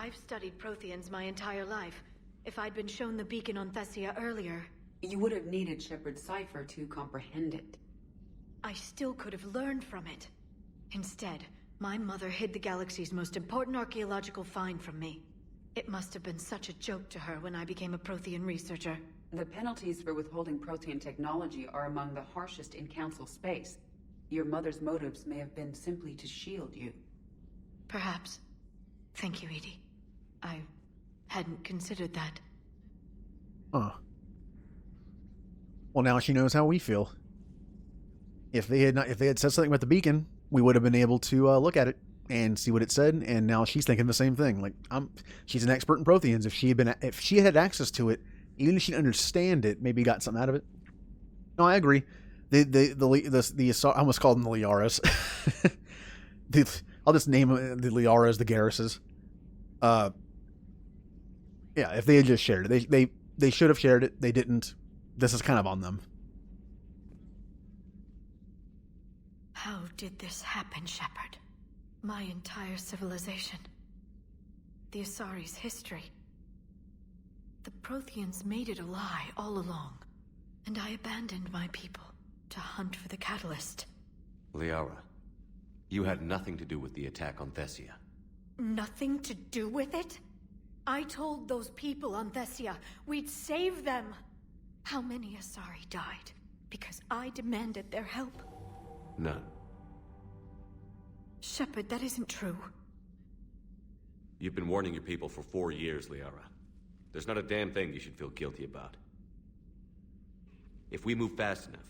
I've studied Protheans my entire life. If I'd been shown the beacon on Thessia earlier... You would have needed Shepard's cipher to comprehend it. I still could have learned from it. Instead, my mother hid the galaxy's most important archaeological find from me. It must have been such a joke to her when I became a Prothean researcher. The penalties for withholding Prothean technology are among the harshest in Council space. Your mother's motives may have been simply to shield you. Perhaps. Thank you, Edie. I hadn't considered that. Huh. Well, now she knows how we feel. If they had said something about the beacon, we would have been able to look at it and see what it said. And now she's thinking the same thing. Like, she's an expert in Protheans. If she had access to it, even if she didn't understand it, maybe got something out of it. No, I agree. I almost called them the Liaras. I'll just name them the Liaras, the Garruses. Yeah, if they had just shared it, they should have shared it. They didn't. This is kind of on them. How did this happen, Shepard? My entire civilization. The Asari's history. The Protheans made it a lie all along, and I abandoned my people to hunt for the catalyst. Liara, you had nothing to do with the attack on Thessia. Nothing to do with it? I told those people on Thessia we'd save them. How many Asari died because I demanded their help? None. Shepard, that isn't true. You've been warning your people for 4 years, Liara. There's not a damn thing you should feel guilty about. If we move fast enough,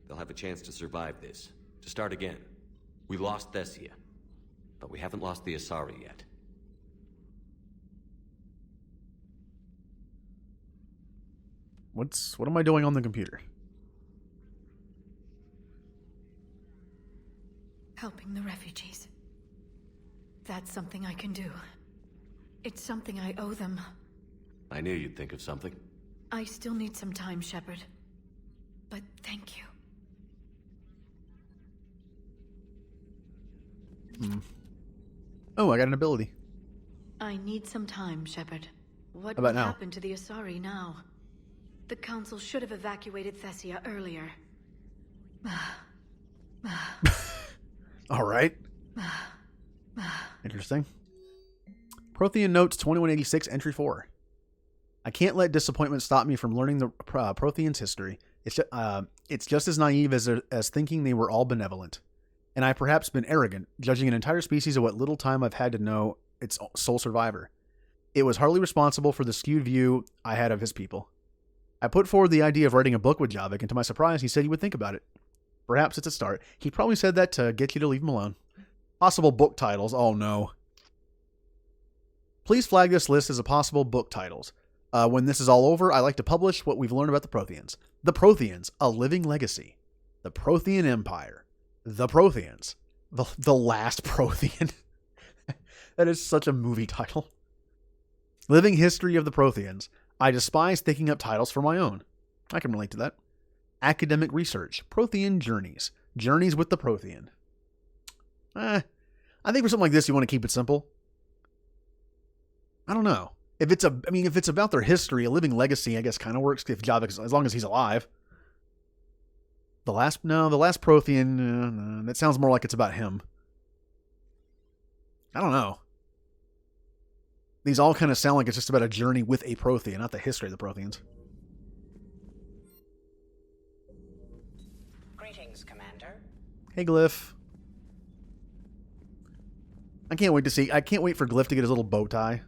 they'll have a chance to survive this, to start again. We lost Thessia, but we haven't lost the Asari yet. What am I doing on the computer? Helping the refugees. That's something I can do. It's something I owe them. I knew you'd think of something. I still need some time, Shepard. But thank you. Oh, I got an ability. I need some time, Shepard. What How will about now? happen to the Asari now? The Council should have evacuated Thessia earlier. All right. Interesting. Prothean Notes 2186, Entry 4. I can't let disappointment stop me from learning the Protheans' history. It's just as naive as thinking they were all benevolent. And I've perhaps been arrogant, judging an entire species of what little time I've had to know its sole survivor. It was hardly responsible for the skewed view I had of his people. I put forward the idea of writing a book with Javik, and to my surprise, he said he would think about it. Perhaps it's a start. He probably said that to get you to leave him alone. Possible book titles. Oh no. Please flag this list as a possible book titles. When this is all over, I like to publish what we've learned about the Protheans. The Protheans, a living legacy. The Prothean Empire. The Protheans. The last Prothean. That is such a movie title. Living history of the Protheans. I despise thinking up titles for my own. I can relate to that. Academic research. Prothean journeys. Journeys with the Prothean. I think for something like this, you want to keep it simple. I don't know. If it's about their history, a living legacy, I guess kind of works if Javik, as long as he's alive. The last Prothean, that sounds more like it's about him. I don't know. These all kind of sound like it's just about a journey with a Prothean, not the history of the Protheans. Greetings, Commander. Hey, Glyph. I can't wait for Glyph to get his little bow tie.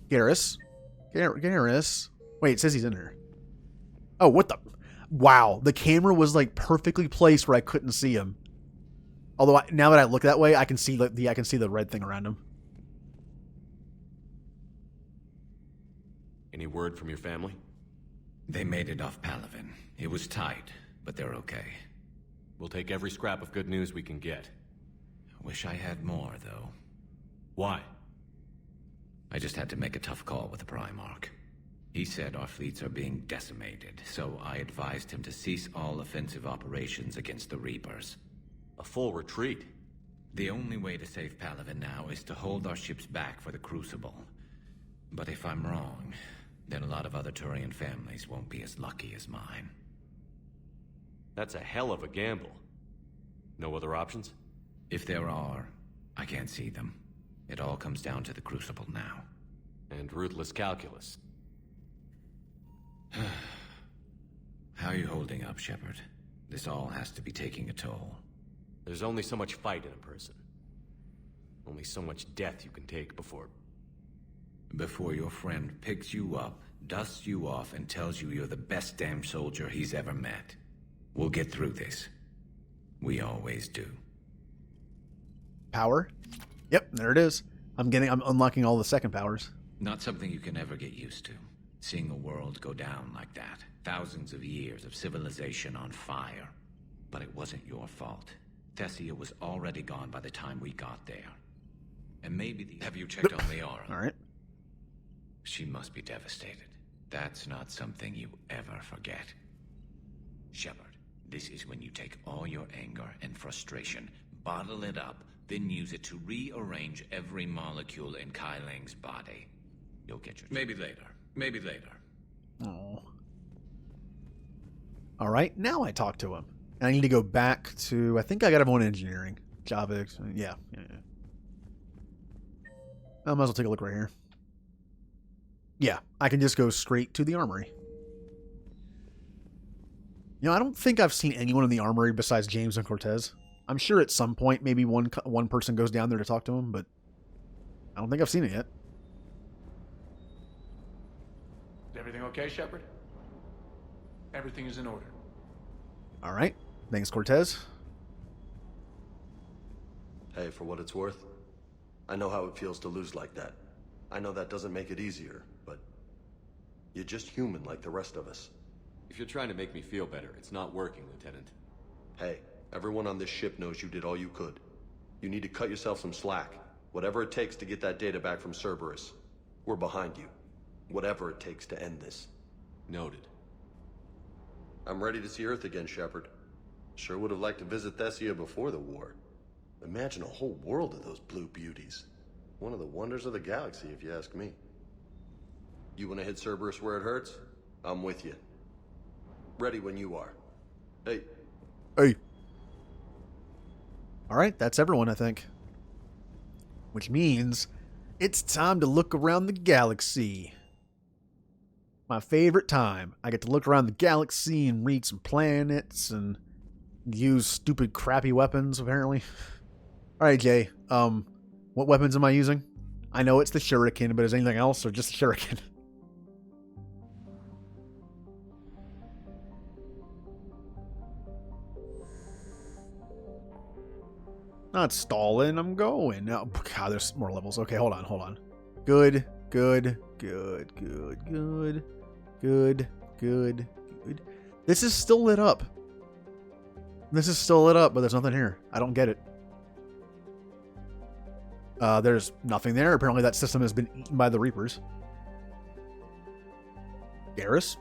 Garrus. Wait, it says he's in here. Oh, what the? Wow, the camera was like perfectly placed where I couldn't see him. Although now that I look that way, I can see the red thing around him. Any word from your family? They made it off Palaven. It was tight, but they're okay. We'll take every scrap of good news we can get. Wish I had more, though. Why? I just had to make a tough call with the Primarch. He said our fleets are being decimated, so I advised him to cease all offensive operations against the Reapers. A full retreat? The only way to save Palaven now is to hold our ships back for the Crucible. But if I'm wrong, then a lot of other Turian families won't be as lucky as mine. That's a hell of a gamble. No other options? If there are, I can't see them. It all comes down to the Crucible now. And ruthless calculus. How are you holding up, Shepard? This all has to be taking a toll. There's only so much fight in a person. Only so much death you can take before your friend picks you up, dusts you off, and tells you you're the best damn soldier he's ever met. We'll get through this. We always do. Power? Yep, there it is. I'm unlocking all the second powers. Not something you can ever get used to. Seeing a world go down like that. Thousands of years of civilization on fire. But it wasn't your fault. Thessia was already gone by the time we got there. And maybe have you checked on Liara? All right. She must be devastated. That's not something you ever forget. Shepard, this is when you take all your anger and frustration, bottle it up, then use it to rearrange every molecule in Kai Ling's body. You'll get your... Maybe later. Oh. All right, now I talk to him. And I need to go back to... I think I got everyone in engineering. Java. Yeah. I might as well take a look right here. Yeah, I can just go straight to the armory. You know, I don't think I've seen anyone in the armory besides James and Cortez. I'm sure at some point maybe one person goes down there to talk to him, but I don't think I've seen it yet. Is everything okay, Shepard? Everything is in order. All right. Thanks, Cortez. Hey, for what it's worth, I know how it feels to lose like that. I know that doesn't make it easier, but you're just human like the rest of us. If you're trying to make me feel better, it's not working, Lieutenant. Hey, everyone on this ship knows you did all you could. You need to cut yourself some slack. Whatever it takes to get that data back from Cerberus. We're behind you. Whatever it takes to end this. Noted. I'm ready to see Earth again, Shepard. Sure would have liked to visit Thessia before the war. Imagine a whole world of those blue beauties. One of the wonders of the galaxy, if you ask me. You want to hit Cerberus where it hurts? I'm with you. Ready when you are. Hey. All right, that's everyone, I think. Which means it's time to look around the galaxy. My favorite time. I get to look around the galaxy and read some planets and use stupid, crappy weapons, apparently. All right, Jay. What weapons am I using? I know it's the shuriken, but is anything else or just the shuriken? Not stalling, I'm going. No, God, there's more levels. Okay, hold on. Good. This is still lit up. But there's nothing here. I don't get it. There's nothing there. Apparently that system has been eaten by the Reapers. Garrus?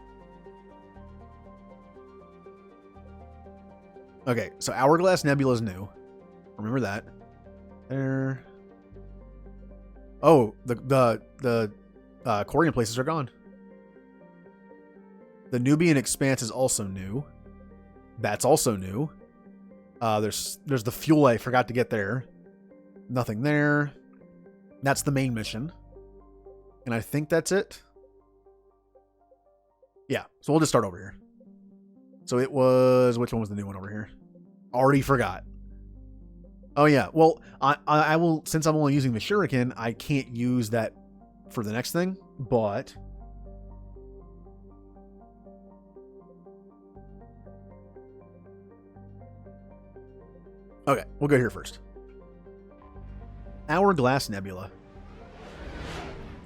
Okay, so Hourglass Nebula is new. Remember that. There. Oh, the Quarian places are gone. The Nubian Expanse is also new. That's also new. There's the fuel I forgot to get there. Nothing there. That's the main mission. And I think that's it. Yeah, so we'll just start over here. So it was... Which one was the new one over here? Already forgot. Oh, yeah. Well, I will... Since I'm only using the shuriken, I can't use that for the next thing, but... Okay, we'll go here first. Hourglass Nebula.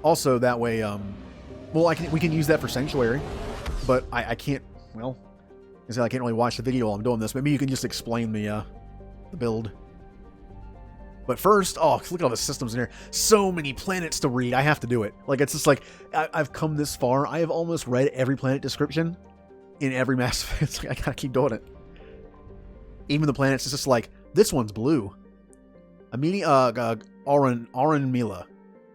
Also, that way, well, we can use that for Sanctuary, but I can't, well, I can't really watch the video while I'm doing this. Maybe you can just explain the build. But first, oh, look at all the systems in here. So many planets to read. I have to do it. Like, it's just like, I've come this far. I have almost read every planet description in every Mass Effect. It's like, I gotta keep doing it. Even the planets, it's just like, this one's blue. Mila.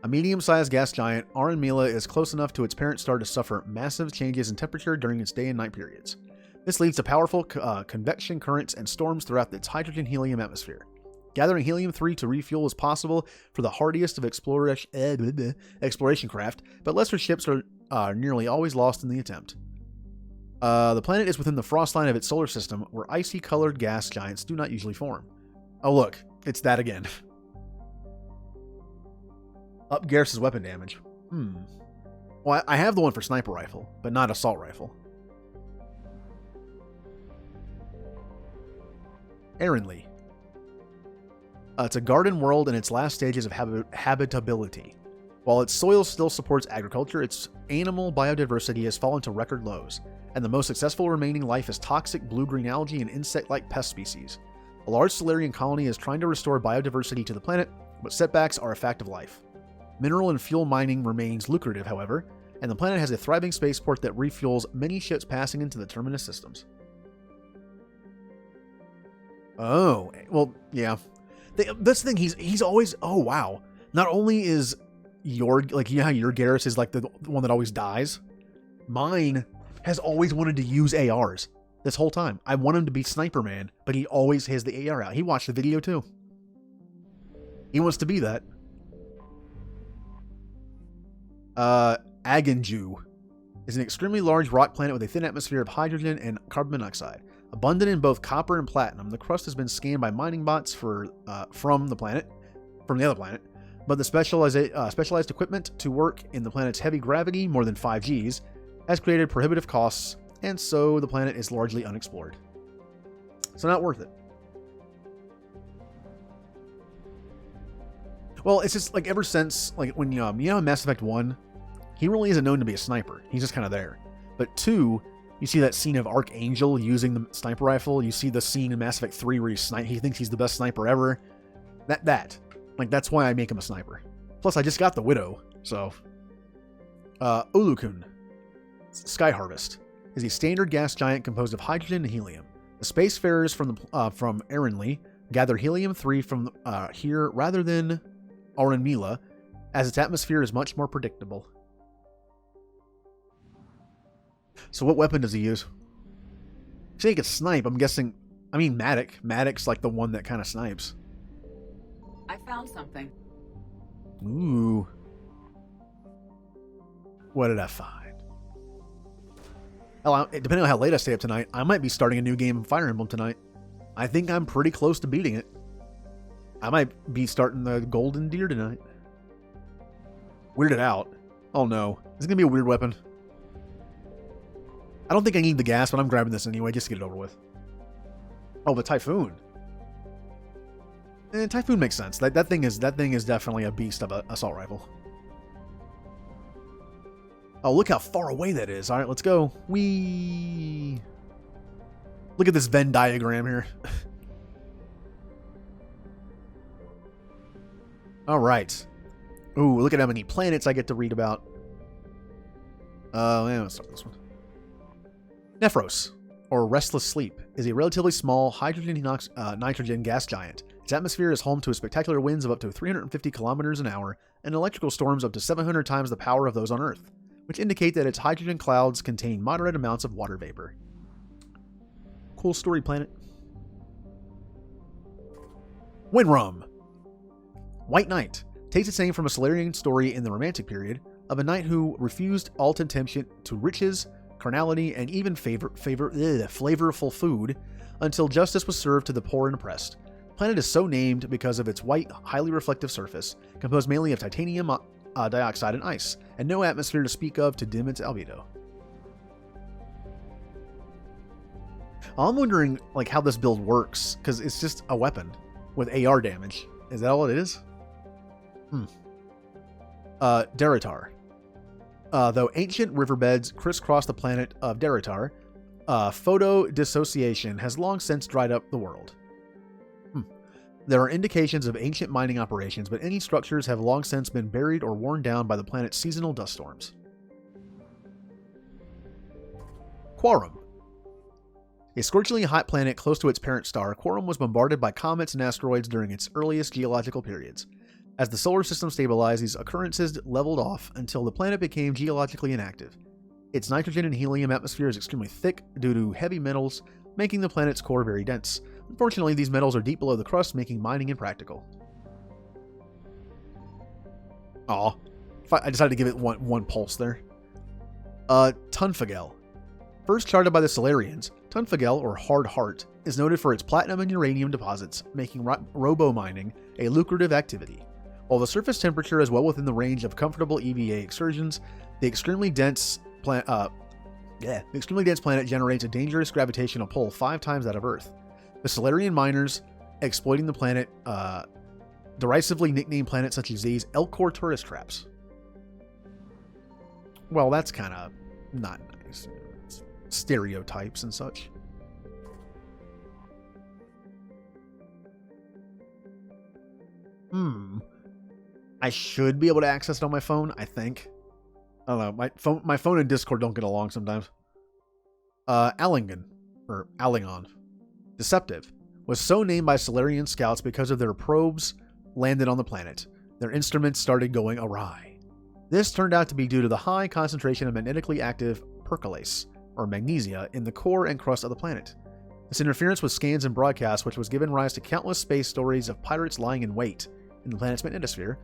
A medium-sized gas giant, Auran Mila is close enough to its parent star to suffer massive changes in temperature during its day and night periods. This leads to powerful convection currents and storms throughout its hydrogen-helium atmosphere. Gathering helium-3 to refuel is possible for the hardiest of exploration craft, but lesser ships are nearly always lost in the attempt. The planet is within the frost line of its solar system, where icy-colored gas giants do not usually form. Oh look, it's that again. Up Garrus's weapon damage. Well, I have the one for sniper rifle, but not assault rifle. Erinley. It's a garden world in its last stages of habitability. While its soil still supports agriculture, its animal biodiversity has fallen to record lows, and the most successful remaining life is toxic blue-green algae and insect-like pest species. A large Solarian colony is trying to restore biodiversity to the planet, but setbacks are a fact of life. Mineral and fuel mining remains lucrative, however, and the planet has a thriving spaceport that refuels many ships passing into the Terminus systems. Oh, well, yeah. That's the thing, he's always, oh wow. Not only is your, like, you know how your Garrus is like the one that always dies? Mine has always wanted to use ARs this whole time. I want him to be Sniper Man, but he always has the AR out. He watched the video too. He wants to be that. Aganju is an extremely large rock planet with a thin atmosphere of hydrogen and carbon monoxide. Abundant in both copper and platinum, the crust has been scanned by mining bots from the other planet, but the specialized equipment to work in the planet's heavy gravity, more than 5 Gs, has created prohibitive costs, and so the planet is largely unexplored. So not worth it. Well, it's just like ever since, like when you know in Mass Effect 1, he really isn't known to be a sniper. He's just kind of there. But 2, you see that scene of Archangel using the sniper rifle. You see the scene in Mass Effect 3 where he thinks he's the best sniper ever. That's why I make him a sniper. Plus, I just got the Widow, so. Ulukun, Sky Harvest, is a standard gas giant composed of hydrogen and helium. The spacefarers from Erinley gather helium-3 from here rather than Auran Mila, as its atmosphere is much more predictable. So what weapon does he use? Saying he could snipe, I'm guessing. I mean, Matic. Matic's like the one that kind of snipes. I found something. Ooh. What did I find? Hell, depending on how late I stay up tonight, I might be starting a new game of Fire Emblem tonight. I think I'm pretty close to beating it. I might be starting the Golden Deer tonight. Weirded out. Oh no. Is it going to be a weird weapon? I don't think I need the gas, but I'm grabbing this anyway, just to get it over with. Oh, the Typhoon. Typhoon makes sense. That thing is definitely a beast of an assault rifle. Oh, look how far away that is. All right, let's go. Whee! Look at this Venn diagram here. All right. Ooh, look at how many planets I get to read about. Let's start this one. Nephros, or Restless Sleep, is a relatively small hydrogen-nitrogen gas giant. Its atmosphere is home to spectacular winds of up to 350 kilometers an hour and electrical storms up to 700 times the power of those on Earth, which indicate that its hydrogen clouds contain moderate amounts of water vapor. Cool story, planet. Winrum. White Knight takes its name from a Solarian story in the Romantic period of a knight who refused all temptation to riches, carnality, and even flavorful food until justice was served to the poor and oppressed. The planet is so named because of its white, highly reflective surface, composed mainly of titanium dioxide and ice, and no atmosphere to speak of to dim its albedo. I'm wondering like how this build works, because it's just a weapon with AR damage. Is that all it is? Deritar. Though ancient riverbeds crisscross the planet of Deritar, photodissociation has long since dried up the world. There are indications of ancient mining operations, but any structures have long since been buried or worn down by the planet's seasonal dust storms. Quarum. A scorchingly hot planet close to its parent star, Quorum was bombarded by comets and asteroids during its earliest geological periods. As the solar system stabilized, these occurrences leveled off until the planet became geologically inactive. Its nitrogen and helium atmosphere is extremely thick due to heavy metals, making the planet's core very dense. Unfortunately, these metals are deep below the crust, making mining impractical. Aw. I decided to give it one pulse there. Tunfagel. First charted by the Solarians, Tunfagel, or Hard Heart, is noted for its platinum and uranium deposits, making robo-mining a lucrative activity. While the surface temperature is well within the range of comfortable EVA excursions, the extremely dense planet generates a dangerous gravitational pull 5 times that of Earth. The Solarian miners exploiting the planet, derisively nicknamed planets such as these Elcor tourist traps. Well, that's kind of not nice. It's stereotypes and such. I should be able to access it on my phone, I think. I don't know. My phone and Discord don't get along sometimes. Allingon, or Allingon, deceptive, was so named by Solarian scouts because of their probes landed on the planet. Their instruments started going awry. This turned out to be due to the high concentration of magnetically active percolase, or magnesia, in the core and crust of the planet. This interference with scans and broadcasts, which was given rise to countless space stories of pirates lying in wait in the planet's magnetosphere,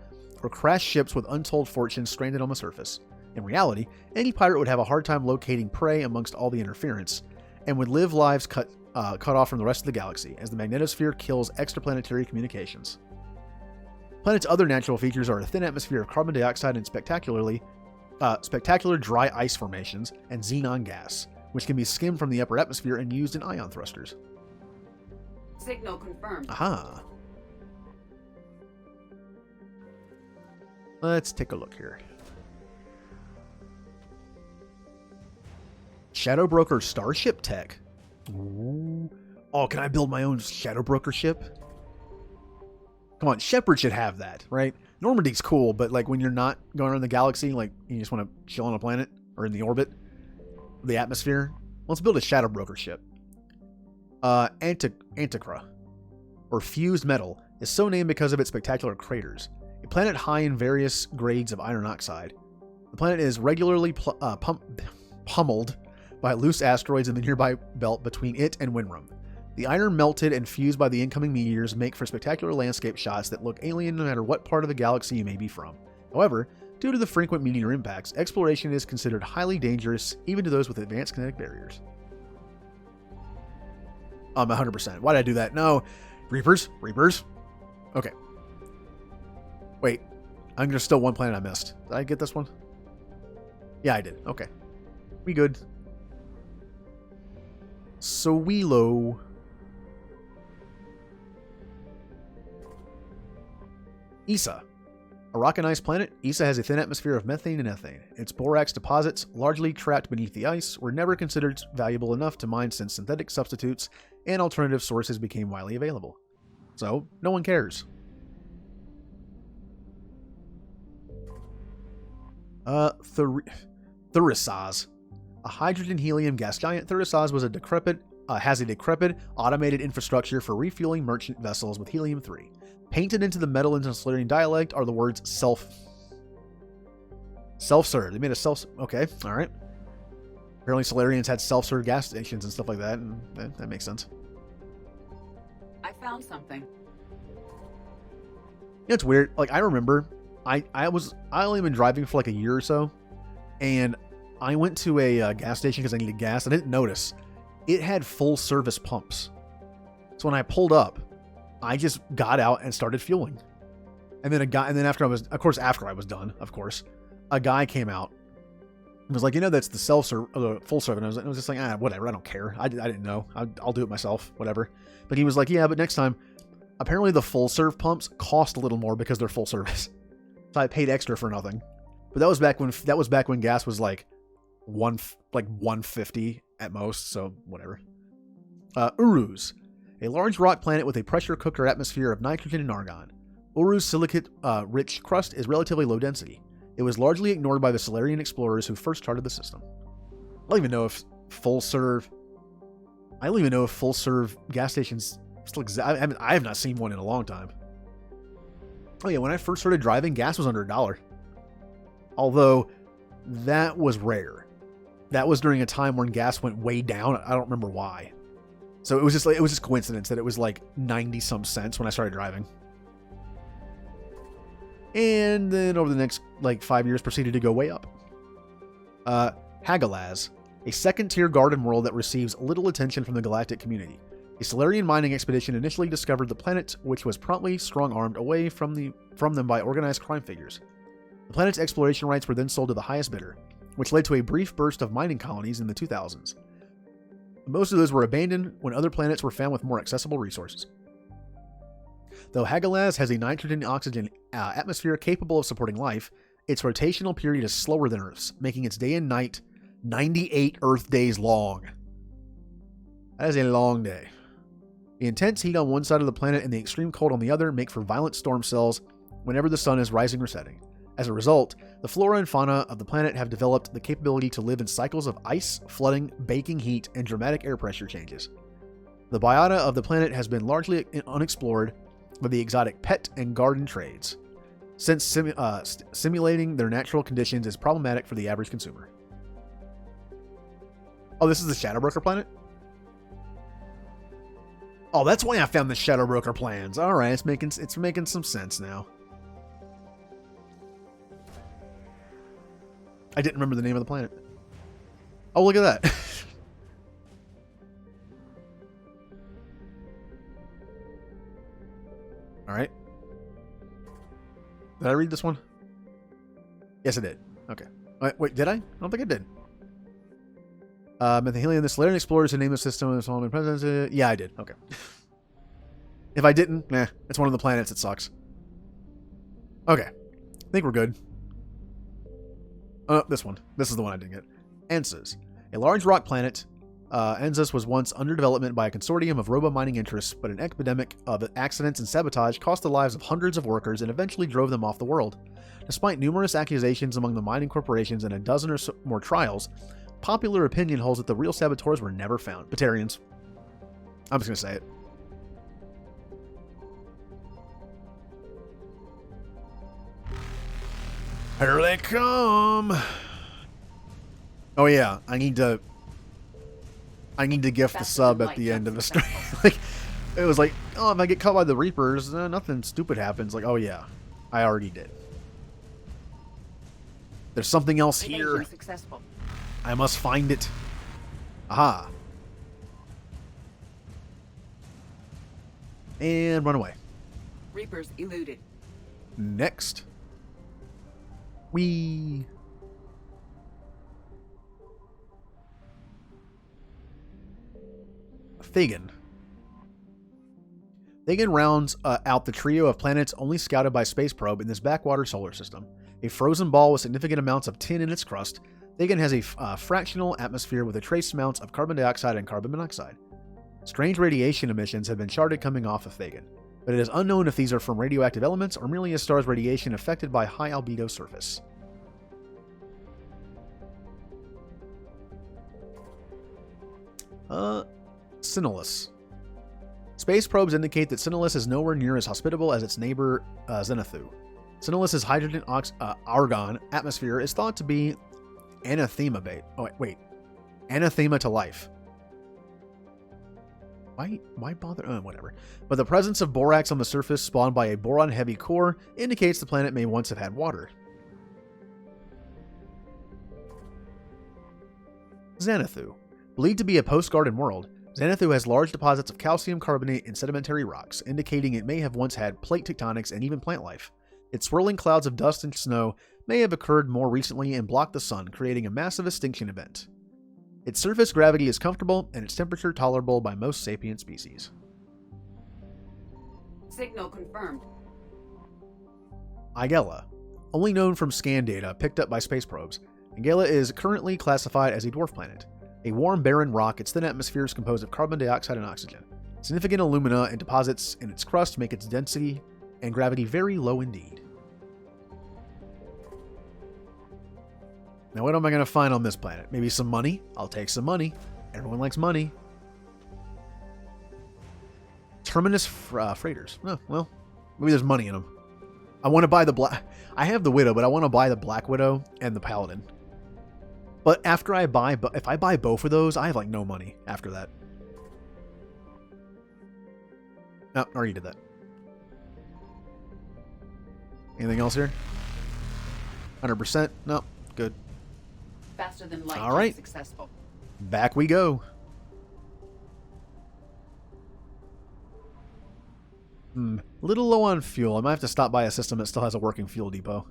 or crashed ships with untold fortunes stranded on the surface. In reality, any pirate would have a hard time locating prey amongst all the interference, and would live lives cut off from the rest of the galaxy, as the magnetosphere kills extraplanetary communications. The planet's other natural features are a thin atmosphere of carbon dioxide and spectacular dry ice formations, and xenon gas, which can be skimmed from the upper atmosphere and used in ion thrusters. Signal confirmed. Aha. Let's take a look here. Shadow Broker starship tech. Ooh. Oh, can I build my own Shadow Broker ship? Come on, Shepard should have that, right? Normandy's cool, but like when you're not going around the galaxy, like you just want to chill on a planet or in the orbit, the atmosphere, let's build a Shadow Broker ship. Antiqua, or fused metal, is so named because of its spectacular craters. A planet high in various grades of iron oxide. The planet is regularly pummeled by loose asteroids in the nearby belt between it and Winram. The iron melted and fused by the incoming meteors make for spectacular landscape shots that look alien no matter what part of the galaxy you may be from. However, due to the frequent meteor impacts, exploration is considered highly dangerous even to those with advanced kinetic barriers. 100%. Why did I do that? No. Reapers? Okay. Wait. I'm gonna still one planet I missed. Did I get this one? Yeah, I did. Okay. We good. Sowilo. Issa. A rock and ice planet, Issa has a thin atmosphere of methane and ethane. Its borax deposits, largely trapped beneath the ice, were never considered valuable enough to mine since synthetic substitutes and alternative sources became widely available. So, no one cares. Thurisaz. A hydrogen-helium gas giant, Thurisaz has a decrepit, automated infrastructure for refueling merchant vessels with helium-3. Painted into the metal in Solarian dialect are the words self-serve. They made a okay, alright. Apparently Solarians had self-serve gas stations and stuff like that, and that makes sense. I found something. Yeah, it's weird. Like, I remember, I only been driving for like a year or so, and I went to a gas station because I needed gas. I didn't notice it had full service pumps. So when I pulled up, I just got out and started fueling. And then after I was done, of course, a guy came out and was like, that's the full serve. And I was just like, whatever. I don't care. I didn't know. I'll do it myself. Whatever. But he was like, yeah, but next time, apparently the full serve pumps cost a little more because they're full service. So I paid extra for nothing. But that was back when gas was like $150 at most. So whatever. Uruz. A large rock planet with a pressure cooker atmosphere of nitrogen and argon. Uru's silicate-rich crust is relatively low density. It was largely ignored by the Solarian explorers who first charted the system. I don't even know if full serve I don't even know if full serve gas stations still exist. I have not seen one in a long time. Oh yeah, when I first started driving, gas was under $1. Although that was rare. That was during a time when gas went way down. I don't remember why. So it was just coincidence that it was like 90 some cents when I started driving. And then over the next like 5 years proceeded to go way up. Hagalaz, a second-tier garden world that receives little attention from the galactic community. A Solarian mining expedition initially discovered the planet, which was promptly strong-armed away from them by organized crime figures. The planet's exploration rights were then sold to the highest bidder, which led to a brief burst of mining colonies in the 2000s. Most of those were abandoned when other planets were found with more accessible resources. Though Hagalaz has a nitrogen-oxygen atmosphere capable of supporting life, its rotational period is slower than Earth's, making its day and night 98 Earth days long. That is a long day. The intense heat on one side of the planet and the extreme cold on the other make for violent storm cells whenever the sun is rising or setting. As a result, the flora and fauna of the planet have developed the capability to live in cycles of ice, flooding, baking heat, and dramatic air pressure changes. The biota of the planet has been largely unexplored by the exotic pet and garden trades, since simulating their natural conditions is problematic for the average consumer. Oh, this is the Shadow Broker planet? Oh, that's why I found the Shadow Broker plans. All right, it's making some sense now. I didn't remember the name of the planet. Oh, look at that. All right. Did I read this one? Yes, I did. Okay. Wait, did I? I don't think I did. Methahelion, the Solarian explorers who named the system of Solomon President. Yeah, I did. Okay. If I didn't, it's one of the planets that sucks. Okay. I think we're good. Oh, this one. This is the one I didn't get. Ensas. A large rock planet. Ensas was once under development by a consortium of robo-mining interests, but an epidemic of accidents and sabotage cost the lives of hundreds of workers and eventually drove them off the world. Despite numerous accusations among the mining corporations and a dozen or so more trials, popular opinion holds that the real saboteurs were never found. Batarians. I'm just going to say it. Here they come. Oh yeah, I need to gift the sub at the end of the stream. Like, it was like, oh, if I get caught by the Reapers, nothing stupid happens. Like, oh yeah, I already did. There's something else here. Successful. I must find it. Aha. And run away. Reapers eluded. Next. Thagan. Thagan rounds out the trio of planets only scouted by Space Probe in this backwater solar system. A frozen ball with significant amounts of tin in its crust, Thagan has a fractional atmosphere with a trace amounts of carbon dioxide and carbon monoxide. Strange radiation emissions have been charted coming off of Thagan, but it is unknown if these are from radioactive elements or merely a star's radiation affected by high albedo surface. Sinulus. Space probes indicate that Sinulus is nowhere near as hospitable as its neighbor Zenithu. Sinulus's hydrogen argon atmosphere is thought to be anathema bait. Oh wait, anathema to life. Why bother? Whatever. But the presence of borax on the surface spawned by a boron-heavy core indicates the planet may once have had water. Zenithu. Believed to be a post-garden world, Zenithu has large deposits of calcium carbonate in sedimentary rocks, indicating it may have once had plate tectonics and even plant life. Its swirling clouds of dust and snow may have occurred more recently and blocked the sun, creating a massive extinction event. Its surface gravity is comfortable and its temperature tolerable by most sapient species. Signal confirmed. Igella. Only known from scan data picked up by space probes, Igella is currently classified as a dwarf planet. A warm, barren rock, its thin atmosphere is composed of carbon dioxide and oxygen. Significant alumina and deposits in its crust make its density and gravity very low indeed. Now what am I going to find on this planet? Maybe some money? I'll take some money. Everyone likes money. Terminus freighters. Oh, well, maybe there's money in them. I want to buy the black... I have the Widow, but I want to buy the Black Widow and the Paladin. But after I buy... If I buy both of those, I have, like, no money after that. No, I already did that. Anything else here? 100%? No. Good. Faster than light. All right. Successful. Back we go. Little low on fuel. I might have to stop by a system that still has a working fuel depot.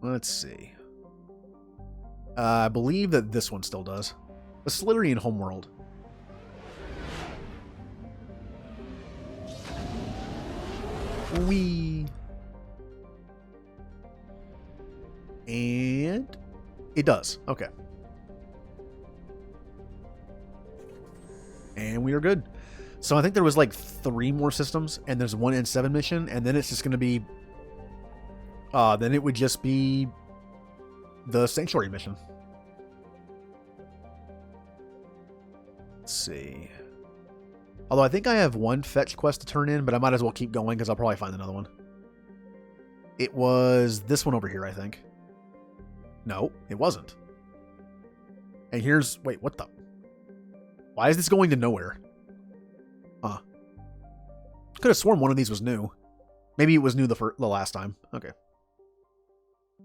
Let's see. I believe that this one still does. The Slitterian Homeworld. Wee. And it does. Okay. And we are good. So I think there was like 3 more systems, and there's one N7 mission, and then it's just going to be... then it would just be the Sanctuary mission. Let's see. Although I think I have one fetch quest to turn in, but I might as well keep going because I'll probably find another one. It was this one over here, I think. No, it wasn't. And here's... Wait, what the... Why is this going to nowhere? Huh. Could have sworn one of these was new. Maybe it was new the last time. Okay.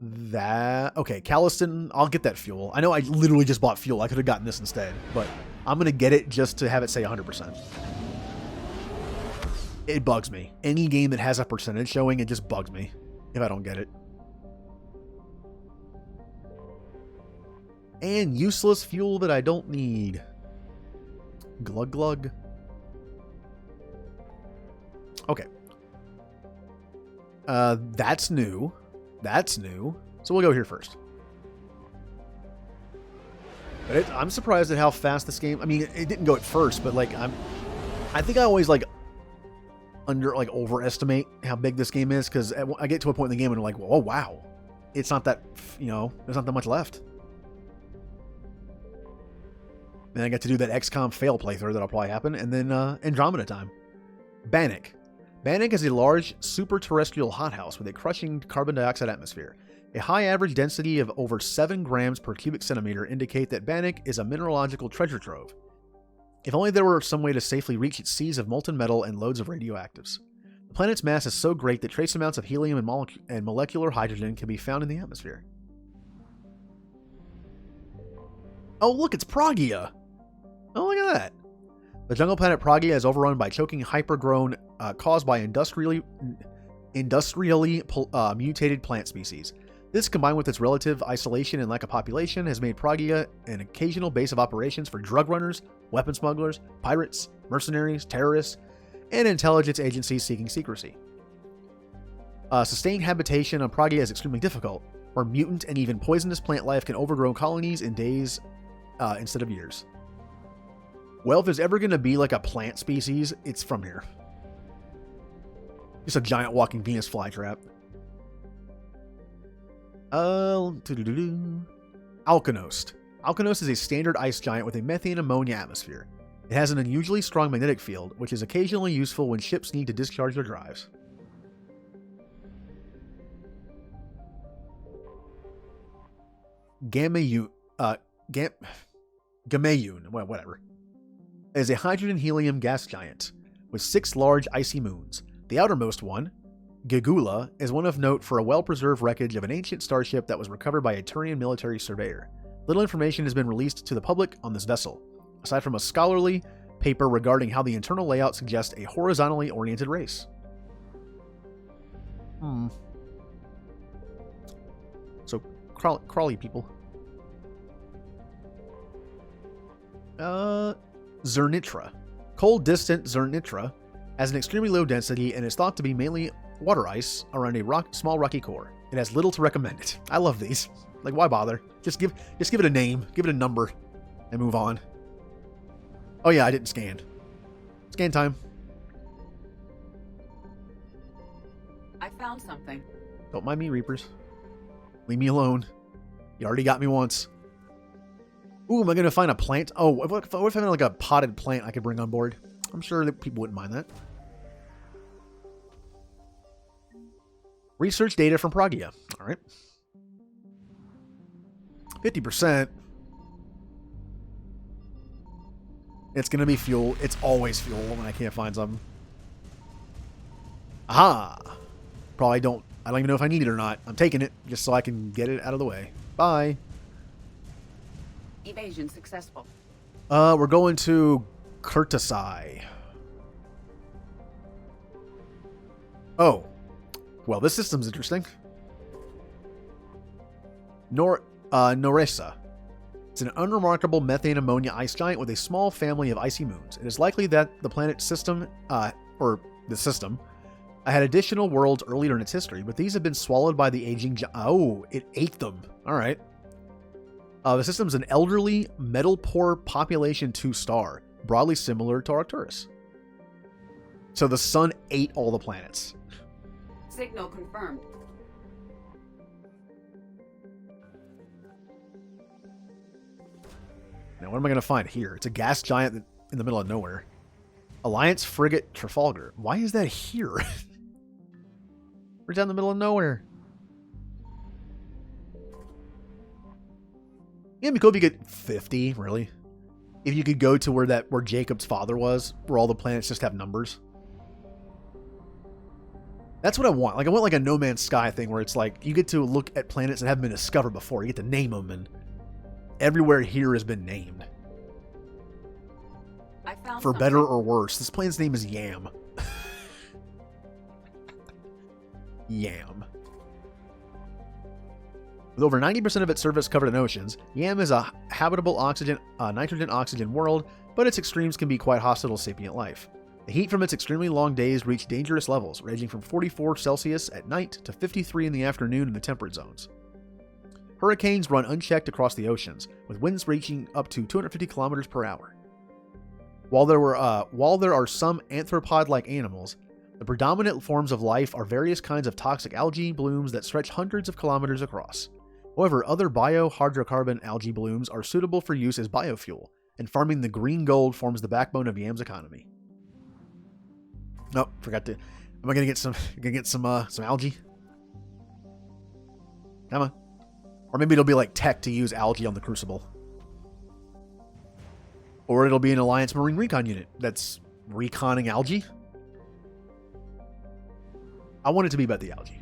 Okay, Calliston, I'll get that fuel. I know I literally just bought fuel. I could have gotten this instead, but I'm going to get it just to have it say 100%. It bugs me. Any game that has a percentage showing, it just bugs me if I don't get it. And useless fuel that I don't need. Glug glug. Okay. That's new. That's new. So we'll go here first. But I'm surprised at how fast this game... I mean, it didn't go at first, but like I think I always like overestimate how big this game is, because I get to a point in the game and I'm like, oh wow, it's not that, there's not that much left. Then I get to do that XCOM fail playthrough that'll probably happen, and then Andromeda time. Bannock. Bannock is a large super-terrestrial hothouse with a crushing carbon dioxide atmosphere. A high average density of over 7 grams per cubic centimeter indicate that Bannock is a mineralogical treasure trove. If only there were some way to safely reach its seas of molten metal and loads of radioactives. The planet's mass is so great that trace amounts of helium and molecular hydrogen can be found in the atmosphere. Oh look, it's Pragia! Oh, look at that. The jungle planet Pragia is overrun by choking hypergrown caused by industrially mutated plant species. This, combined with its relative isolation and lack of population, has made Pragia an occasional base of operations for drug runners, weapon smugglers, pirates, mercenaries, terrorists, and intelligence agencies seeking secrecy. Sustained habitation on Pragia is extremely difficult, where mutant and even poisonous plant life can overgrow colonies in days instead of years. Well, if there's ever going to be like a plant species, it's from here. Just a giant walking Venus flytrap. Alkanost. Alkanost is a standard ice giant with a methane ammonia atmosphere. It has an unusually strong magnetic field, which is occasionally useful when ships need to discharge their drives. Gamayun, well, whatever, is a hydrogen-helium gas giant with 6 large icy moons. The outermost one, Gigula, is one of note for a well-preserved wreckage of an ancient starship that was recovered by a Turian military surveyor. Little information has been released to the public on this vessel, aside from a scholarly paper regarding how the internal layout suggests a horizontally oriented race. So, crawly people. Zernitra. Cold, distant Zernitra has an extremely low density and is thought to be mainly water ice around a small rocky core. It has little to recommend it. I love these. Like, why bother? Just give it a name, give it a number, and move on. Oh yeah, I didn't scan. Scan time. I found something. Don't mind me, Reapers. Leave me alone. You already got me once. Ooh, am I going to find a plant? Oh, what if I found like a potted plant I could bring on board? I'm sure that people wouldn't mind that. Research data from Pragia. All right. 50%. It's going to be fuel. It's always fuel when I can't find something. Aha! I don't even know if I need it or not. I'm taking it just so I can get it out of the way. Bye. Evasion successful. We're going to Kurtasai. Oh. Well, this system's interesting. Noresa. It's an unremarkable methane ammonia ice giant with a small family of icy moons. It is likely that the planet system, or the system, had additional worlds earlier in its history, but these have been swallowed by the aging oh, it ate them. All right. The system's an elderly, metal-poor population 2-star, broadly similar to Arcturus. So the sun ate all the planets. Signal confirmed. Now, what am I going to find here? It's a gas giant in the middle of nowhere. Alliance Frigate Trafalgar. Why is that here? We're down in the middle of nowhere. Yeah, it'd be cool if you get 50, really. If you could go to where Jacob's father was, where all the planets just have numbers. That's what I want. Like, I want like a No Man's Sky thing where it's like you get to look at planets that haven't been discovered before. You get to name them, and everywhere here has been named. I found For better or worse. This planet's name is Yam. Yam. With over 90% of its surface covered in oceans, Yam is a habitable nitrogen-oxygen world, but its extremes can be quite hostile to sapient life. The heat from its extremely long days reach dangerous levels, ranging from 44 Celsius at night to 53 in the afternoon in the temperate zones. Hurricanes run unchecked across the oceans, with winds reaching up to 250 kilometers per hour. While there are some arthropod-like animals, the predominant forms of life are various kinds of toxic algae blooms that stretch hundreds of kilometers across. However, other biohydrocarbon algae blooms are suitable for use as biofuel, and farming the green gold forms the backbone of Yam's economy. Oh, forgot to. Am I gonna get some algae? Come on. Or maybe it'll be like tech to use algae on the Crucible. Or it'll be an Alliance Marine Recon unit that's reconning algae. I want it to be about the algae.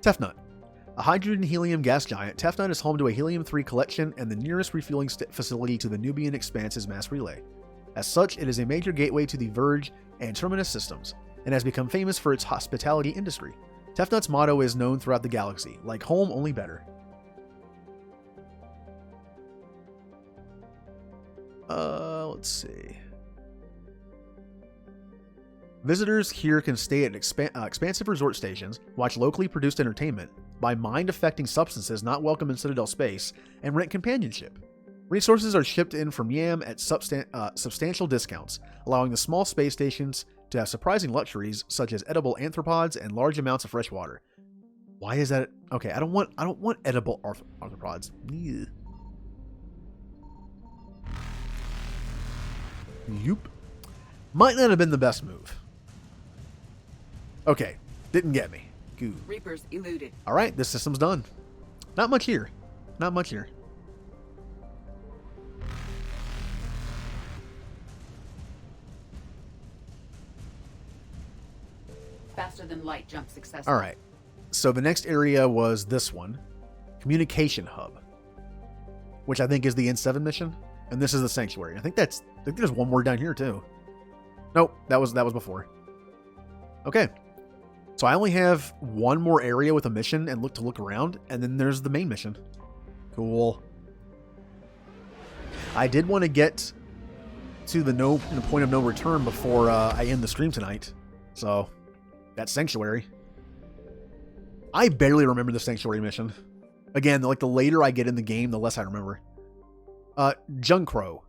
Tefnut. A hydrogen-helium gas giant, Tefnut is home to a helium-3 collection and the nearest refueling facility to the Nubian Expanse's mass relay. As such, it is a major gateway to the Verge and Terminus systems, and has become famous for its hospitality industry. Tefnut's motto is known throughout the galaxy, like home, only better. Let's see. Visitors here can stay at expansive resort stations, watch locally produced entertainment, buy mind-affecting substances not welcome in Citadel space, and rent companionship. Resources are shipped in from Yam at substantial discounts, allowing the small space stations to have surprising luxuries such as edible arthropods and large amounts of fresh water. Why is that? Okay, I don't want edible arthropods. Ugh. Yoop. Might not have been the best move. Okay, didn't get me. Good. Reapers eluded. All right, this system's done. Not much here. Not much here. Faster than light jump successful. All right. So the next area was this one. Communication Hub. Which I think is the N7 mission. And this is the Sanctuary. I think there's one more down here too. Nope, that was before. Okay. So I only have one more area with a mission and look around, and then there's the main mission. Cool. I did want to get to the point of no return before I end the stream tonight. So that's Sanctuary. I barely remember the Sanctuary mission. Again, like the later I get in the game, the less I remember. Junkro.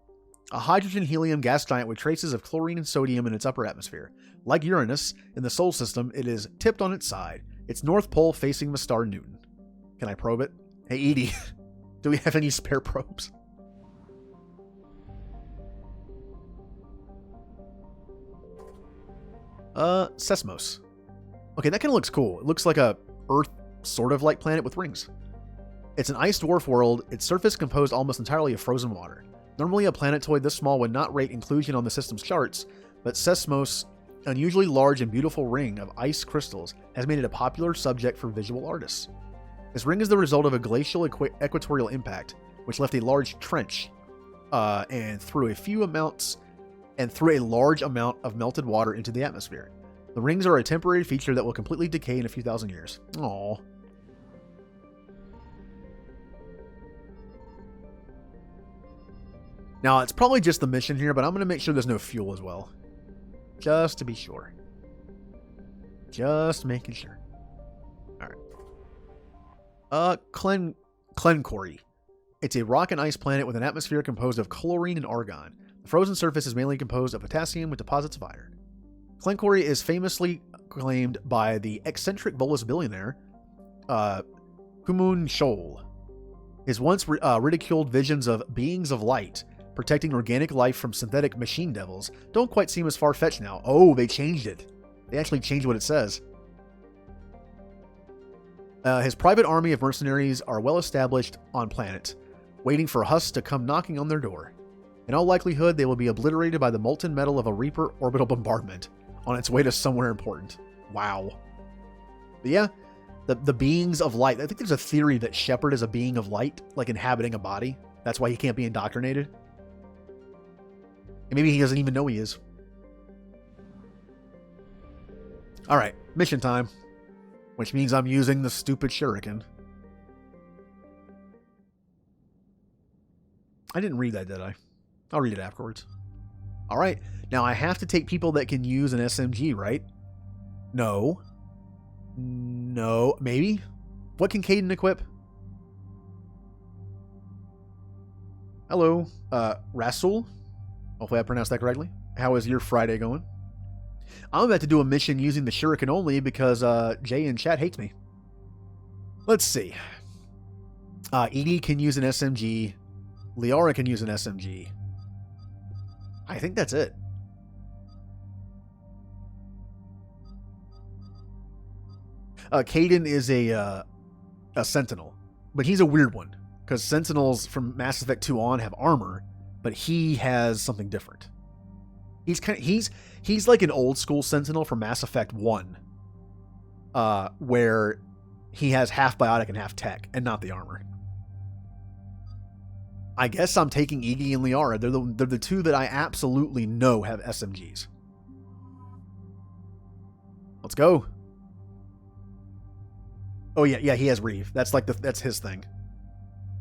A hydrogen-helium gas giant with traces of chlorine and sodium in its upper atmosphere. Like Uranus, in the Sol system, it is tipped on its side, its north pole facing the star Newton. Can I probe it? Hey, Edie. Do we have any spare probes? Sesmos. Okay, that kind of looks cool. It looks like a Earth sort of like planet with rings. It's an ice dwarf world, its surface composed almost entirely of frozen water. Normally a planetoid this small would not rate inclusion on the system's charts, but Sesmos' unusually large and beautiful ring of ice crystals has made it a popular subject for visual artists. This ring is the result of a glacial equatorial impact, which left a large trench and threw a large amount of melted water into the atmosphere. The rings are a temporary feature that will completely decay in a few thousand years. Aww. Now, it's probably just the mission here, but I'm going to make sure there's no fuel as well. Just to be sure. Just making sure. Alright. Clencory. It's a rock and ice planet with an atmosphere composed of chlorine and argon. The frozen surface is mainly composed of potassium with deposits of iron. Clencory is famously claimed by the eccentric bolus billionaire, Kumun Shoal. His once ridiculed visions of beings of light protecting organic life from synthetic machine devils don't quite seem as far-fetched now. Oh, they changed it. They actually changed what it says. His private army of mercenaries are well established on planet, waiting for Huss to come knocking on their door. In all likelihood, they will be obliterated by the molten metal of a Reaper orbital bombardment on its way to somewhere important. Wow. But yeah, the beings of light. I think there's a theory that Shepard is a being of light, like inhabiting a body. That's why he can't be indoctrinated. And maybe he doesn't even know he is. Alright, mission time. Which means I'm using the stupid shuriken. I didn't read that, did I? I'll read it afterwards. Alright, now I have to take people that can use an SMG, right? No. No, maybe? What can Caden equip? Hello, Rasul? Hopefully I pronounced that correctly. How is your Friday going? I'm about to do a mission using the shuriken only because Jay in chat hates me. Let's see. Edie can use an SMG. Liara can use an SMG. I think that's it. Caden is a Sentinel, but he's a weird one because Sentinels from Mass Effect 2 on have armor, but he has something different. He's like an old school Sentinel from Mass Effect 1, where he has half biotic and half tech, and not the armor. I guess I'm taking Iggy and Liara. They're the two that I absolutely know have SMGs. Let's go. Oh yeah, he has Reeve. That's like that's his thing.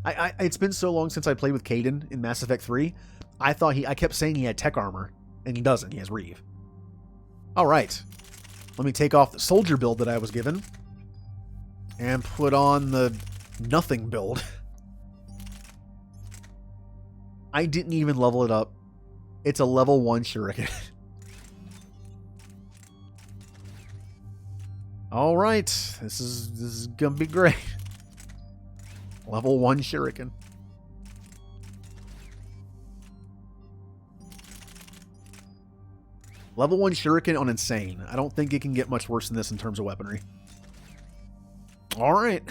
It's been so long since I played with Caden in Mass Effect 3. I kept saying he had tech armor, and he doesn't. He has Reeve. All right. Let me take off the soldier build that I was given and put on the nothing build. I didn't even level it up. It's a level 1 shuriken. All right. This is going to be great. Level 1 shuriken. Level 1 shuriken on insane. I don't think it can get much worse than this in terms of weaponry. All right.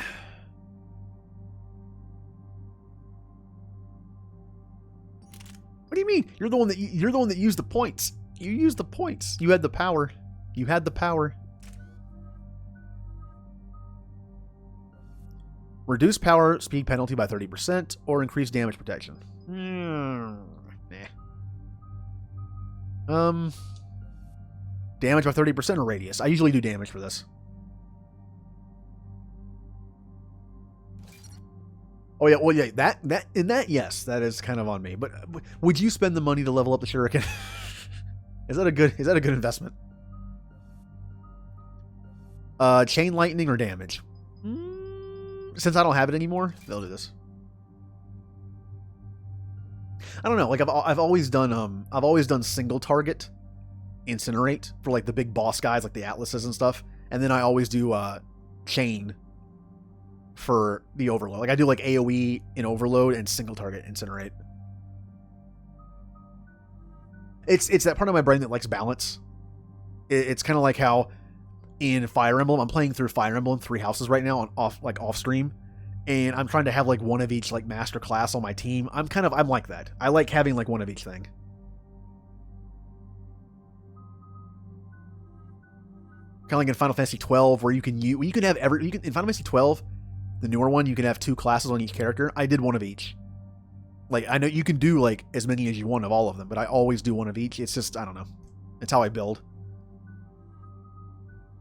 What do you mean? You're the one that used the points. You used the points. You had the power. You had the power. Reduce power speed penalty by 30% or increase damage protection. Damage by 30% or radius. I usually do damage for this. Oh yeah, well yeah, that yes, that is kind of on me. But would you spend the money to level up the shuriken? Is that a good investment? Chain lightning or damage? Since I don't have it anymore, they'll do this. I don't know. Like I've always done single target incinerate for like the big boss guys like the Atlases and stuff, and then I always do chain for the overload. Like I do like AoE in overload and single target incinerate. It's that part of my brain that likes balance. It's kind of like how in Fire Emblem, I'm playing through Fire Emblem 3 Houses right now on off stream, and I'm trying to have like one of each like master class on my team. I'm like that. I like having like one of each thing. Kind of like in Final Fantasy 12, where you can have in Final Fantasy 12, the newer one, you can have 2 classes on each character. I did one of each. Like I know you can do like as many as you want of all of them, but I always do one of each. It's just I don't know. It's how I build.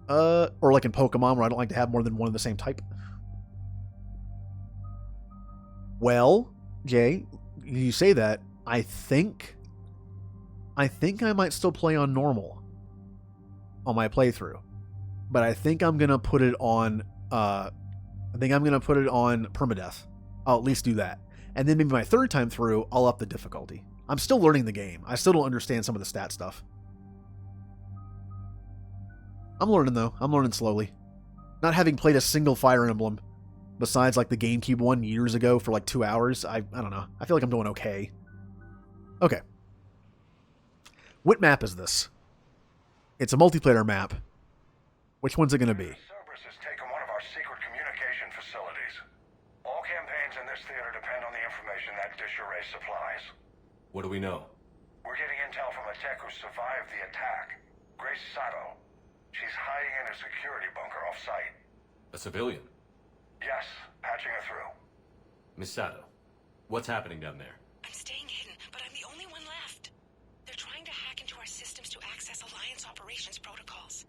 Or like in Pokemon, where I don't like to have more than one of the same type. Well, Jay, you say that. I think I might still play on normal on my playthrough, but I think I'm gonna put it on. Permadeath. I'll at least do that, and then maybe my 3rd time through, I'll up the difficulty. I'm still learning the game. I still don't understand some of the stat stuff. I'm learning though. I'm learning slowly. Not having played a single Fire Emblem besides like the GameCube one years ago for like 2 hours, I don't know. I feel like I'm doing okay. Okay. What map is this? It's a multiplayer map. Which one's it going to be? Cerberus has taken one of our secret communication facilities. All campaigns in this theater depend on the information that dish array supplies. What do we know? We're getting intel from a tech who survived the attack. Grace Sato. She's hiding in a security bunker off-site. A civilian? Yes, patching her through. Miss Sato, what's happening down there? I'm staying hidden, but I'm the only one left. They're trying to hack into our systems to access Alliance operations protocols.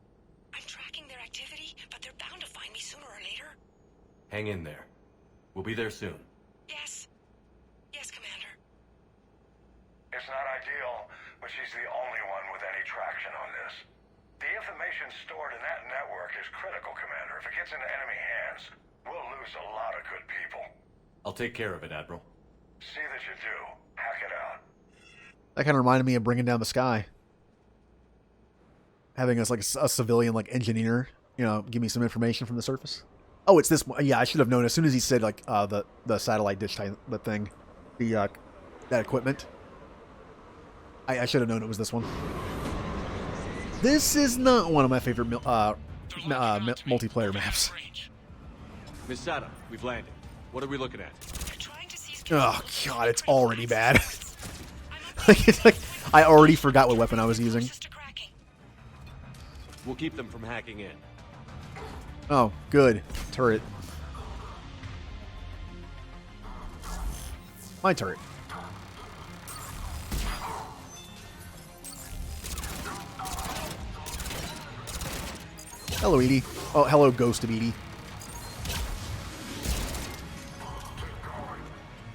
I'm tracking their activity, but they're bound to find me sooner or later. Hang in there. We'll be there soon. Yes. Yes, Commander. It's not ideal, but she's the only one with any traction on this. The information stored in that network is critical, Commander. If it gets into enemy hands, we'll lose a lot of good people. I'll take care of it, Admiral. See that you do. Hack it out. That kind of reminded me of Bringing Down the Sky. Having us like a civilian like engineer, give me some information from the surface. Oh, it's this one. Yeah, I should have known as soon as he said like the satellite dish type, the thing, that equipment. I should have known it was this one. This is not one of my favorite multiplayer maps. Miss Sato, we've landed. What are we looking at? Oh god, it's already bad. It's like I already forgot what weapon I was using. We'll keep them from hacking in. Oh, good. Turret. My turret. Hello, Edie. Oh, hello, ghost of Edie.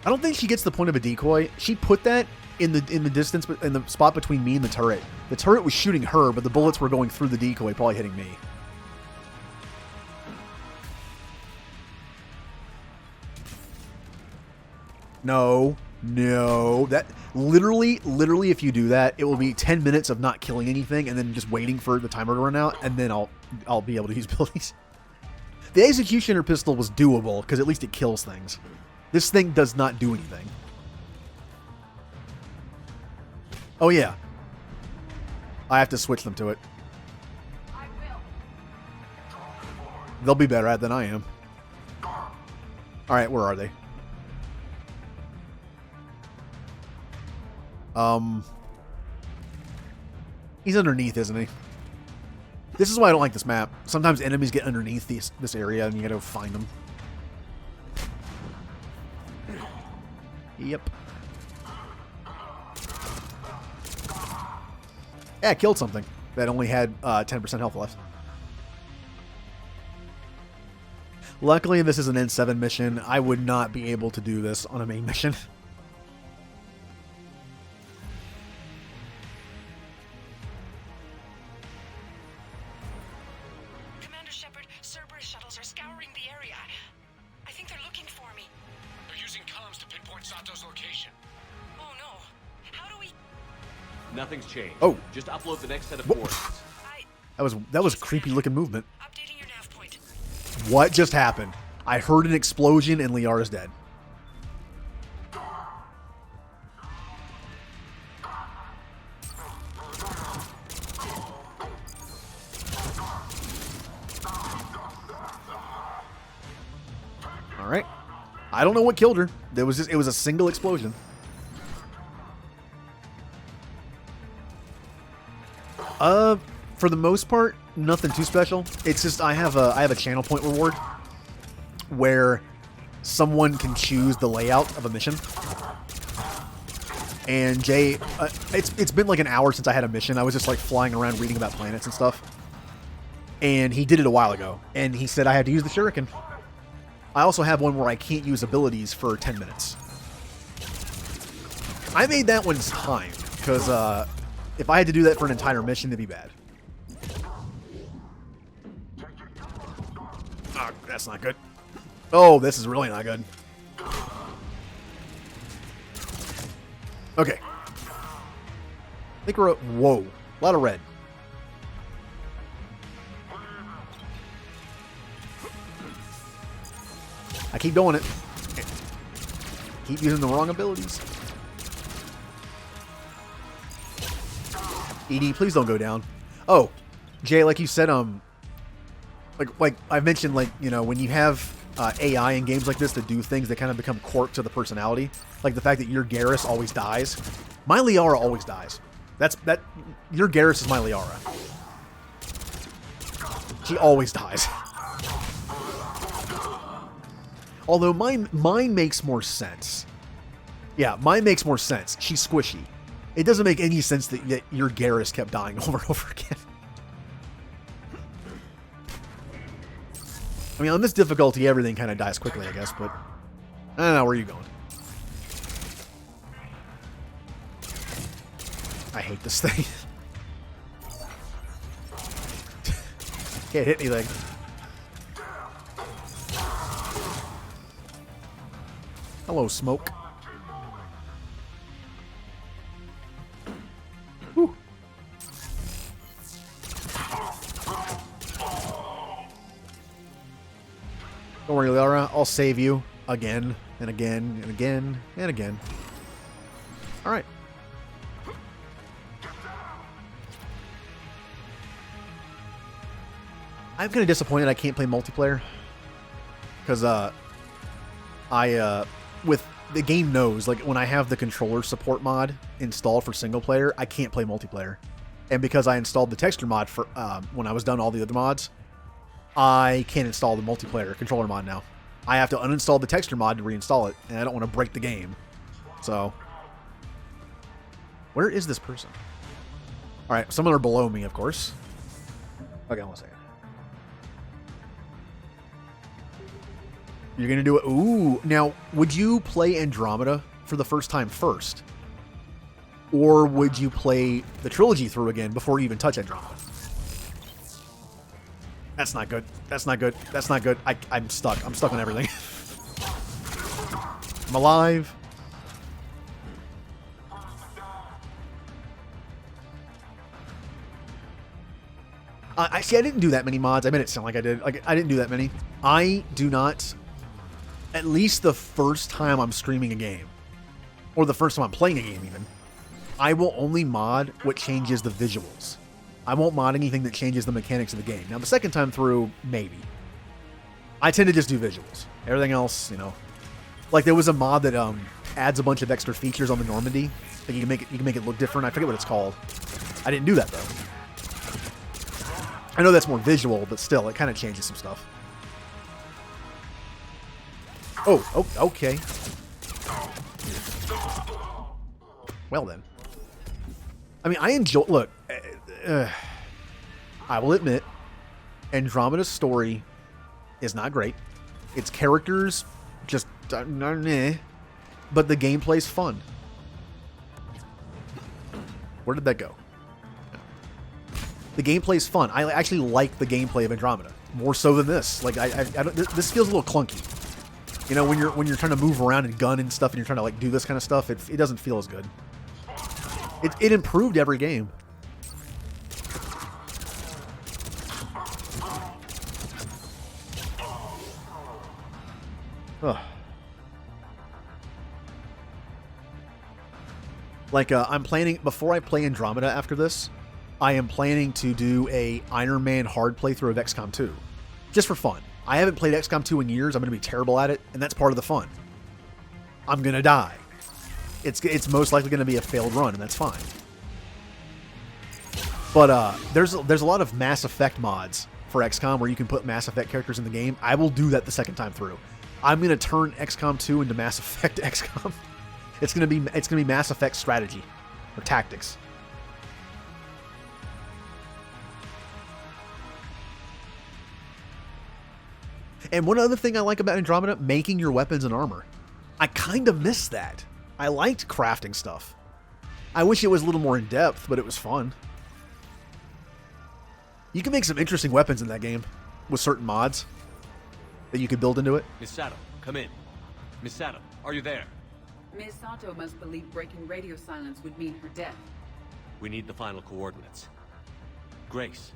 I don't think she gets the point of a decoy. She put that in the distance, in the spot between me and the turret. The turret was shooting her, but the bullets were going through the decoy, probably hitting me. No. That literally, if you do that, it will be 10 minutes of not killing anything and then just waiting for the timer to run out, and then I'll be able to use abilities. The Executioner pistol was doable because at least it kills things. This thing does not do anything. Oh yeah. I have to switch them to it. They'll be better at it than I am. Alright, where are they? He's underneath, isn't he? This is why I don't like this map. Sometimes enemies get underneath this area and you gotta find them. Yep. Yeah, I killed something that only had 10% health left. Luckily, this is an N7 mission. I would not be able to do this on a main mission. Commander Shepard, Cerberus shuttles are scouring the area. I think they're looking for me. They're using comms to pinpoint Sato's location. Oh no. How do we... Nothing's changed. Oh. Just upload the next set of coordinates. That was creepy looking movement. Updating your nav point. What just happened? I heard an explosion and Liara's dead. Alright. I don't know what killed her. It was a single explosion. For the most part, nothing too special. It's just I have a channel point reward where someone can choose the layout of a mission. And Jay, it's been like an hour since I had a mission. I was just like flying around reading about planets and stuff. And he did it a while ago. And he said I had to use the shuriken. I also have one where I can't use abilities for 10 minutes. I made that one time, because if I had to do that for an entire mission, it'd be bad. Oh, that's not good. Oh, this is really not good. Okay. I think we're... Whoa. A lot of red. I keep doing it. Keep using the wrong abilities. ED, please don't go down. Oh, Jay, like you said, like I've mentioned, like, you know, when you have AI in games like this that do things that kind of become quirks of the personality, like the fact that your Garrus always dies. My Liara always dies. Your Garrus is my Liara. She always dies. Although mine makes more sense. Yeah, mine makes more sense. She's squishy. It doesn't make any sense that your Garrus kept dying over and over again. I mean, on this difficulty, everything kind of dies quickly, I guess, but... I don't know, where are you going? I hate this thing. Can't hit anything. Hello, smoke. Whew. Don't worry, Liara. I'll save you again and again and again and again. All right. I'm kind of disappointed I can't play multiplayer because with the game knows, like, when I have the controller support mod installed for single player, I can't play multiplayer. And because I installed the texture mod for when I was done all the other mods, I can't install the multiplayer controller mod now. I have to uninstall the texture mod to reinstall it, and I don't want to break the game. So, where is this person? All right, some of them are below me, of course. Okay, one second. You're going to do it. Ooh. Now, would you play Andromeda for the first time first? Or would you play the trilogy through again before you even touch Andromeda? That's not good. That's not good. That's not good. I'm stuck. I'm stuck on everything. I'm alive. I didn't do that many mods. I made it sound like I did. Like, I didn't do that many. I do not... At least the first time I'm streaming a game, or the first time I'm playing a game even, I will only mod what changes the visuals. I won't mod anything that changes the mechanics of the game. Now, the second time through, maybe. I tend to just do visuals. Everything else, you know. Like, there was a mod that adds a bunch of extra features on the Normandy. Like, you can make it look different. I forget what it's called. I didn't do that, though. I know that's more visual, but still, it kind of changes some stuff. Oh, okay. Well then. I mean, I enjoy... Look, I will admit, Andromeda's story is not great. Its characters just... but the gameplay's fun. Where did that go? The gameplay's fun. I actually like the gameplay of Andromeda. More so than this. Like, I don't, this feels a little clunky. You know, when you're trying to move around and gun and stuff, and you're trying to, like, do this kind of stuff, it doesn't feel as good. It improved every game. Ugh. Like, I'm planning, before I play Andromeda after this, I am planning to do a Iron Man hard playthrough of XCOM 2. Just for fun. I haven't played XCOM 2 in years, I'm going to be terrible at it, and that's part of the fun. I'm going to die. It's most likely going to be a failed run, and that's fine. But there's a lot of Mass Effect mods for XCOM where you can put Mass Effect characters in the game. I will do that the second time through. I'm going to turn XCOM 2 into Mass Effect XCOM. It's gonna be Mass Effect strategy or tactics. And one other thing I like about Andromeda, making your weapons and armor. I kind of miss that. I liked crafting stuff. I wish it was a little more in depth, but it was fun. You can make some interesting weapons in that game with certain mods that you could build into it. Miss Sato, come in. Miss Sato, are you there? Ms. Sato must believe breaking radio silence would mean her death. We need the final coordinates. Grace,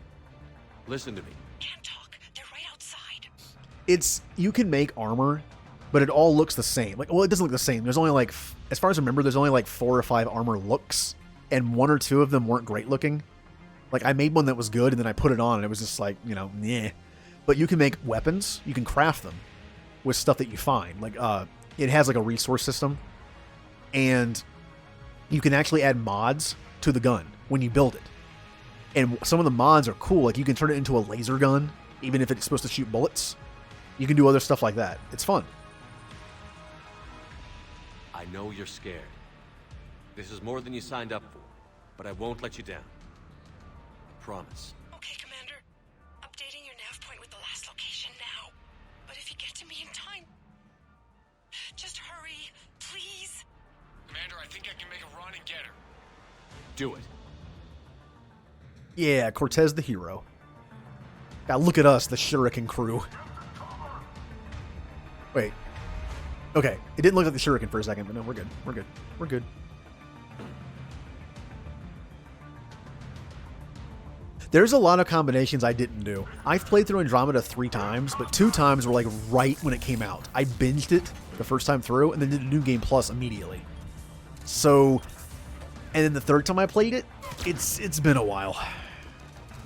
listen to me. Can't talk. They're right outside. You can make armor, but it all looks the same. Like, well, it doesn't look the same. There's only like, as far as I remember, there's only like 4 or 5 armor looks, and 1 or 2 of them weren't great looking. Like, I made one that was good, and then I put it on, and it was just like, yeah. But you can make weapons. You can craft them with stuff that you find. Like, it has like a resource system. And you can actually add mods to the gun when you build it. And some of the mods are cool. Like, you can turn it into a laser gun, even if it's supposed to shoot bullets. You can do other stuff like that. It's fun. I know you're scared. This is more than you signed up for, but I won't let you down. I promise. Okay, Commander. Updating your nav point with the last location now. But if you get to me in time, just hurry, please. Commander, I think I can make a run and get her. Do it. Yeah, Cortez the hero. God, look at us, the Shuriken crew. Wait. Okay, it didn't look like the Shuriken for a second, but no, we're good. We're good. We're good. There's a lot of combinations I didn't do. I've played through Andromeda 3 times, but 2 times were like right when it came out. I binged it the first time through, and then did a New Game Plus immediately. So, and then the 3rd time I played it, it's been a while.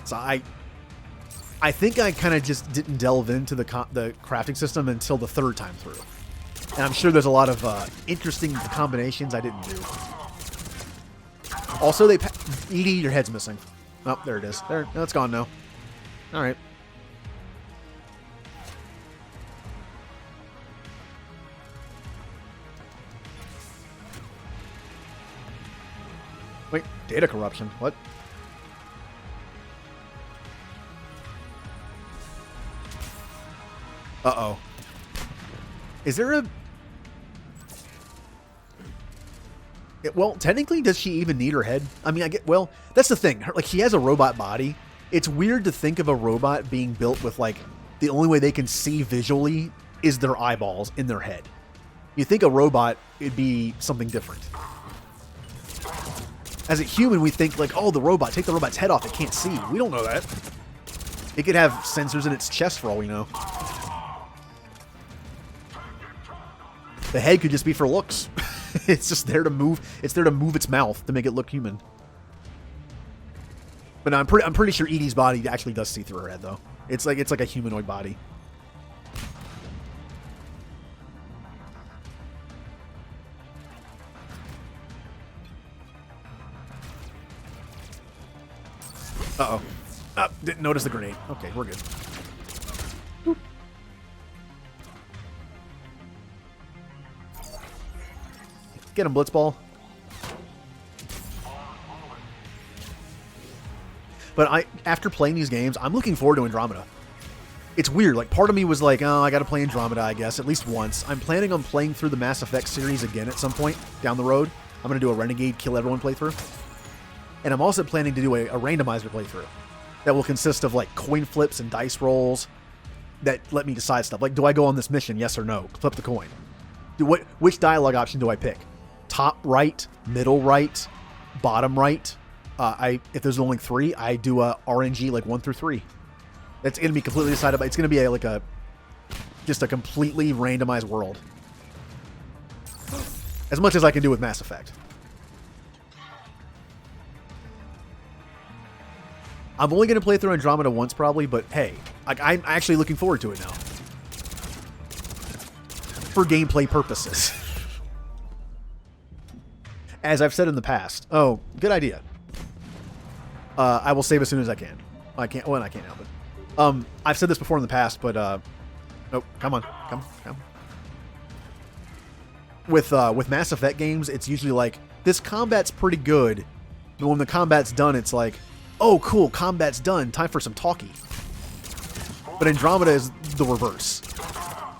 So I think I kind of just didn't delve into the crafting system until the 3rd time through. And I'm sure there's a lot of interesting combinations I didn't do. Also, Edie, your head's missing. Oh, there it is. There, no, it's gone now. All right. Wait, data corruption. What? Uh-oh. Is there a... Well, technically, does she even need her head? I mean, well, that's the thing. Like, she has a robot body. It's weird to think of a robot being built with, like, the only way they can see visually is their eyeballs in their head. You think a robot, it'd be something different. As a human, we think, like, oh, the robot, take the robot's head off, it can't see. We don't know that. It could have sensors in its chest for all we know. The head could just be for looks. It's just there to move. It's there to move its mouth to make it look human. But no, I'm pretty sure Edie's body actually does see through her head, though. It's like a humanoid body. Uh-oh. Didn't notice the grenade. Okay, we're good. Boop. Get him, Blitzball. But after playing these games, I'm looking forward to Andromeda. It's weird. Like, part of me was like, oh, I gotta play Andromeda, I guess, at least once. I'm planning on playing through the Mass Effect series again at some point down the road. I'm gonna do a Renegade Kill Everyone playthrough. And I'm also planning to do a randomizer playthrough that will consist of, like, coin flips and dice rolls that let me decide stuff. Like, do I go on this mission, yes or no? Flip the coin. Which dialogue option do I pick? Top right, middle right, bottom right. If there's only 3, I do a RNG like 1 through 3. That's gonna be completely decided by. It's gonna be like a Just a completely randomized world. As much as I can do with Mass Effect. I'm only going to play through Andromeda once probably, but hey, like, I'm actually looking forward to it now. For gameplay purposes. As I've said in the past. Oh, good idea. I will save as soon as I can. I can't now, but I've said this before in the past, but nope, come on. With Mass Effect games, it's usually like, this combat's pretty good, but when the combat's done, it's like, oh cool, combat's done, time for some talkie. But Andromeda is the reverse.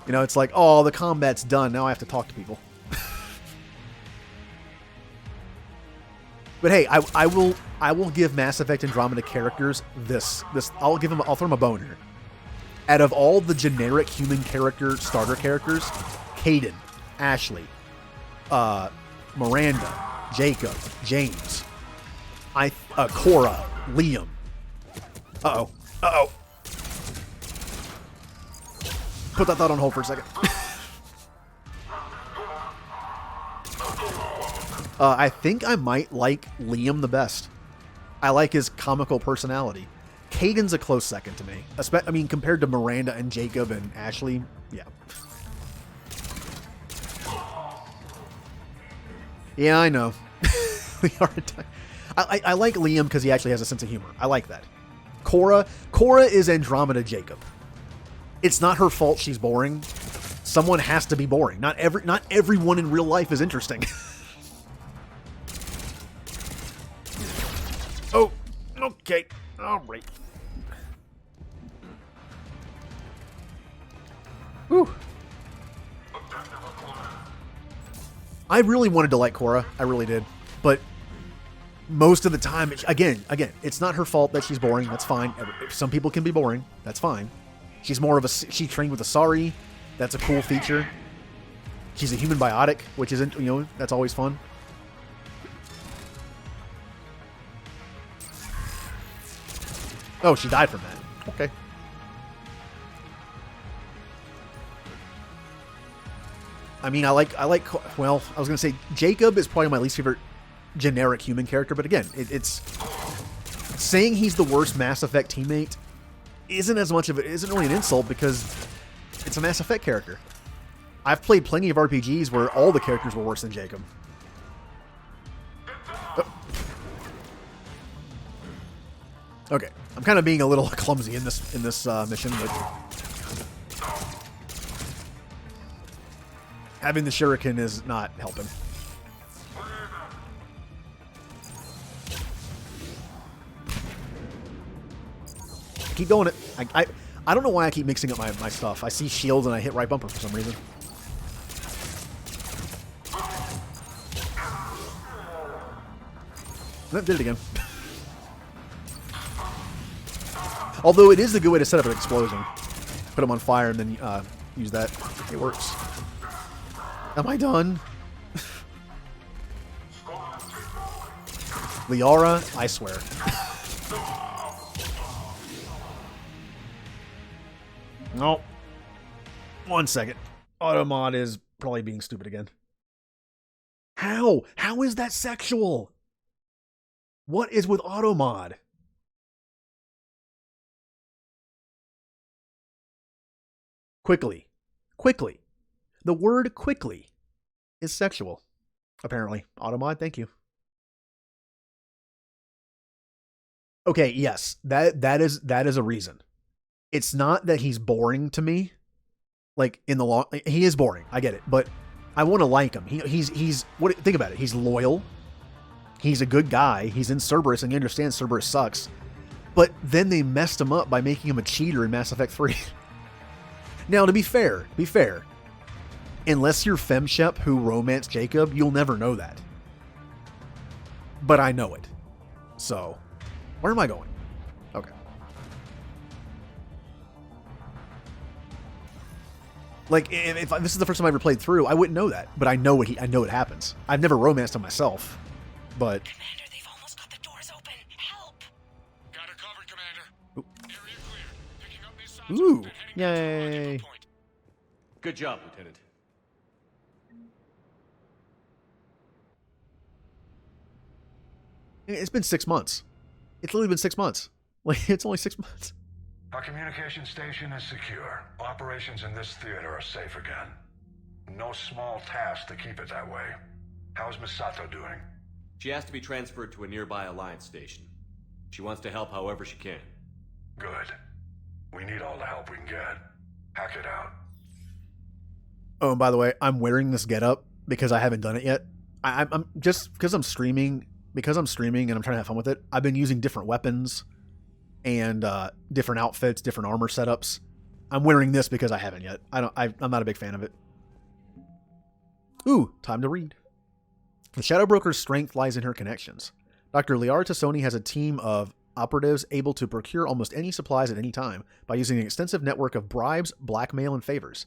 You know, it's like, oh, the combat's done, now I have to talk to people. But hey, I will give Mass Effect Andromeda characters this. I'll throw them a bone here. Out of all the generic human starter characters, Kaidan, Ashley, Miranda, Jacob, James, Cora, Liam. Uh-oh. Put that thought on hold for a second. I think I might like Liam the best. I like his comical personality. Kaidan's a close second to me. I mean, compared to Miranda and Jacob and Ashley, yeah. Yeah, I know. I like Liam because he actually has a sense of humor. I like that. Cora is Andromeda Jacob. It's not her fault she's boring. Someone has to be boring. Not everyone in real life is interesting. Oh, okay. All right. Whew. I really wanted to like Cora. I really did. But most of the time, again, it's not her fault that she's boring. That's fine. Some people can be boring. That's fine. She's more of she trained with Asari. That's a cool feature. She's a human biotic, which isn't, that's always fun. Oh, she died from that. Okay. I mean, I was going to say Jacob is probably my least favorite generic human character, but again, it's saying he's the worst Mass Effect teammate isn't really an insult because it's a Mass Effect character. I've played plenty of RPGs where all the characters were worse than Jacob. Oh. Okay, I'm kind of being a little clumsy in this mission, but having the shuriken is not helping. Keep going it. I don't know why I keep mixing up my stuff. I see shields and I hit right bumper for some reason. Nope, did it again. Although it is a good way to set up an explosion. Put them on fire and then use that. It works. Am I done? Liara, I swear. No. 1 second. Automod is probably being stupid again. How? How is that sexual? What is with Automod? Quickly. The word quickly is sexual. Apparently. Automod, thank you. Okay, yes. That is a reason. It's not that he's boring to me. Like, in the long... He is boring. I get it. But I want to like him. He's think about it. He's loyal. He's a good guy. He's in Cerberus, and he understands Cerberus sucks. But then they messed him up by making him a cheater in Mass Effect 3. Now, to be fair. Unless you're FemShep who romanced Jacob, you'll never know that. But I know it. So, where am I going? Okay. Like, if this is the first time I ever played through, I wouldn't know that. But I know it happens. I've never romanced him myself. But... Commander, they've almost got the doors open. Help! Got it covered, Commander. Ooh. Area clear. Picking up missiles Ooh. and heading Yay. to a rendezvous point. Good job, Lieutenant. It's been 6 months. It's literally been 6 months. Like, it's only 6 months. Our communication station is secure. Operations in this theater are safe again. No small task to keep it that way. How's Misato doing? She has to be transferred to a nearby Alliance station. She wants to help however she can. Good. We need all the help we can get. Hack it out. Oh, and by the way, I'm wearing this getup because I haven't done it yet. I'm just because I'm streaming and I'm trying to have fun with it. I've been using different weapons and different outfits, different armor setups. I'm wearing this because I haven't yet. I'm not a big fan of it. Ooh, time to read. The Shadow Broker's strength lies in her connections. Dr. Liara Tassoni has a team of operatives able to procure almost any supplies at any time by using an extensive network of bribes, blackmail, and favors.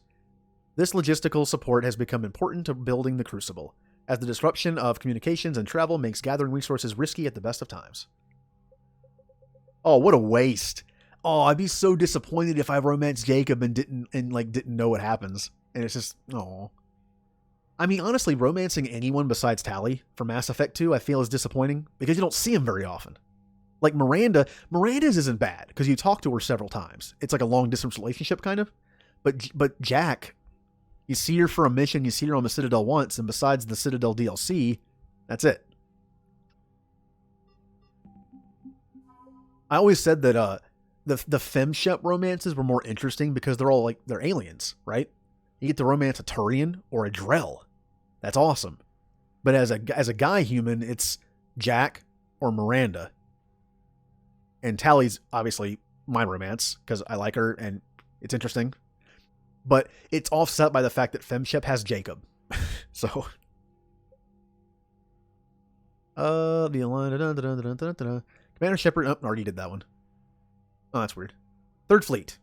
This logistical support has become important to building the Crucible, as the disruption of communications and travel makes gathering resources risky at the best of times. Oh, what a waste. Oh, I'd be so disappointed if I romanced Jacob and didn't know what happens. And it's just, oh. I mean, honestly, romancing anyone besides Tali from Mass Effect 2 I feel is disappointing because you don't see him very often. Like Miranda's isn't bad because you talk to her several times. It's like a long distance relationship kind of. But Jack, you see her for a mission, you see her on the Citadel once, and besides the Citadel DLC, that's it. I always said that the FemShep romances were more interesting because they're aliens, right? You get to romance a Turian or a Drell. That's awesome. But as a guy human, it's Jack or Miranda. And Tali's obviously my romance because I like her and it's interesting. But it's offset by the fact that FemShep has Jacob. So the Alliance. Commander Shepard. Oh, already did that one. Oh, that's weird. Third Fleet.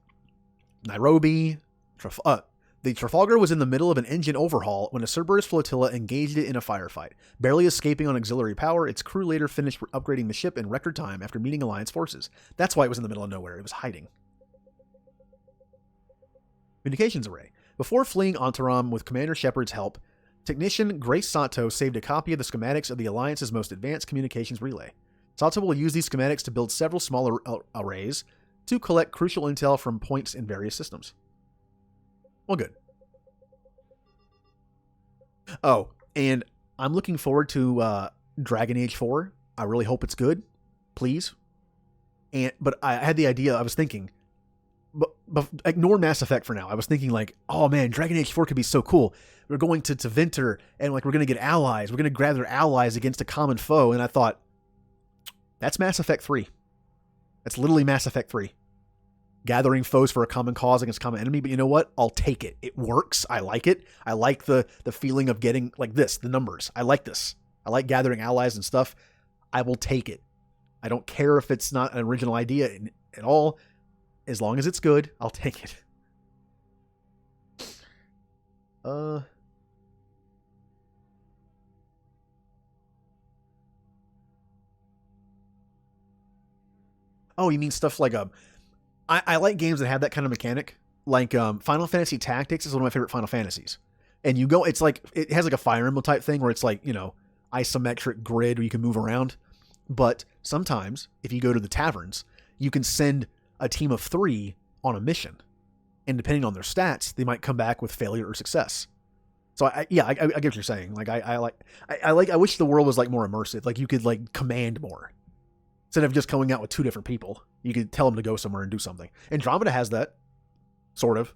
Nairobi. The Trafalgar was in the middle of an engine overhaul when a Cerberus flotilla engaged it in a firefight. Barely escaping on auxiliary power, its crew later finished upgrading the ship in record time after meeting Alliance forces. That's why it was in the middle of nowhere. It was hiding. Communications array. Before fleeing Antaram with Commander Shepard's help, technician Grace Sato saved a copy of the schematics of the Alliance's most advanced communications relay. Sato will use these schematics to build several smaller arrays to collect crucial intel from points in various systems. Well, good. Oh, and I'm looking forward to Dragon Age 4. I really hope it's good. Please. But I had the idea, I was thinking, but ignore Mass Effect for now. I was thinking like, oh man, Dragon Age 4 could be so cool. We're going to Vinter and like we're going to get allies. We're going to gather allies against a common foe. And I thought, that's Mass Effect 3. That's literally Mass Effect 3. Gathering foes for a common cause against a common enemy, but you know what? I'll take it. It works. I like it. I like the feeling of getting like this, the numbers. I like this. I like gathering allies and stuff. I will take it. I don't care if it's not an original idea at all. As long as it's good, I'll take it. Oh, you mean stuff like I like games that have that kind of mechanic. Like Final Fantasy Tactics is one of my favorite Final Fantasies. And you go, it's like, it has like a Fire Emblem type thing where it's like, you know, isometric grid where you can move around. But sometimes, if you go to the taverns, you can send a team of 3 on a mission. And depending on their stats, they might come back with failure or success. So I get what you're saying. Like I wish the world was like more immersive. Like you could like command more. Instead of just coming out with 2 different people, you could tell them to go somewhere and do something. Andromeda has that, sort of.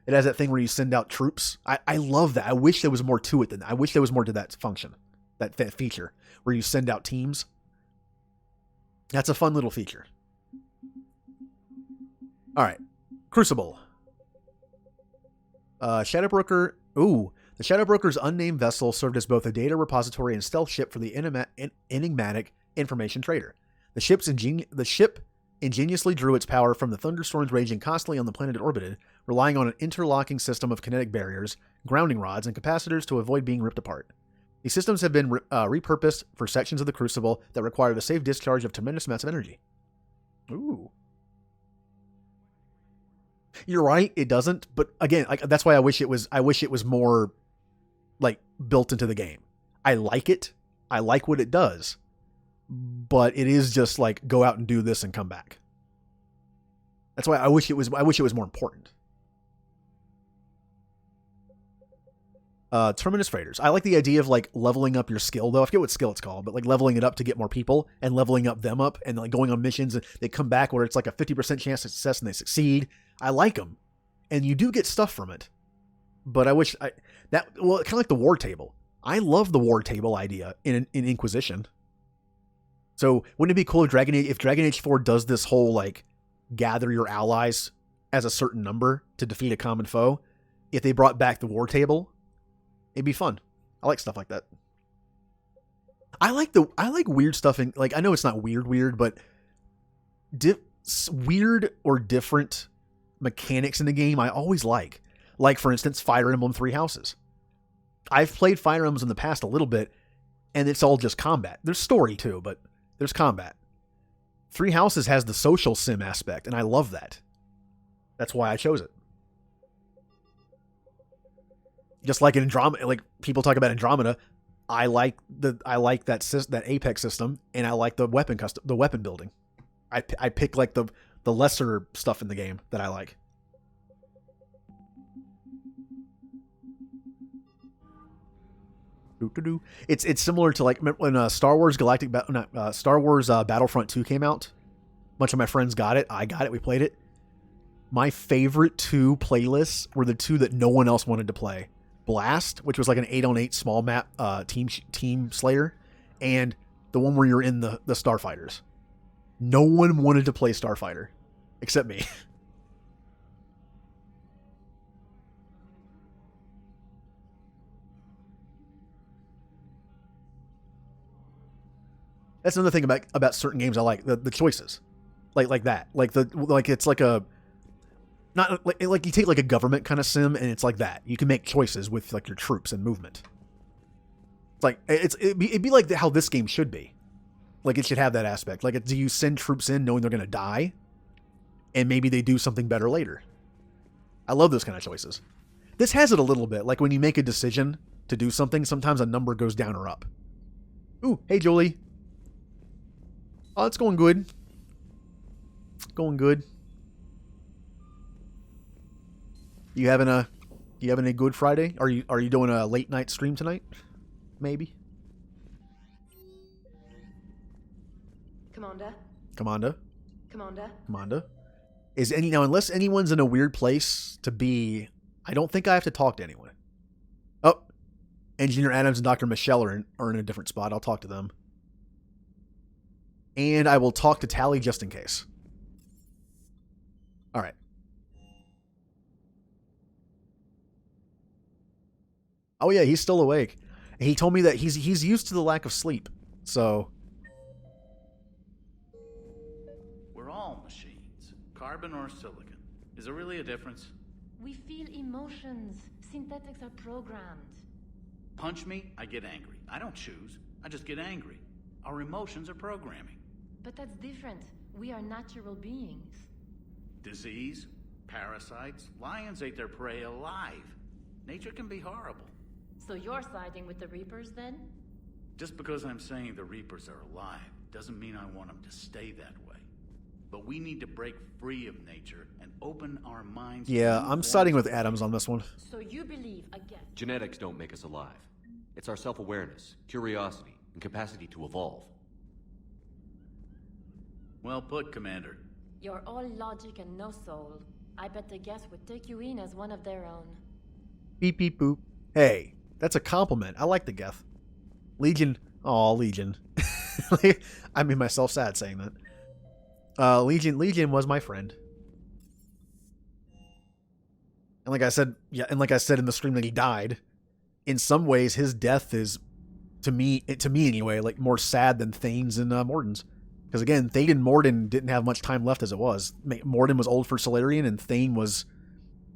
It has that thing where you send out troops. I love that. I wish there was more to it than that. I wish there was more to that function, that feature, where you send out teams. That's a fun little feature. All right, Crucible. Shadow Broker. Ooh, the Shadow Broker's unnamed vessel served as both a data repository and stealth ship for the enigmatic information trader. The ship ingeniously drew its power from the thunderstorms raging constantly on the planet it orbited, relying on an interlocking system of kinetic barriers, grounding rods, and capacitors to avoid being ripped apart. These systems have been repurposed for sections of the Crucible that require the safe discharge of tremendous amounts of energy. Ooh. You're right, it doesn't. But again, like, that's why I wish it was more like built into the game. I like it. I like what it does. But it is just like, go out and do this and come back. That's why I wish it was more important. Terminus Freighters. I like the idea of like leveling up your skill though. I forget what skill it's called, but like leveling it up to get more people and leveling up them up and like going on missions and they come back where it's like a 50% chance of success and they succeed. I like them. And you do get stuff from it. But I wish kind of like the war table. I love the war table idea in Inquisition. So wouldn't it be cool if Dragon Age 4 does this whole like gather your allies as a certain number to defeat a common foe? If they brought back the war table, it'd be fun. I like stuff like that. I like weird stuff in, like, I know it's not weird, but weird or different mechanics in the game I always like. Like, for instance, Fire Emblem Three Houses. I've played Fire Emblems in the past a little bit, and it's all just combat. There's story too, but there's combat. Three Houses has the social sim aspect, and I love that. That's why I chose it. Just like in Andromeda, like people talk about Andromeda, I like that Apex system, and I like the weapon building. I pick like the lesser stuff in the game that I like. It's similar to like when Star Wars Battlefront 2 came out. A bunch of my friends got it. I got it. We played it. My favorite two playlists were the two that no one else wanted to play. Blast, which was like an 8-on-8 small map team slayer, and the one where you're in the Starfighters. No one wanted to play Starfighter except me. That's another thing about certain games I like, the choices. Like that. It's like a not like you take like a government kind of sim and it's like that. You can make choices with like your troops and movement. It's like it'd be like how this game should be. Like it should have that aspect. Like, do you send troops in knowing they're going to die? And maybe they do something better later. I love those kind of choices. This has it a little bit. Like when you make a decision to do something, sometimes a number goes down or up. Ooh, hey Jolie. Oh, it's going good. Going good. You having a good Friday? Are you doing a late night stream tonight? Maybe. Commander. Is unless anyone's in a weird place to be, I don't think I have to talk to anyone. Oh, Engineer Adams and Dr. Michelle are in a different spot. I'll talk to them. And I will talk to Tally just in case. All right. Oh yeah, he's still awake. He told me that he's used to the lack of sleep. So we're all machines, carbon or silicon. Is there really a difference? We feel emotions. Synthetics are programmed. Punch me, I get angry. I don't choose. I just get angry. Our emotions are programming. But that's different. We are natural beings. Disease, parasites, lions ate their prey alive. Nature can be horrible. So you're siding with the Reapers, then? Just because I'm saying the Reapers are alive doesn't mean I want them to stay that way. But we need to break free of nature and open our minds. Yeah, I'm siding with Adams on this one. So you believe again? Genetics don't make us alive. It's our self-awareness, curiosity, and capacity to evolve. Well put, Commander. You're all logic and no soul. I bet the guests would take you in as one of their own. Beep beep boop. Hey, that's a compliment. I like the Geth. Legion. Aw, Legion. I made myself sad saying that. Legion was my friend. And like I said in the stream that he died, in some ways his death is, to me anyway, like more sad than Thane's and Morden's. Because again, Thane and Morden didn't have much time left as it was. Morden was old for Solarian, and Thane was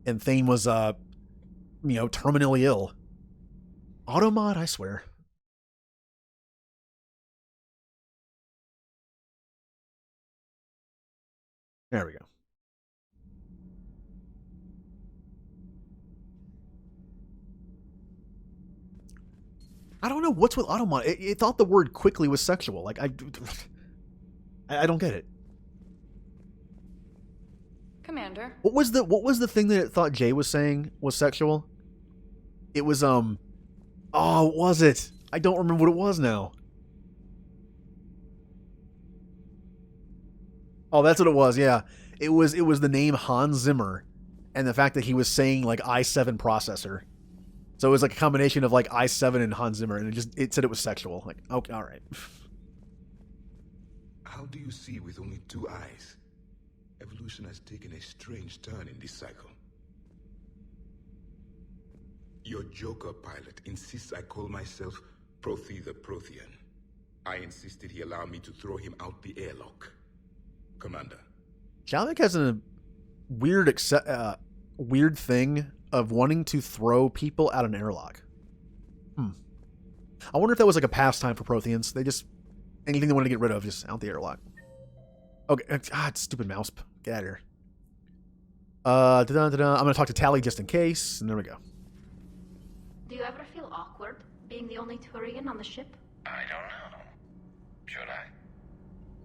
terminally ill. Automod, I swear. There we go. I don't know what's with Automod. It thought the word quickly was sexual. Like, I don't get it. Commander. What was the thing that it thought Jay was saying was sexual? It was oh, what was it? I don't remember what it was now. Oh, that's what it was. Yeah, it was the name Hans Zimmer, and the fact that he was saying like i7 processor. So it was like a combination of like i7 and Hans Zimmer, and it said it was sexual. Like, okay, all right. How do you see with only 2 eyes? Evolution has taken a strange turn in this cycle. Your Joker pilot insists I call myself Prothee the Prothean. I insisted he allow me to throw him out the airlock. Commander. Shavik has a weird thing of wanting to throw people out an airlock. I wonder if that was like a pastime for Protheans. They just, anything they wanted to get rid of, just out the airlock. Okay, stupid mouse. Get out of here. I'm going to talk to Tally just in case, and there we go. Do you ever feel awkward being the only Turian on the ship? I don't know. Should I?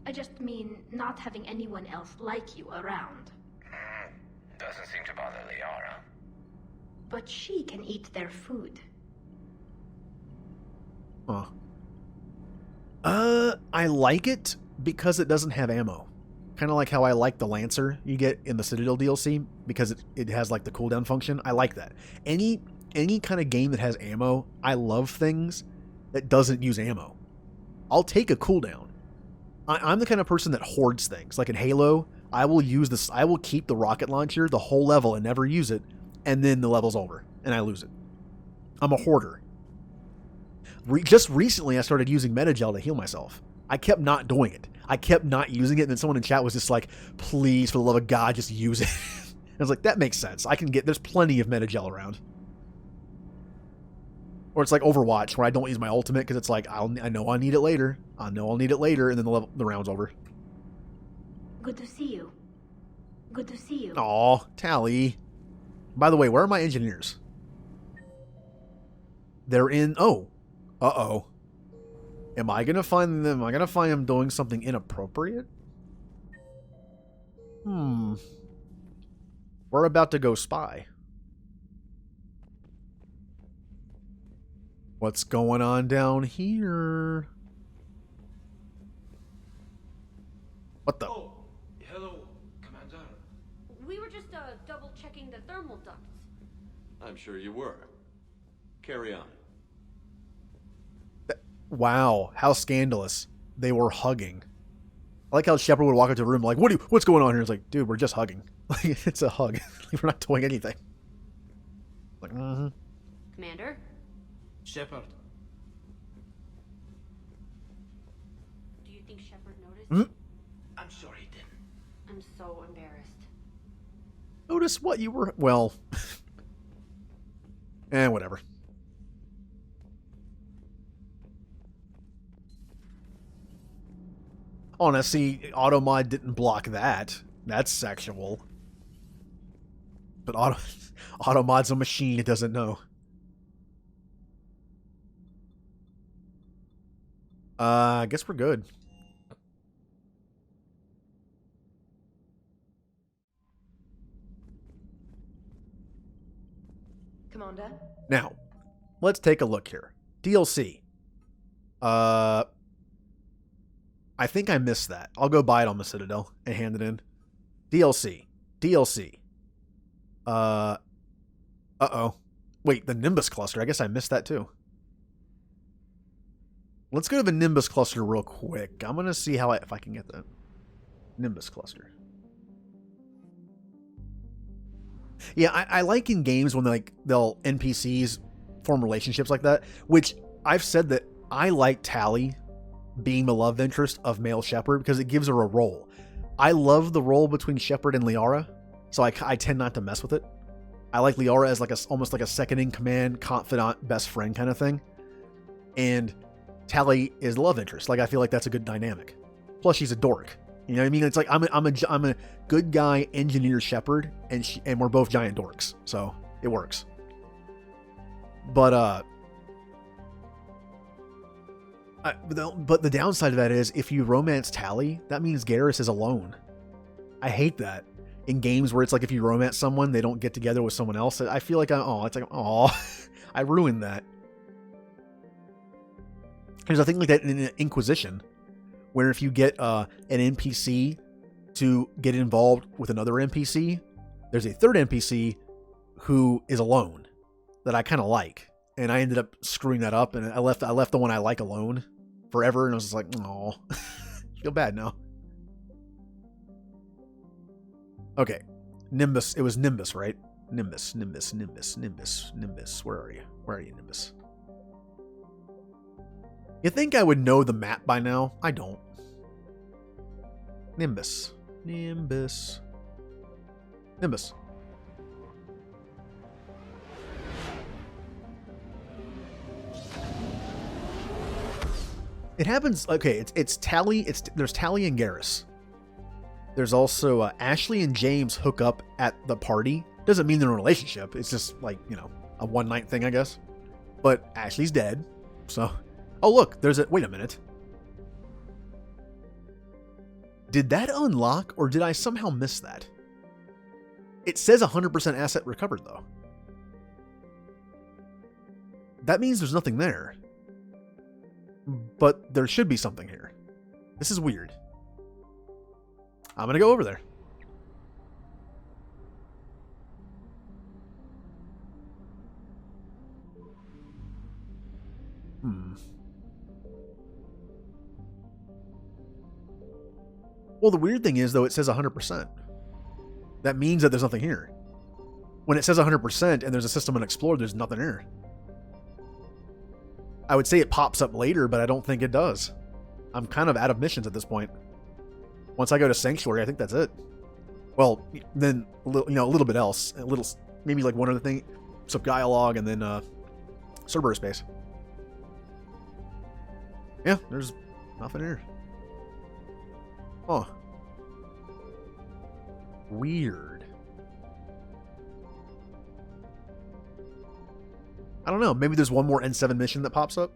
I just mean not having anyone else like you around. Doesn't seem to bother Liara. But she can eat their food. Huh. I like it because it doesn't have ammo. Kind of like how I like the Lancer you get in the Citadel DLC because it has like the cooldown function. I like that. Any kind of game that has ammo, I love things that doesn't use ammo. I'll take a cooldown. I'm the kind of person that hoards things. Like in Halo, I will keep the rocket launcher the whole level and never use it, and then the level's over and I lose it. I'm a hoarder. Just recently, I started using Metagel to heal myself. I kept not doing it. I kept not using it, and then someone in chat was just like, please, for the love of God, just use it. I was like, that makes sense. There's plenty of Metagel around. Or it's like Overwatch, where I don't use my ultimate, because it's like, I know I need it later. I know I'll need it later, and then the round's over. Good to see you. Good to see you. Aw, Tally. By the way, where are my engineers? They're in... Oh. Uh-oh. Am I gonna find them doing something inappropriate? We're about to go spy. What's going on down here? What the? Oh, hello, Commander. We were just double checking the thermal ducts. I'm sure you were. Carry on. Wow, how scandalous. They were hugging. I like how Shepard would walk into a room like, what's going on here? It's like, dude, we're just hugging. Like, it's a hug. We're not doing anything. Like, Commander? Shepard. Do you think Shepard noticed? I'm sure he didn't. I'm so embarrassed. Notice what you were... Well... whatever. Oh, now see, Automod didn't block that. That's sexual. But Automod's a machine, it doesn't know. I guess we're good. Commander? Now, let's take a look here. DLC. I think I missed that. I'll go buy it on the Citadel and hand it in. DLC. Uh-oh. Wait, the Nimbus cluster. I guess I missed that too. Let's go to the Nimbus cluster real quick. I'm going to see if I can get that. Nimbus cluster. Yeah, I like in games when they'll NPCs form relationships like that, which I've said that I like Tally being the love interest of male Shepard because it gives her a role. I love the role between Shepard and Liara, so I tend not to mess with it. I like Liara as almost like a second in command, confidant, best friend kind of thing. And Tally is the love interest. I feel like that's a good dynamic. Plus, she's a dork. You know what I mean? It's like I'm a good guy, engineer Shepard, and we're both giant dorks, so it works. But But the downside of that is if you romance Tally, that means Garrus is alone. I hate that. In games where it's like if you romance someone, they don't get together with someone else. I feel like, I ruined that. There's a thing like that in Inquisition, where if you get an NPC to get involved with another NPC, there's a third NPC who is alone that I kind of like. And I ended up screwing that up, and I left the one I like alone forever, and I was just like, oh, feel bad now. Okay, Nimbus. It was Nimbus, right? Nimbus. Where are you? Where are you, Nimbus? You think I would know the map by now? I don't. Nimbus. It happens. Okay, it's Tally. There's Tally and Garrus. There's also Ashley and James hook up at the party. Doesn't mean they're in a relationship. It's just like, a one-night thing, I guess. But Ashley's dead, so. Oh look, wait a minute. Did that unlock, or did I somehow miss that? It says 100% asset recovered, though. That means there's nothing there. But there should be something here. This is weird. I'm going to go over there. Well, the weird thing is, though, it says 100%. That means that there's nothing here. When it says 100% and there's a system unexplored, there's nothing here. I would say it pops up later, but I don't think it does. I'm kind of out of missions at this point. Once I go to Sanctuary, I think that's it. Well, then, a little bit else. Maybe like one other thing. Some dialogue, and then Cerberus space. Yeah, there's nothing here. Huh. Weird. I don't know. Maybe there's one more N7 mission that pops up.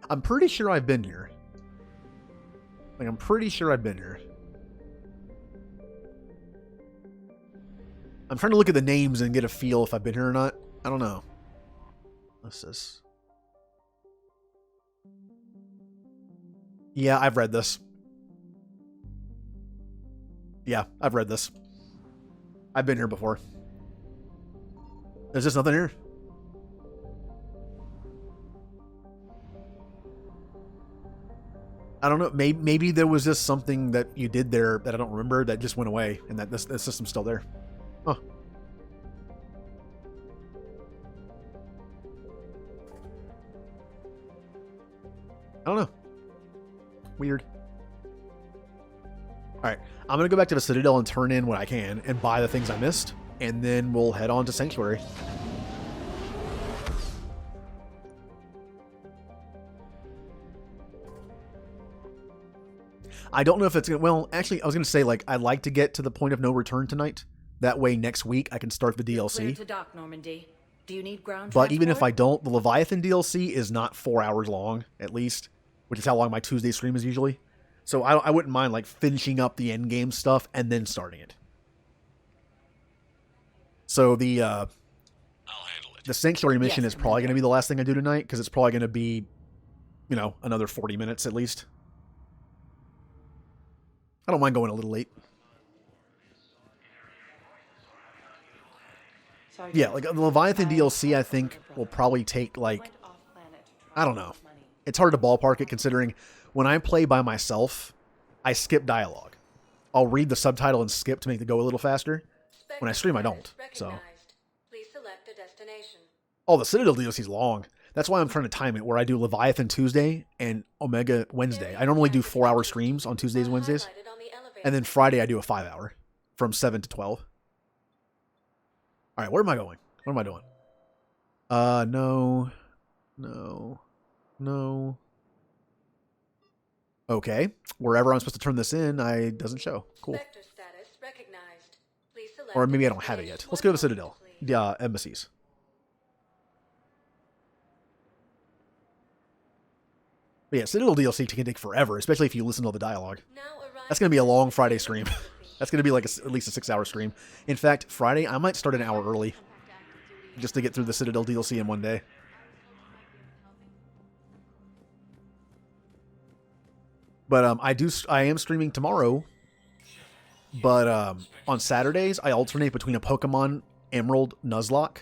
I'm pretty sure I've been here. I'm pretty sure I've been here. I'm trying to look at the names and get a feel if I've been here or not. I don't know. What's this? Yeah, I've read this. Yeah, I've read this. I've been here before. There's just nothing here. I don't know. Maybe there was just something that you did there that I don't remember that just went away, and that this system's still there. Huh. I don't know. Weird. Alright, I'm going to go back to the Citadel and turn in what I can and buy the things I missed, and then we'll head on to Sanctuary. I don't know if it's going to... Well, actually, I was going to say, I'd like to get to the point of no return tonight. That way, next week, I can start the DLC. Clear to dock, Normandy. Do you need ground But even if transport? I don't, the Leviathan DLC is not 4 hours long, at least, which is how long my Tuesday stream is usually. So I wouldn't mind, finishing up the endgame stuff and then starting it. So the Sanctuary mission is probably going to be the last thing I do tonight, because it's probably going to be, another 40 minutes at least. I don't mind going a little late. Yeah, the Leviathan DLC, I think, will probably take, I don't know. It's hard to ballpark it, considering when I play by myself, I skip dialogue. I'll read the subtitle and skip to make it go a little faster. When I stream, I don't. So. Please select a destination. Oh, the Citadel DLC is long. That's why I'm trying to time it, where I do Leviathan Tuesday and Omega Wednesday. I normally do 4-hour streams on Tuesdays and Wednesdays. And then Friday, I do a 5-hour from 7 to 12. All right, where am I going? What am I doing? No. Okay, wherever I'm supposed to turn this in, it doesn't show. Cool. Status recognized. Please select Or maybe I don't have it yet. Let's go to the Citadel. Yeah, embassies. But yeah, Citadel DLC can take forever, especially if you listen to the dialogue. That's going to be a long Friday stream. That's going to be like at least a 6-hour stream. In fact, Friday, I might start an hour early just to get through the Citadel DLC in one day. But I am streaming tomorrow. But on Saturdays, I alternate between a Pokemon Emerald Nuzlocke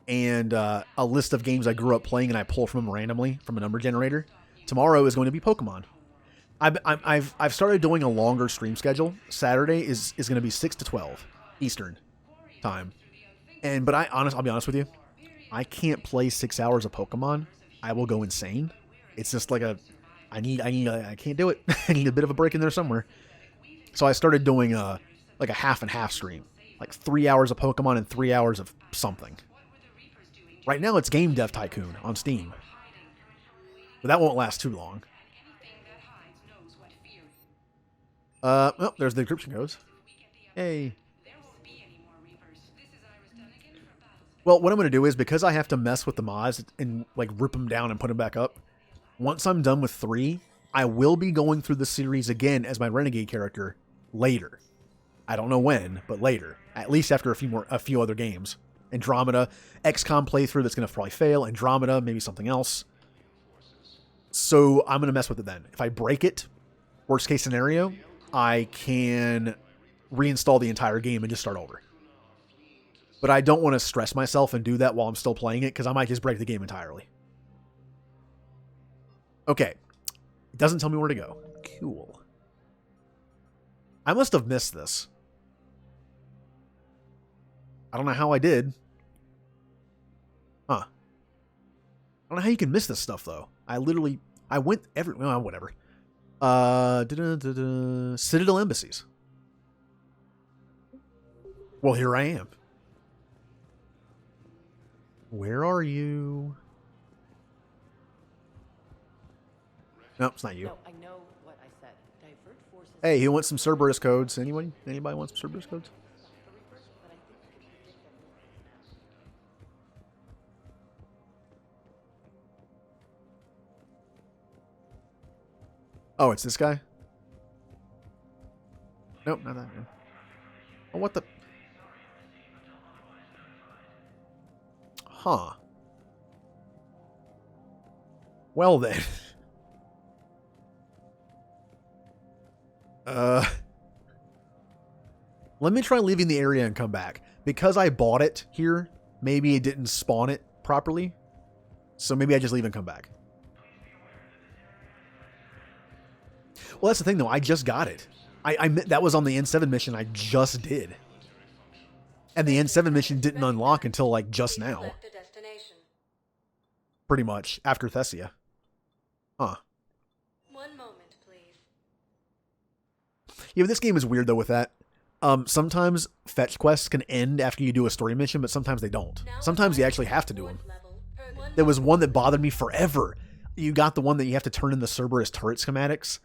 and a list of games I grew up playing, and I pull from them randomly from a number generator. Tomorrow is going to be Pokemon. I've started doing a longer stream schedule. Saturday is going to be 6 to 12 Eastern time. But I'll be honest with you, I can't play 6 hours of Pokemon. I will go insane. It's just like I can't do it. I need a bit of a break in there somewhere. So I started doing like a half and half stream, like 3 hours of Pokemon and 3 hours of something. Right now it's Game Dev Tycoon on Steam, but that won't last too long. Oh, there's the encryption codes. Hey. Well, what I'm going to do is, because I have to mess with the mods and like rip them down and put them back up, once I'm done with 3, I will be going through the series again as my Renegade character later. I don't know when, but later. At least after a few other games. Andromeda, XCOM playthrough that's going to probably fail, Andromeda, maybe something else. So I'm going to mess with it then. If I break it, worst case scenario, I can reinstall the entire game and just start over. But I don't want to stress myself and do that while I'm still playing it, because I might just break the game entirely. Okay. It doesn't tell me where to go. Cool. I must have missed this. I don't know how I did. Huh. I don't know how you can miss this stuff, though. I went well, whatever. Citadel Embassies. Well, here I am. Where are you? No, it's not you. No, I know what I said. Divert forces. Hey, who wants some Cerberus codes? Anybody? Anybody want some Cerberus codes? Oh, it's this guy? Nope, not that guy. Oh, what the? Huh. Well then. Let me try leaving the area and come back. Because I bought it here, maybe it didn't spawn it properly. So maybe I just leave and come back. Well, that's the thing, though. I just got it. That was on the N7 mission I just did. And the N7 mission didn't unlock until, like, just now. Pretty much. After Thessia. Huh. One moment, please. Yeah, but this game is weird, though, with that. Sometimes fetch quests can end after you do a story mission, but sometimes they don't. Sometimes you actually have to do them. There was one that bothered me forever. You got the one that you have to turn in the Cerberus turret schematics.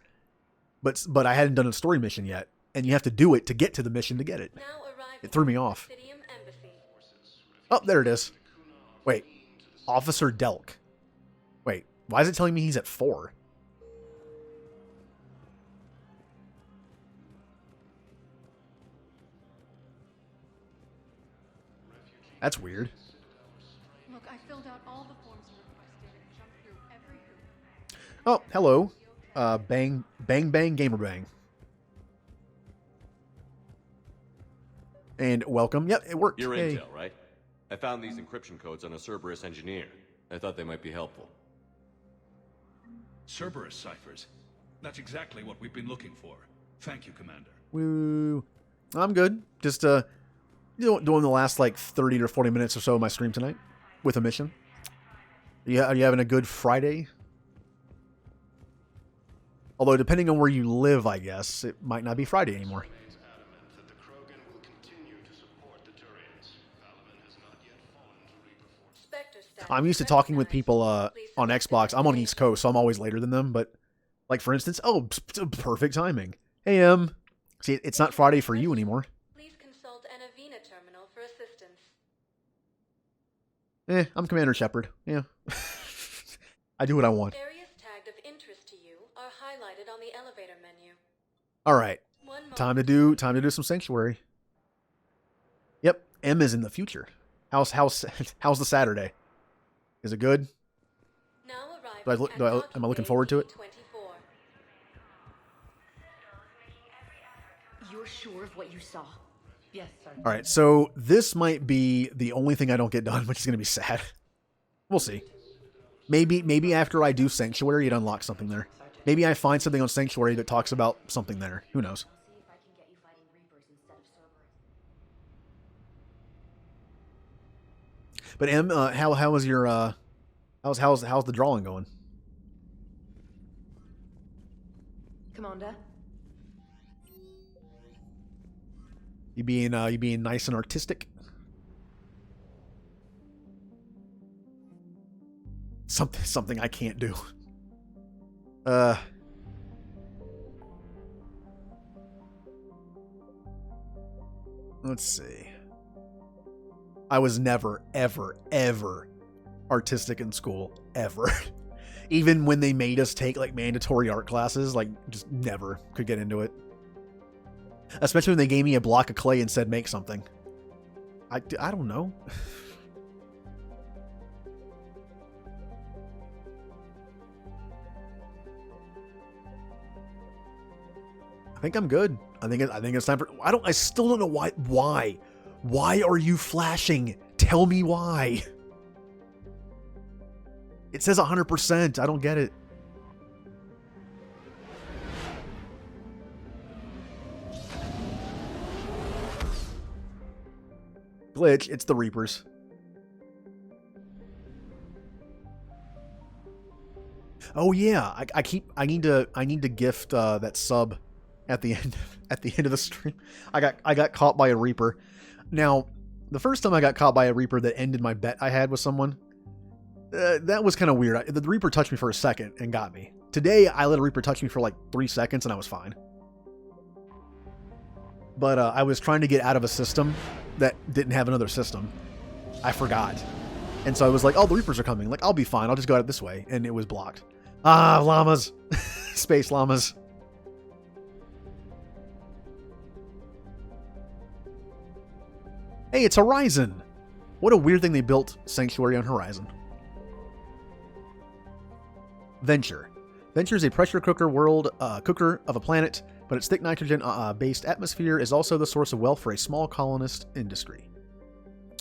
But I hadn't done a story mission yet, and you have to do it to get to the mission to get it. It threw me off. Oh, there it is. Wait, Officer Delk. Wait, why is it telling me he's at 4? That's weird. Look, I filled out all the forms you requested and jumped through every hoop. Oh, hello. Bang Gamer Bang. And welcome. Yep, it worked. Your Yay. intel, right? I found these encryption codes on a Cerberus engineer. I thought they might be helpful. Cerberus ciphers. That's exactly what we've been looking for. Thank you, Commander. Woo. I'm good. Just doing the last like 30 or 40 minutes or so of my stream tonight with a mission. Yeah, are you having a good Friday? Although, depending on where you live, I guess, it might not be Friday anymore. I'm used to talking with people on Xbox. I'm on East Coast, so I'm always later than them. But, like, for instance, perfect timing. Hey, see, it's not Friday for you anymore. Please consult Anavina terminal for assistance. I'm Commander Shepard. Yeah. I do what I want. Areas tagged of elevator menu. All right. One moment. Time to do some Sanctuary. Yep, M is in the future. How's the Saturday? Is it good? Now arriving Am I looking forward to it? 24. You're sure of what you saw? Yes, sir. All right, so this might be the only thing I don't get done, which is going to be sad. We'll see. Maybe after I do Sanctuary, it unlocks something there. Maybe I find something on Sanctuary that talks about something there. Who knows? But M, how was your how's the drawing going? Commander? You being nice and artistic? Something I can't do. Let's see. I was never, ever, ever artistic in school. Ever. Even when they made us take like mandatory art classes, like just never could get into it. Especially when they gave me a block of clay and said make something. I don't know. I think I'm good. I think it's time for. I still don't know why. Why are you flashing? Tell me why. It says 100%. I don't get it. Glitch. It's the Reapers. Oh yeah. I need to gift that sub at the end of the stream. I got caught by a Reaper. Now, the first time I got caught by a Reaper that ended my bet I had with someone, that was kind of weird. The Reaper touched me for a second and got me. Today, I let a Reaper touch me for like 3 seconds and I was fine. But I was trying to get out of a system that didn't have another system. I forgot. And so I was like, oh, the Reapers are coming. Like, I'll be fine. I'll just go out this way. And it was blocked. Ah, llamas. Space llamas. Hey, it's Horizon. What a weird thing they built Sanctuary on Horizon. Venture. Venture is a pressure cooker cooker of a planet, but its thick nitrogen-based atmosphere is also the source of wealth for a small colonist industry.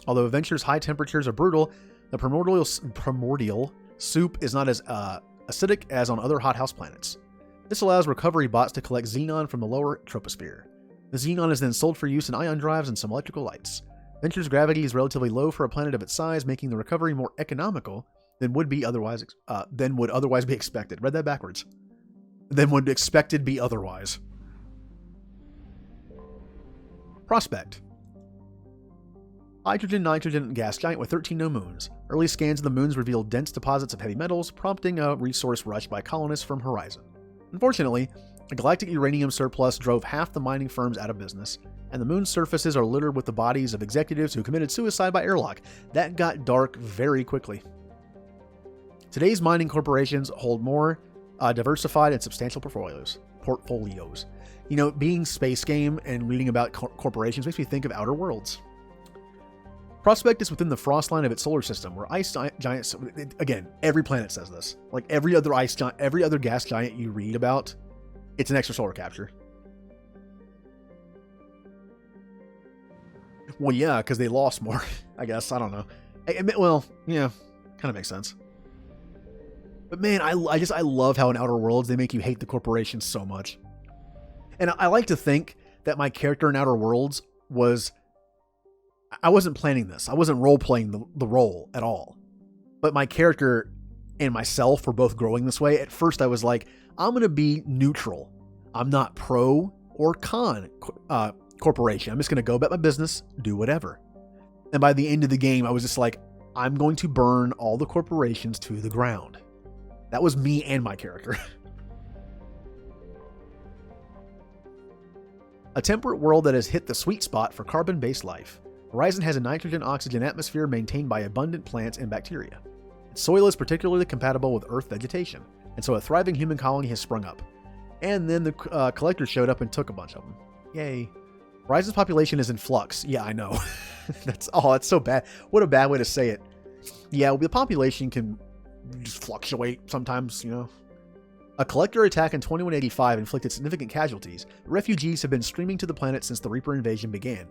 Although Venture's high temperatures are brutal, the primordial soup is not as acidic as on other hothouse planets. This allows recovery bots to collect xenon from the lower troposphere. The xenon is then sold for use in ion drives and some electrical lights. Venture's gravity is relatively low for a planet of its size, making the recovery more economical than would otherwise be expected. Read that backwards. Than would expected be otherwise. Prospect. Hydrogen-nitrogen gas giant with 13 known moons. Early scans of the moons revealed dense deposits of heavy metals, prompting a resource rush by colonists from Horizon. Unfortunately, a galactic uranium surplus drove half the mining firms out of business, and the moon's surfaces are littered with the bodies of executives who committed suicide by airlock. That got dark very quickly. Today's mining corporations hold more diversified and substantial portfolios. You know, being Space Game and reading about corporations makes me think of Outer Worlds. Prospect is within the frost line of its solar system, where ice giants. Again, every planet says this. Like every other every other gas giant you read about, it's an extrasolar capture. Well, yeah, because they lost more. I guess I don't know. Well, yeah, kind of makes sense. But man, I love how in Outer Worlds they make you hate the corporations so much. And I like to think that my character in Outer Worlds was. I wasn't planning this. I wasn't role-playing the role at all. But my character and myself were both growing this way. At first, I was like, I'm going to be neutral. I'm not pro or con corporation. I'm just going to go about my business, do whatever. And by the end of the game, I was just like, I'm going to burn all the corporations to the ground. That was me and my character. A temperate world that has hit the sweet spot for carbon-based life. Horizon has a nitrogen-oxygen atmosphere maintained by abundant plants and bacteria. Its soil is particularly compatible with Earth vegetation, and so a thriving human colony has sprung up. And then the collector showed up and took a bunch of them. Yay. Horizon's population is in flux. Yeah, I know. That's so bad. What a bad way to say it. Yeah, the population can just fluctuate sometimes, you know. A collector attack in 2185 inflicted significant casualties. Refugees have been streaming to the planet since the Reaper invasion began.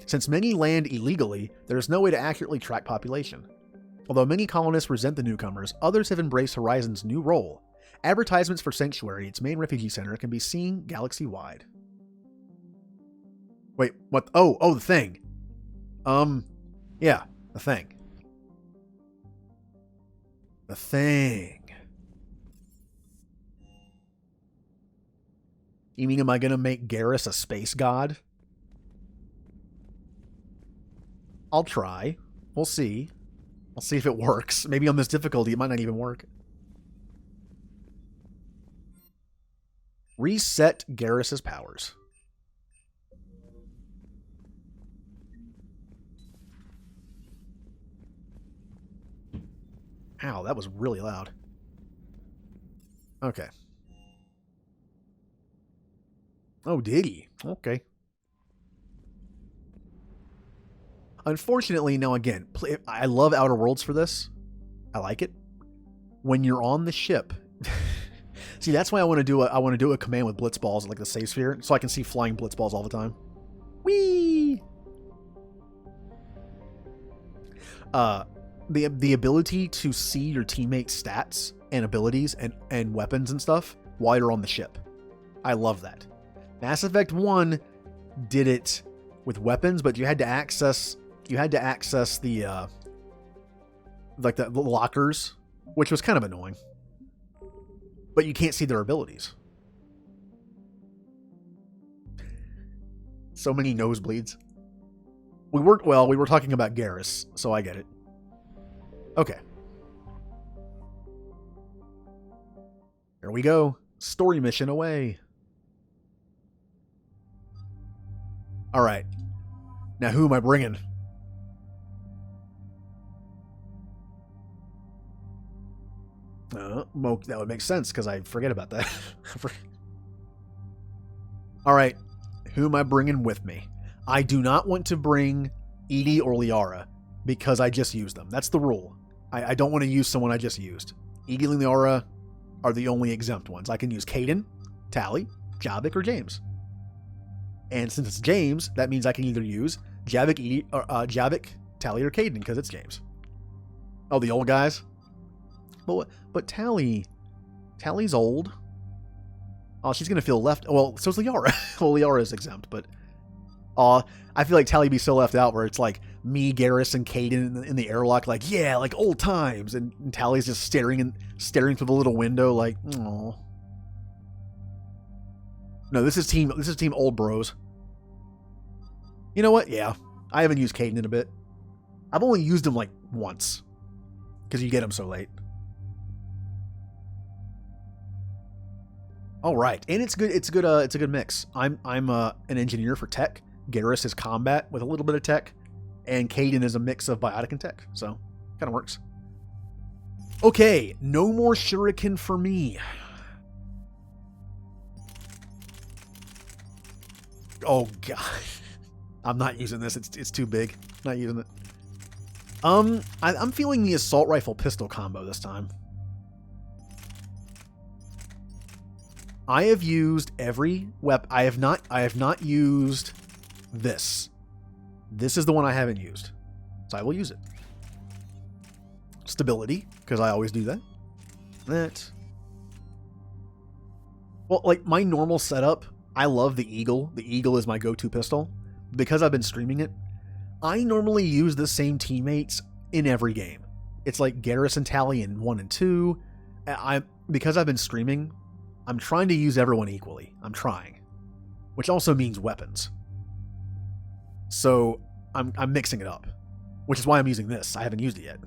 Since many land illegally, there is no way to accurately track population. Although many colonists resent the newcomers, others have embraced Horizon's new role. Advertisements for Sanctuary, its main refugee center, can be seen galaxy-wide. Wait, what? Oh, the thing. Yeah, the thing. The thing. You mean, am I gonna make Garrus a space god? I'll try. We'll see. I'll see if it works. Maybe on this difficulty, it might not even work. Reset Garrus's powers. Ow, that was really loud. Okay. Oh, did he? Okay. Unfortunately, now again, I love Outer Worlds for this. I like it. When you're on the ship, see, that's why I want to do a command with blitz balls, like the save sphere, so I can see flying blitz balls all the time. Whee! The ability to see your teammates' stats and abilities and weapons and stuff while you're on the ship. I love that. Mass Effect 1 did it with weapons, but you had to access the like the lockers, which was kind of annoying. But you can't see their abilities. So many nosebleeds. We were talking about Garrus, so I get it. Okay. Here we go. Story mission away. All right. Now who am I bringing? That would make sense because I forget about that. All right. Who am I bringing with me? I do not want to bring Edie or Liara because I just used them. That's the rule. I don't want to use someone I just used. Edie and Liara are the only exempt ones. I can use Kaidan, Tali, Javik, or James. And since it's James, that means I can either use Javik, Edie, or Javik, Tali, or Kaidan because it's James. Oh, the old guys? But Tali's old. Oh, she's going to feel left. Well, so's Liara. Well, Liara is exempt, but I feel like Tali'd be so left out where it's like me, Garrus, and Kaidan in the airlock, like, yeah, like old times. And Tali's just staring through the little window like, oh. No, this is team old bros. You know what? Yeah. I haven't used Kaidan in a bit. I've only used him like once. Because you get him so late. All right, and it's good. It's a good mix. I'm an engineer for tech. Garrus is combat with a little bit of tech, and Kaidan is a mix of biotic and tech. So, kind of works. Okay, no more shuriken for me. Oh god, I'm not using this. It's too big. Not using it. I'm feeling the assault rifle pistol combo this time. I have used every weapon. I have not used this. This is the one I haven't used. So I will use it. Stability, because I always do that. Well, like my normal setup, I love the Eagle. The Eagle is my go-to pistol. Because I've been streaming it, I normally use the same teammates in every game. It's like Garrus and Tali in 1 and 2. Because I've been streaming, I'm trying to use everyone equally. I'm trying. Which also means weapons. So I'm mixing it up. Which is why I'm using this. I haven't used it yet.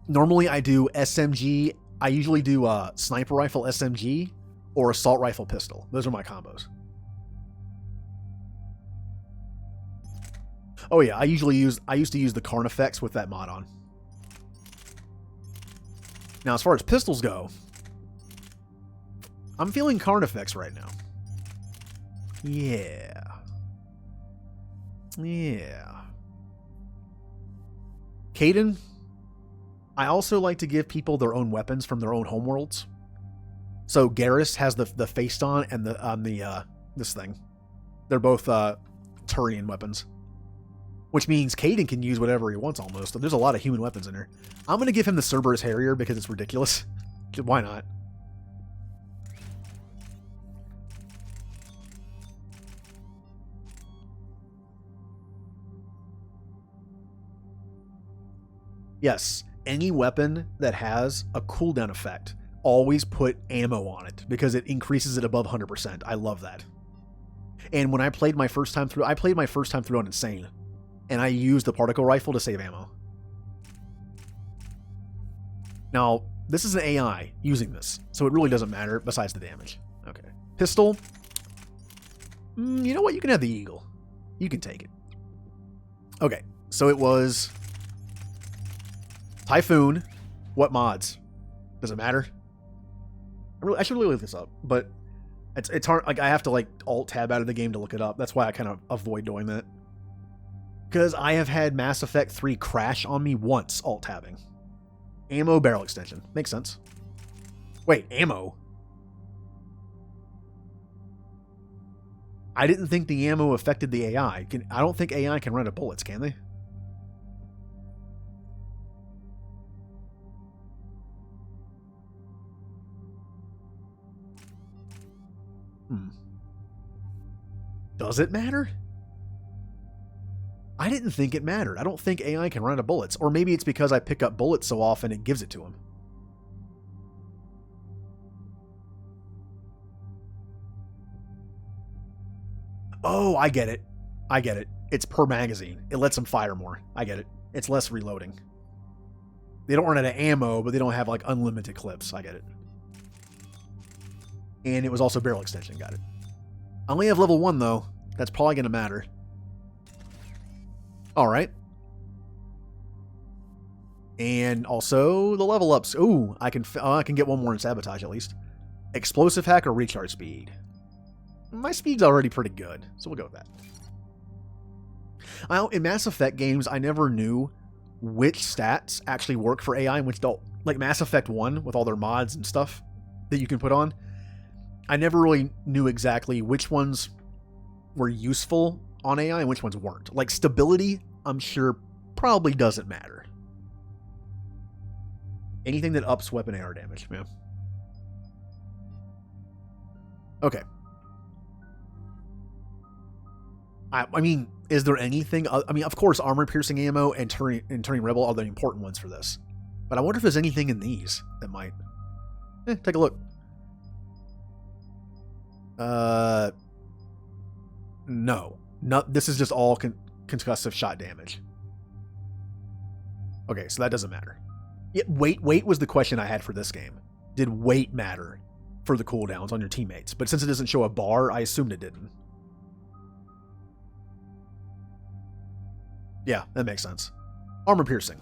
Normally I do SMG. I usually do sniper rifle SMG or assault rifle pistol. Those are my combos. Oh yeah, I used to use the Carnifex with that mod on. Now as far as pistols go, I'm feeling Carnifex right now. Yeah. Yeah. Caden, I also like to give people their own weapons from their own homeworlds. So Garrus has the face on and this thing. They're both Turian weapons. Which means Caden can use whatever he wants almost. There's a lot of human weapons in there. I'm going to give him the Cerberus Harrier because it's ridiculous. Why not? Yes, any weapon that has a cooldown effect, always put ammo on it because it increases it above 100%. I love that. And when I played my first time through, on Insane, and I used the particle rifle to save ammo. Now, this is an AI using this, so it really doesn't matter besides the damage. Okay. Pistol. You know what? You can have the Eagle. You can take it. Okay, so it was Typhoon. What mods? Does it matter? I should really look this up, but it's hard. Like, I have to like alt tab out of the game to look it up. That's why I kind of avoid doing that. Because I have had Mass Effect 3 crash on me once alt tabbing. Ammo barrel extension. Makes sense. Wait, ammo? I didn't think the ammo affected the AI. I don't think AI can run out of bullets, can they? Does it matter? I didn't think it mattered. I don't think AI can run out of bullets. Or maybe it's because I pick up bullets so often it gives it to him. Oh, I get it. I get it. It's per magazine. It lets them fire more. I get it. It's less reloading. They don't run out of ammo, but they don't have like unlimited clips. I get it. And it was also barrel extension. Got it. I only have level 1 though. That's probably going to matter. All right. And also the level ups. Ooh, I can get one more in sabotage at least. Explosive hack or recharge speed. My speed's already pretty good, so we'll go with that. In Mass Effect games, I never knew which stats actually work for AI and which don't. Like Mass Effect 1 with all their mods and stuff that you can put on. I never really knew exactly which ones were useful on AI and which ones weren't. Like stability, I'm sure probably doesn't matter. Anything that ups weapon AR damage, man. Okay. I mean, is there anything? I mean, of course, armor-piercing ammo and turning rebel are the important ones for this. But I wonder if there's anything in these that might. Take a look. No. This is just all concussive shot damage. Okay, so that doesn't matter. Yeah, weight was the question I had for this game. Did weight matter for the cooldowns on your teammates? But since it doesn't show a bar, I assumed it didn't. Yeah, that makes sense. Armor piercing.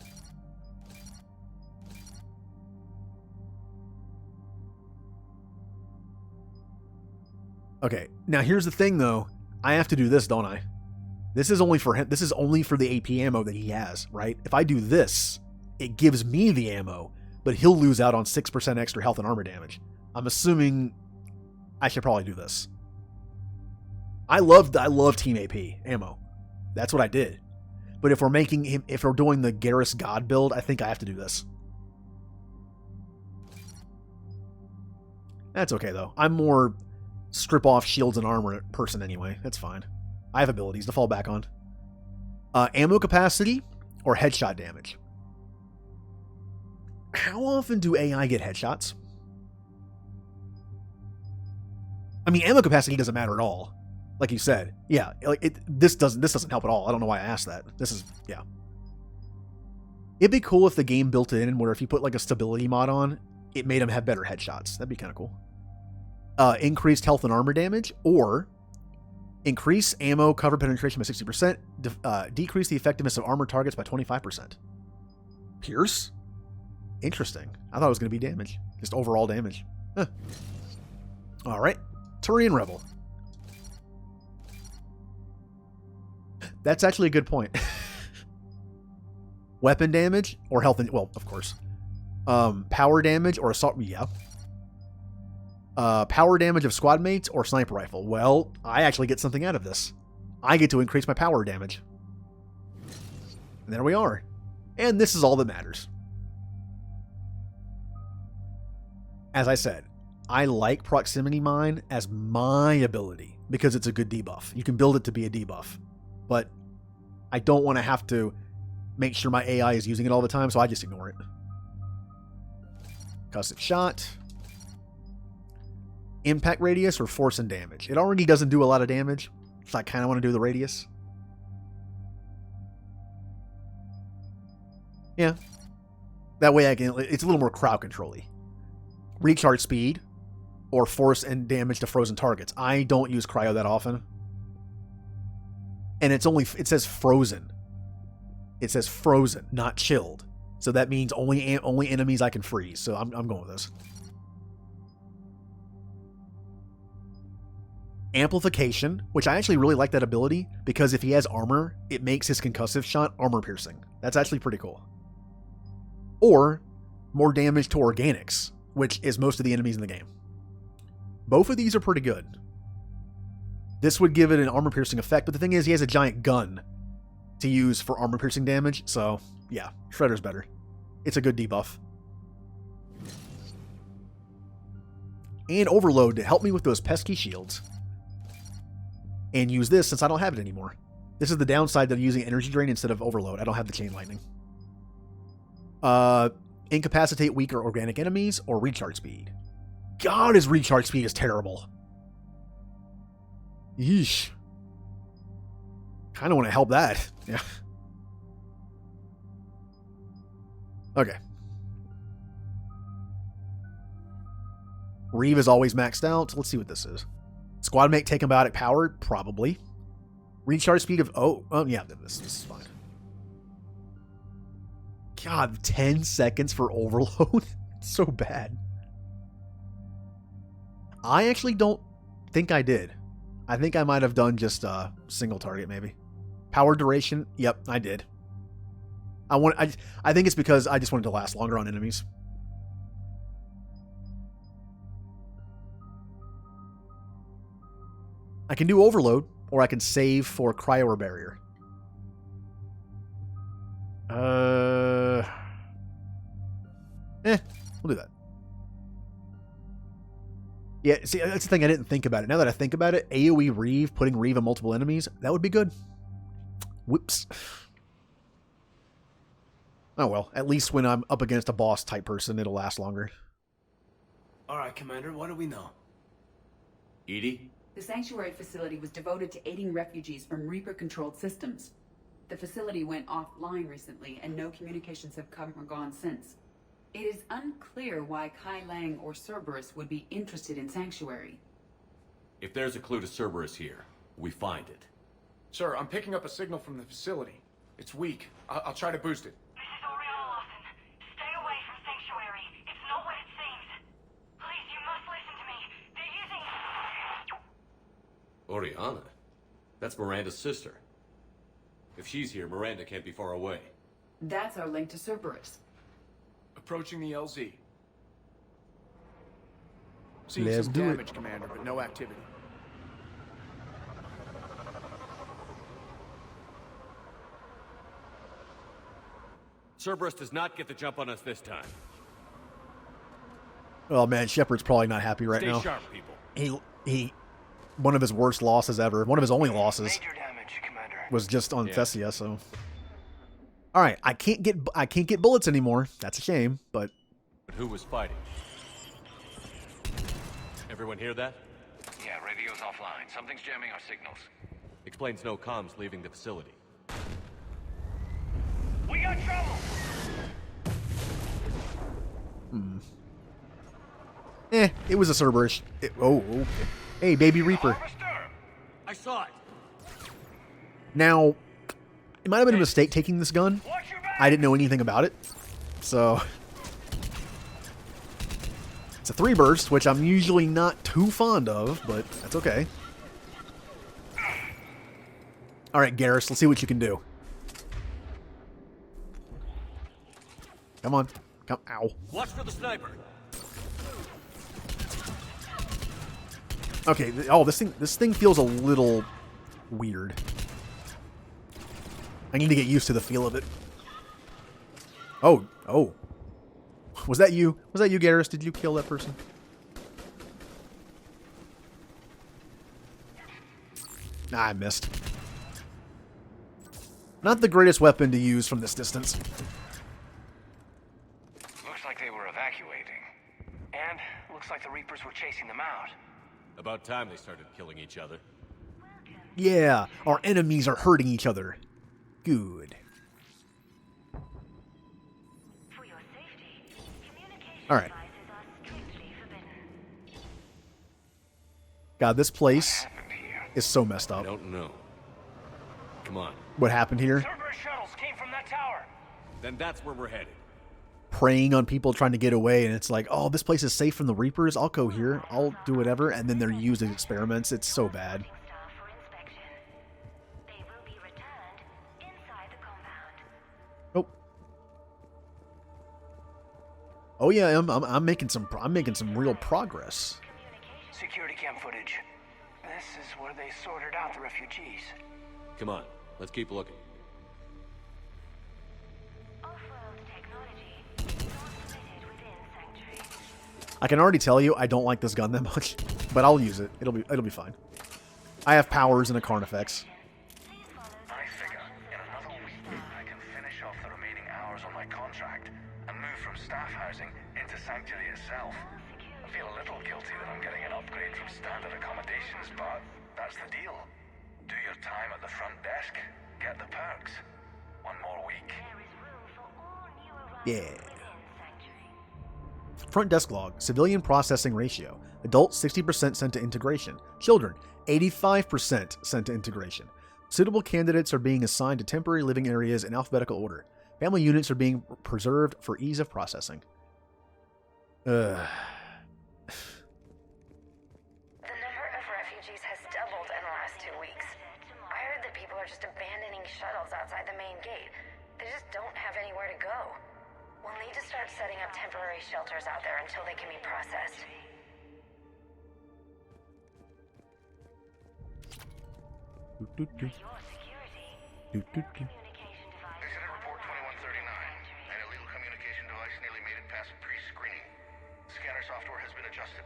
Okay, now here's the thing though. I have to do this, don't I? This is only for him. This is only for the AP ammo that he has, right? If I do this, it gives me the ammo, but he'll lose out on 6% extra health and armor damage. I'm assuming I should probably do this. I love Team AP ammo. That's what I did. But if we're doing the Garrus God build, I think I have to do this. That's okay though. I'm more strip off shields and armor person anyway. That's fine. I have abilities to fall back on. Ammo capacity or headshot damage. How often do AI get headshots? I mean, ammo capacity doesn't matter at all. Like you said, yeah. Like this doesn't help at all. I don't know why I asked that. Yeah. It'd be cool if the game built it in where if you put like a stability mod on, it made them have better headshots. That'd be kind of cool. Increased health and armor damage, or increase ammo cover penetration by 60%. Decrease the effectiveness of armor targets by 25%. Pierce? Interesting. I thought it was going to be damage. Just overall damage. Huh. All right. Turian Rebel. That's actually a good point. Weapon damage or health, well, of course. Power damage or assault, yeah. Power damage of squad mates or sniper rifle. Well, I actually get something out of this. I get to increase my power damage. And there we are. And this is all that matters. As I said, I like Proximity Mine as my ability because it's a good debuff. You can build it to be a debuff. But I don't want to have to make sure my AI is using it all the time, so I just ignore it. Concussive shot. Impact radius or force and damage. It already doesn't do a lot of damage, so I kind of want to do the radius. Yeah. That way I can, it's a little more crowd control-y. Recharge speed or force and damage to frozen targets. I don't use cryo that often. And it's only, it says frozen. It says frozen, not chilled. So that means only enemies I can freeze. So I'm going with this. Amplification, which I actually really like that ability because if he has armor, it makes his concussive shot armor piercing. That's actually pretty cool. Or more damage to organics, which is most of the enemies in the game. Both of these are pretty good. This would give it an armor piercing effect, but the thing is he has a giant gun to use for armor piercing damage, so yeah, Shredder's better. It's a good debuff. And Overload to help me with those pesky shields. And use this since I don't have it anymore. This is the downside of using Energy Drain instead of Overload. I don't have the Chain Lightning. Incapacitate weaker organic enemies or Recharge Speed. God, his Recharge Speed is terrible. Yeesh. Kind of want to help that. Yeah. Okay. Reeve is always maxed out. Let's see what this is. Squad mate take biotic power? Probably. Recharge speed of... Oh, yeah, this is fine. God, 10 seconds for Overload? It's so bad. I actually don't think I did. I think I might have done just a single target, maybe. Power duration? Yep, I did. I think it's because I just wanted to last longer on enemies. I can do Overload, or I can save for Cryo or Barrier. We'll do that. Yeah, see, that's the thing, I didn't think about it. Now that I think about it, AoE Reeve, putting Reeve on multiple enemies, that would be good. Whoops. Oh well, at least when I'm up against a boss type person, it'll last longer. Alright, Commander, what do we know? Edie? The sanctuary facility was devoted to aiding refugees from Reaper-controlled systems. The facility went offline recently, and no communications have come or gone since. It is unclear why Kai Lang or Cerberus would be interested in Sanctuary. If there's a clue to Cerberus here, we find it. Sir, I'm picking up a signal from the facility. It's weak. I'll try to boost it. Oriana? That's Miranda's sister. If she's here, Miranda can't be far away. That's our link to Cerberus. Approaching the LZ. Seeing Let's some do damage, Commander, but no activity. Cerberus does not get the jump on us this time. Oh man, Shepard's probably not happy right now. Stay sharp, people. He one of his worst losses ever. One of his only losses was just on Thessia, so. Alright, I can't get bullets anymore. That's a shame, but Who was fighting? Everyone hear that? Yeah, radio's offline. Something's jamming our signals. Explains no comms leaving the facility. We got trouble! It was a Cerberus. Okay. Hey, baby Reaper. I saw it. Now, it might have been a mistake taking this gun. I didn't know anything about it. So, It's a 3 burst, which I'm usually not too fond of, but that's okay. Alright, Garrus, let's see what you can do. Come on. Come. Ow. Watch for the sniper. Okay, oh, this thing feels a little weird. I need to get used to the feel of it. Oh. Was that you? Was that you, Garrus? Did you kill that person? I missed. Not the greatest weapon to use from this distance. Looks like they were evacuating. And looks like the Reapers were chasing them out. About time they started killing each other. Yeah, our enemies are hurting each other. Good. Alright. God, this place is so messed up. I don't know. Come on. What happened here? Cerberus shuttles came from that tower. Then that's where we're headed. Preying on people trying to get away, and it's like, oh, this place is safe from the Reapers. I'll go here. I'll do whatever. And then they're used as experiments. It's so bad. Oh. Oh yeah, I'm making some real progress. Security cam footage. This is where they sorted out the refugees. Come on, let's keep looking. I can already tell you I don't like this gun that much, but I'll use it. It'll be fine. I have powers and a Carnifex. I figure in another week I can finish off the remaining hours on my contract and move from staff housing into Sanctuary itself. I feel a little guilty that I'm getting an upgrade from standard accommodations, but that's the deal. Do your time at the front desk, get the perks. One more week. Yeah. Front desk log. Civilian processing ratio. Adults 60% sent to integration. Children 85% sent to integration. Suitable candidates are being assigned to temporary living areas in alphabetical order. Family units are being preserved for ease of processing. The number of refugees has doubled in the last 2 weeks. I heard that people are just abandoning shuttles outside the main gate. They just don't have anywhere to go. We'll need to start setting up temporary shelters out there until they can be processed. Incident report 2139. An illegal communication device nearly made it past pre-screening. Scanner software has been adjusted.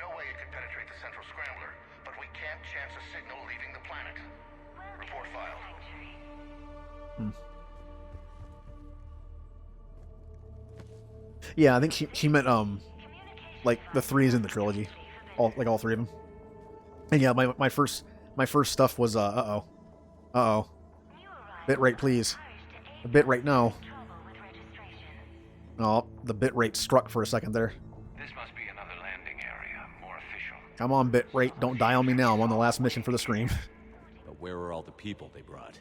No way it could penetrate the central scrambler, but we can't chance a signal leaving the planet. Report filed. Yeah, I think she meant like the 3s in the trilogy, all 3 of them. And yeah, my first stuff was bitrate please, the bitrate no. Oh, the bitrate struck for a second there. This must be another landing area, more official. Come on, bitrate, don't die on me now. I'm on the last mission for the stream. But where are all the people they brought?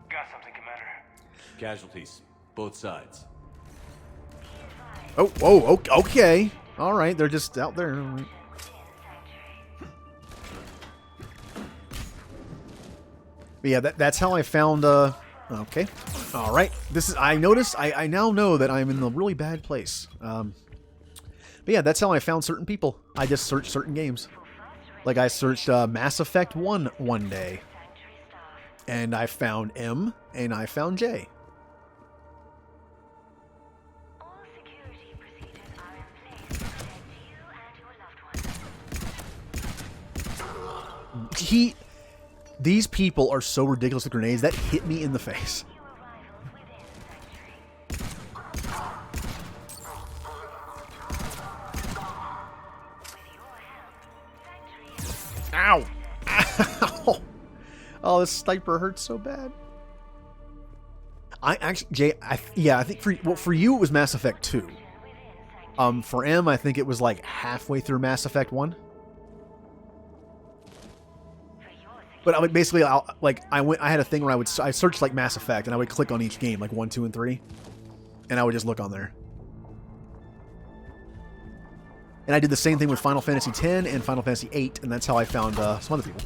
Got something, Commander. Casualties, both sides. Oh, okay. All right, they're just out there. Right. But yeah, that's how I found. Okay, all right. This is. I noticed. I now know that I'm in a really bad place. But yeah, that's how I found certain people. I just searched certain games. Like I searched Mass Effect 1 one day, and I found M, and I found J. These people are so ridiculous with grenades that hit me in the face. Ow! Ow! Oh, this sniper hurts so bad. I actually, Jay, I think for you it was Mass Effect 2. For M, I think it was like halfway through Mass Effect 1. But I would basically, I had a thing where I searched like Mass Effect, and I would click on each game, like 1, 2, and 3. and I would just look on there. And I did the same thing with Final Fantasy X and Final Fantasy VIII, and that's how I found some other people.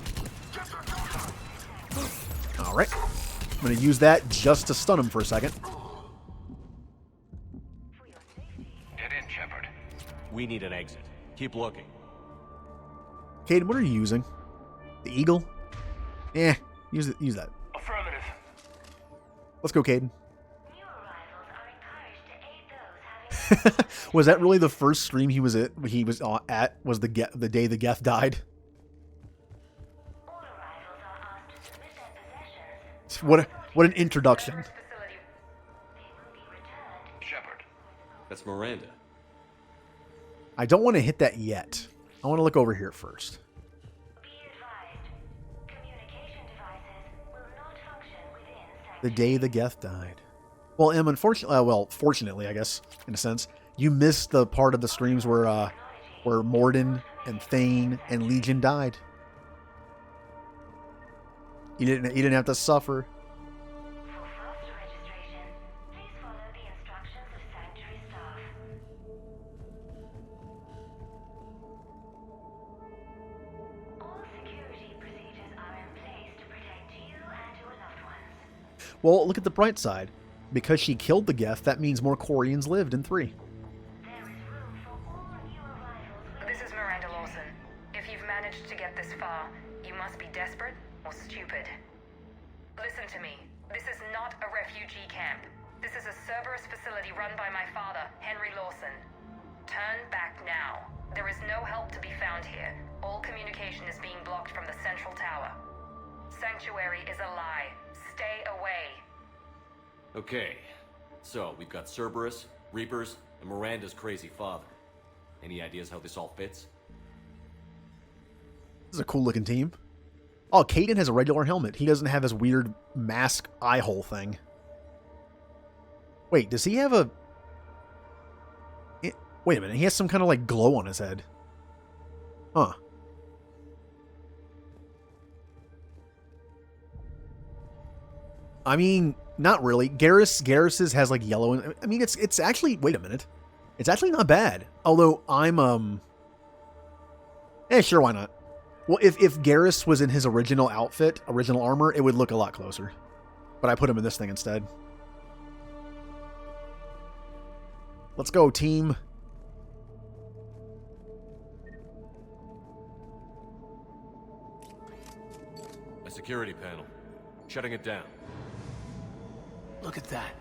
Alright. I'm going to use that just to stun him for a second. Get in, Shepard. We need an exit. Keep looking. Caden, what are you using? The Eagle? Eh, use that. Affirmative. Let's go, Caden. Was that really the first stream he was at? Was the day the Geth died? What an introduction. Shepard. That's Miranda. I don't want to hit that yet. I want to look over here first. The day the Geth died. Well, Em, unfortunately, fortunately, I guess, in a sense, you missed the part of the streams where Morden and Thane and Legion died. You didn't have to suffer. Well, look at the bright side. Because she killed the Geth, that means more Quarians lived in 3. This is Miranda Lawson. If you've managed to get this far, you must be desperate or stupid. Listen to me. This is not a refugee camp. This is a Cerberus facility run by my father, Henry Lawson. Turn back now. There is no help to be found here. All communication is being blocked from the central tower. Sanctuary is a lie. Stay away. Okay, so we've got Cerberus, Reapers, and Miranda's crazy father. Any ideas how this all fits? This is a cool looking team. Oh, Caden has a regular helmet. He doesn't have his weird mask eye hole thing. Wait, does he have a... Wait a minute, he has some kind of like glow on his head. Huh. I mean, not really. Garrus's has like yellow. I mean, it's actually. Wait a minute. It's actually not bad. Although I'm sure, why not? Well, if Garrus was in his original outfit, original armor, it would look a lot closer. But I put him in this thing instead. Let's go, team. A security panel. Shutting it down. Look at that.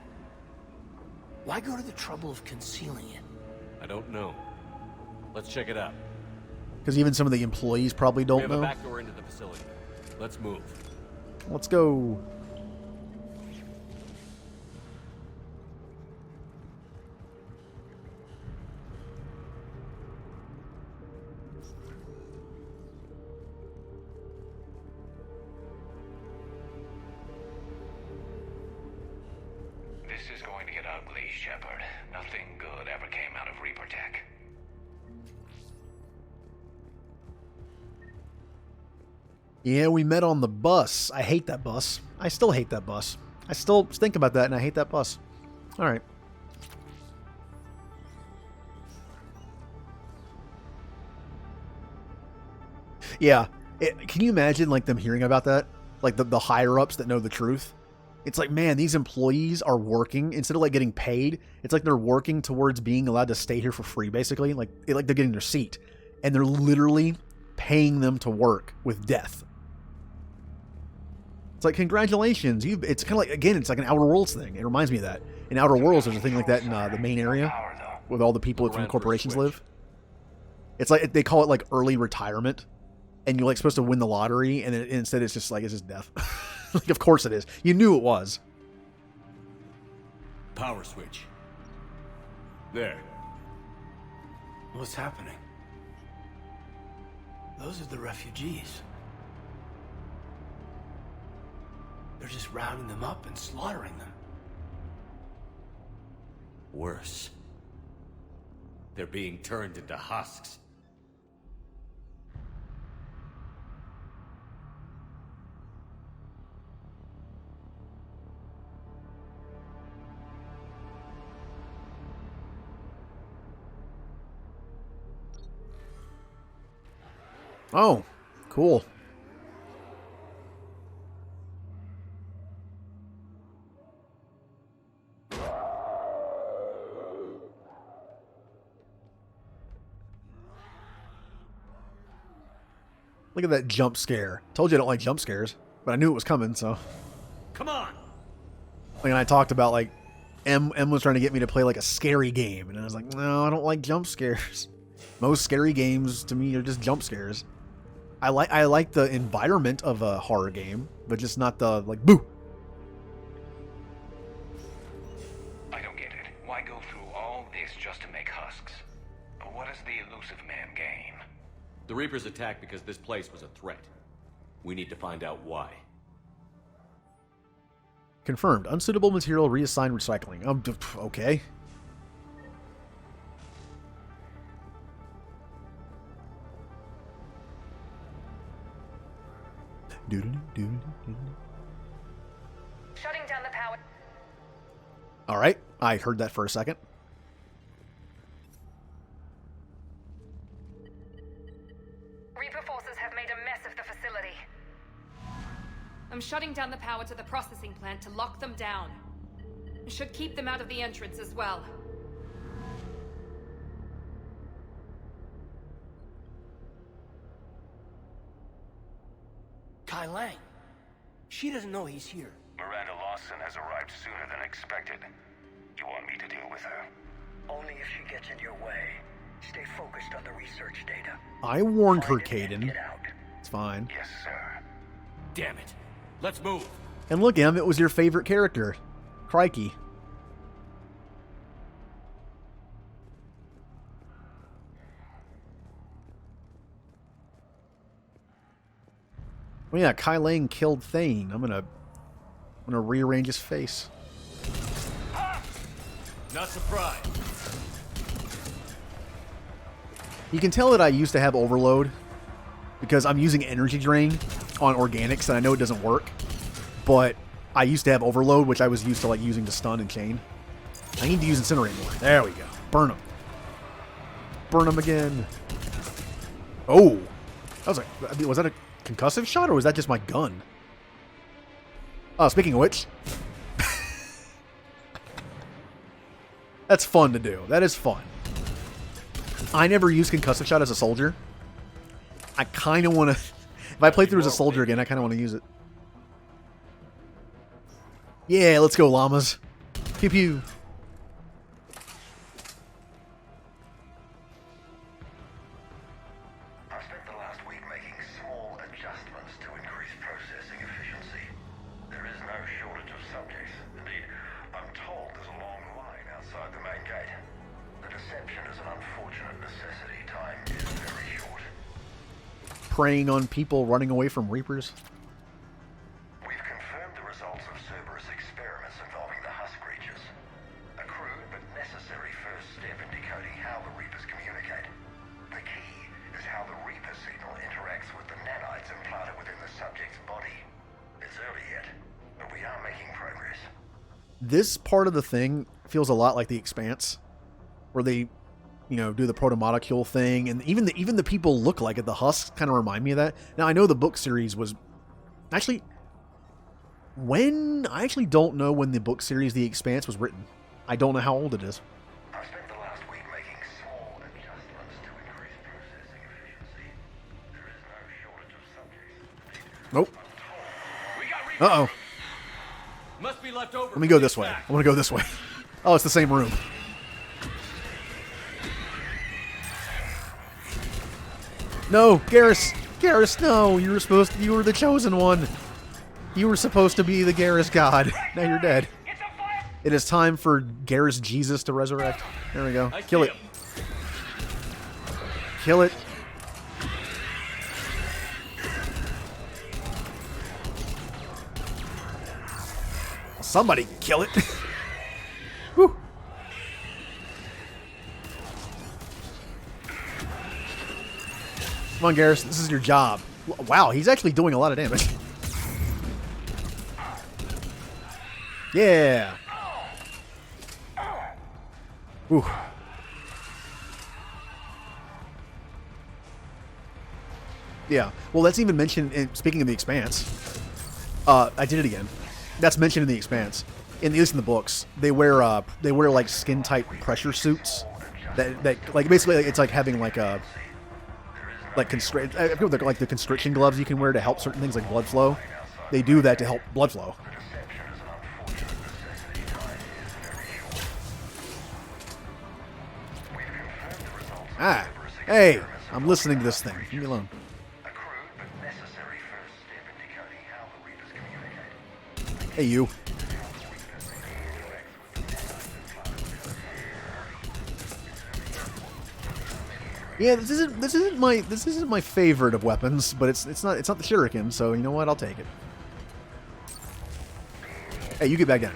Why go to the trouble of concealing it? I don't know. Let's check it out. Because even some of the employees probably don't know. We have a back door into the facility. Let's move. Let's go. This is going to get ugly, Shepard. Nothing good ever came out of Reaper Tech. Yeah, we met on the bus. I hate that bus. I still hate that bus. I still think about that and I hate that bus. Alright. Yeah. Can you imagine like them hearing about that? Like the higher ups that know the truth? It's like, man, these employees are working instead of like getting paid. It's like they're working towards being allowed to stay here for free, basically. Like they're getting their seat, and they're literally paying them to work with death. It's like, congratulations, it's kind of like, again, it's like an Outer Worlds thing. It reminds me of that. In Outer Worlds, there's a thing like that in the main area where all the people from corporations live. It's like they call it like early retirement, and you're like supposed to win the lottery, and instead it's just death. Like, of course it is. You knew it was. Power switch. There. What's happening? Those are the refugees. They're just rounding them up and slaughtering them. Worse. They're being turned into husks. Oh, cool. Look at that jump scare. Told you I don't like jump scares, but I knew it was coming, so. Come on. Like, I talked about, like, M was trying to get me to play, like, a scary game, and I was like, no, I don't like jump scares. Most scary games, to me, are just jump scares. I like the environment of a horror game, but just not the, like, boo! I don't get it. Why go through all this just to make husks? What does the elusive man gain? The Reapers attacked because this place was a threat. We need to find out why. Confirmed. Unsuitable material reassigned recycling. Okay. Shutting down the power. Alright. I heard that for a second. Reaper forces have made a mess of the facility. I'm shutting down the power to the processing plant to lock them down. It should keep them out of the entrance as well. Kai Lang. She doesn't know he's here. Miranda Lawson has arrived sooner than expected. You want me to deal with her? Only if she gets in your way. Stay focused on the research data. I warned her, Caden. It's fine. Yes, sir. Damn it. Let's move. And look, Em, it was your favorite character. Crikey. Oh yeah, Kai Lang killed Thane. I'm gonna rearrange his face. Not surprised. You can tell that I used to have overload because I'm using energy drain on organics and I know it doesn't work. But I used to have overload, which I was used to like using to stun and chain. I need to use incinerate more. There we go. Burn them. Burn them again. Oh, was that a concussive shot or was that just my gun? Oh, speaking of which, that's fun to do. That is fun. I never used concussive shot as a soldier. I kind of want to. If I play through as a soldier again, I kind of want to use it. Yeah, let's go, llamas. Pew pew. I've spent the last week making small adjustments to increase processing efficiency. There is no shortage of subjects. Indeed, I'm told there's a long line outside the main gate. The deception is an unfortunate necessity. Time is very short. Preying on people running away from Reapers. We've confirmed the results of Cerberus experiments involving the husk creatures. A crude but necessary first step in decoding how the Reapers communicate. The key is how the Reaper signal interacts with the nanites implanted within the subject's body. It's early yet, but we are making progress. This part of the thing feels a lot like The Expanse, where they, do the proto-molecule thing, and even the people look like it. The husks kind of remind me of that. Now, I know the book series was... Actually, I actually don't know when the book series The Expanse was written. I don't know how old it is. I've spent the last week making small adjustments to increase processing efficiency. There is no shortage of subjects. Nope. Uh-oh. Must be left over. Let me go this way. I want to go this way. Oh, it's the same room. No, Garrus! Garrus, no! You were the chosen one. You were supposed to be the Garrus god. Now you're dead. It is time for Garrus Jesus to resurrect. There we go. Kill it. Kill it. Somebody kill it. Whew. Come on, Garrus. This is your job. Wow, he's actually doing a lot of damage. Yeah. Ooh. Yeah. Well, that's even mentioned in, speaking of the Expanse. I did it again. That's mentioned in the Expanse. At least in the books, they wear like skin tight pressure suits. That like basically it's like having like a like constrict like the constriction gloves you can wear to help certain things like blood flow. They do that to help blood flow. Ah, hey, I'm listening to this thing. Leave me alone. Hey, you. Yeah, this isn't my favorite of weapons, but it's not the shuriken, so you know what? I'll take it. Hey, you get back down.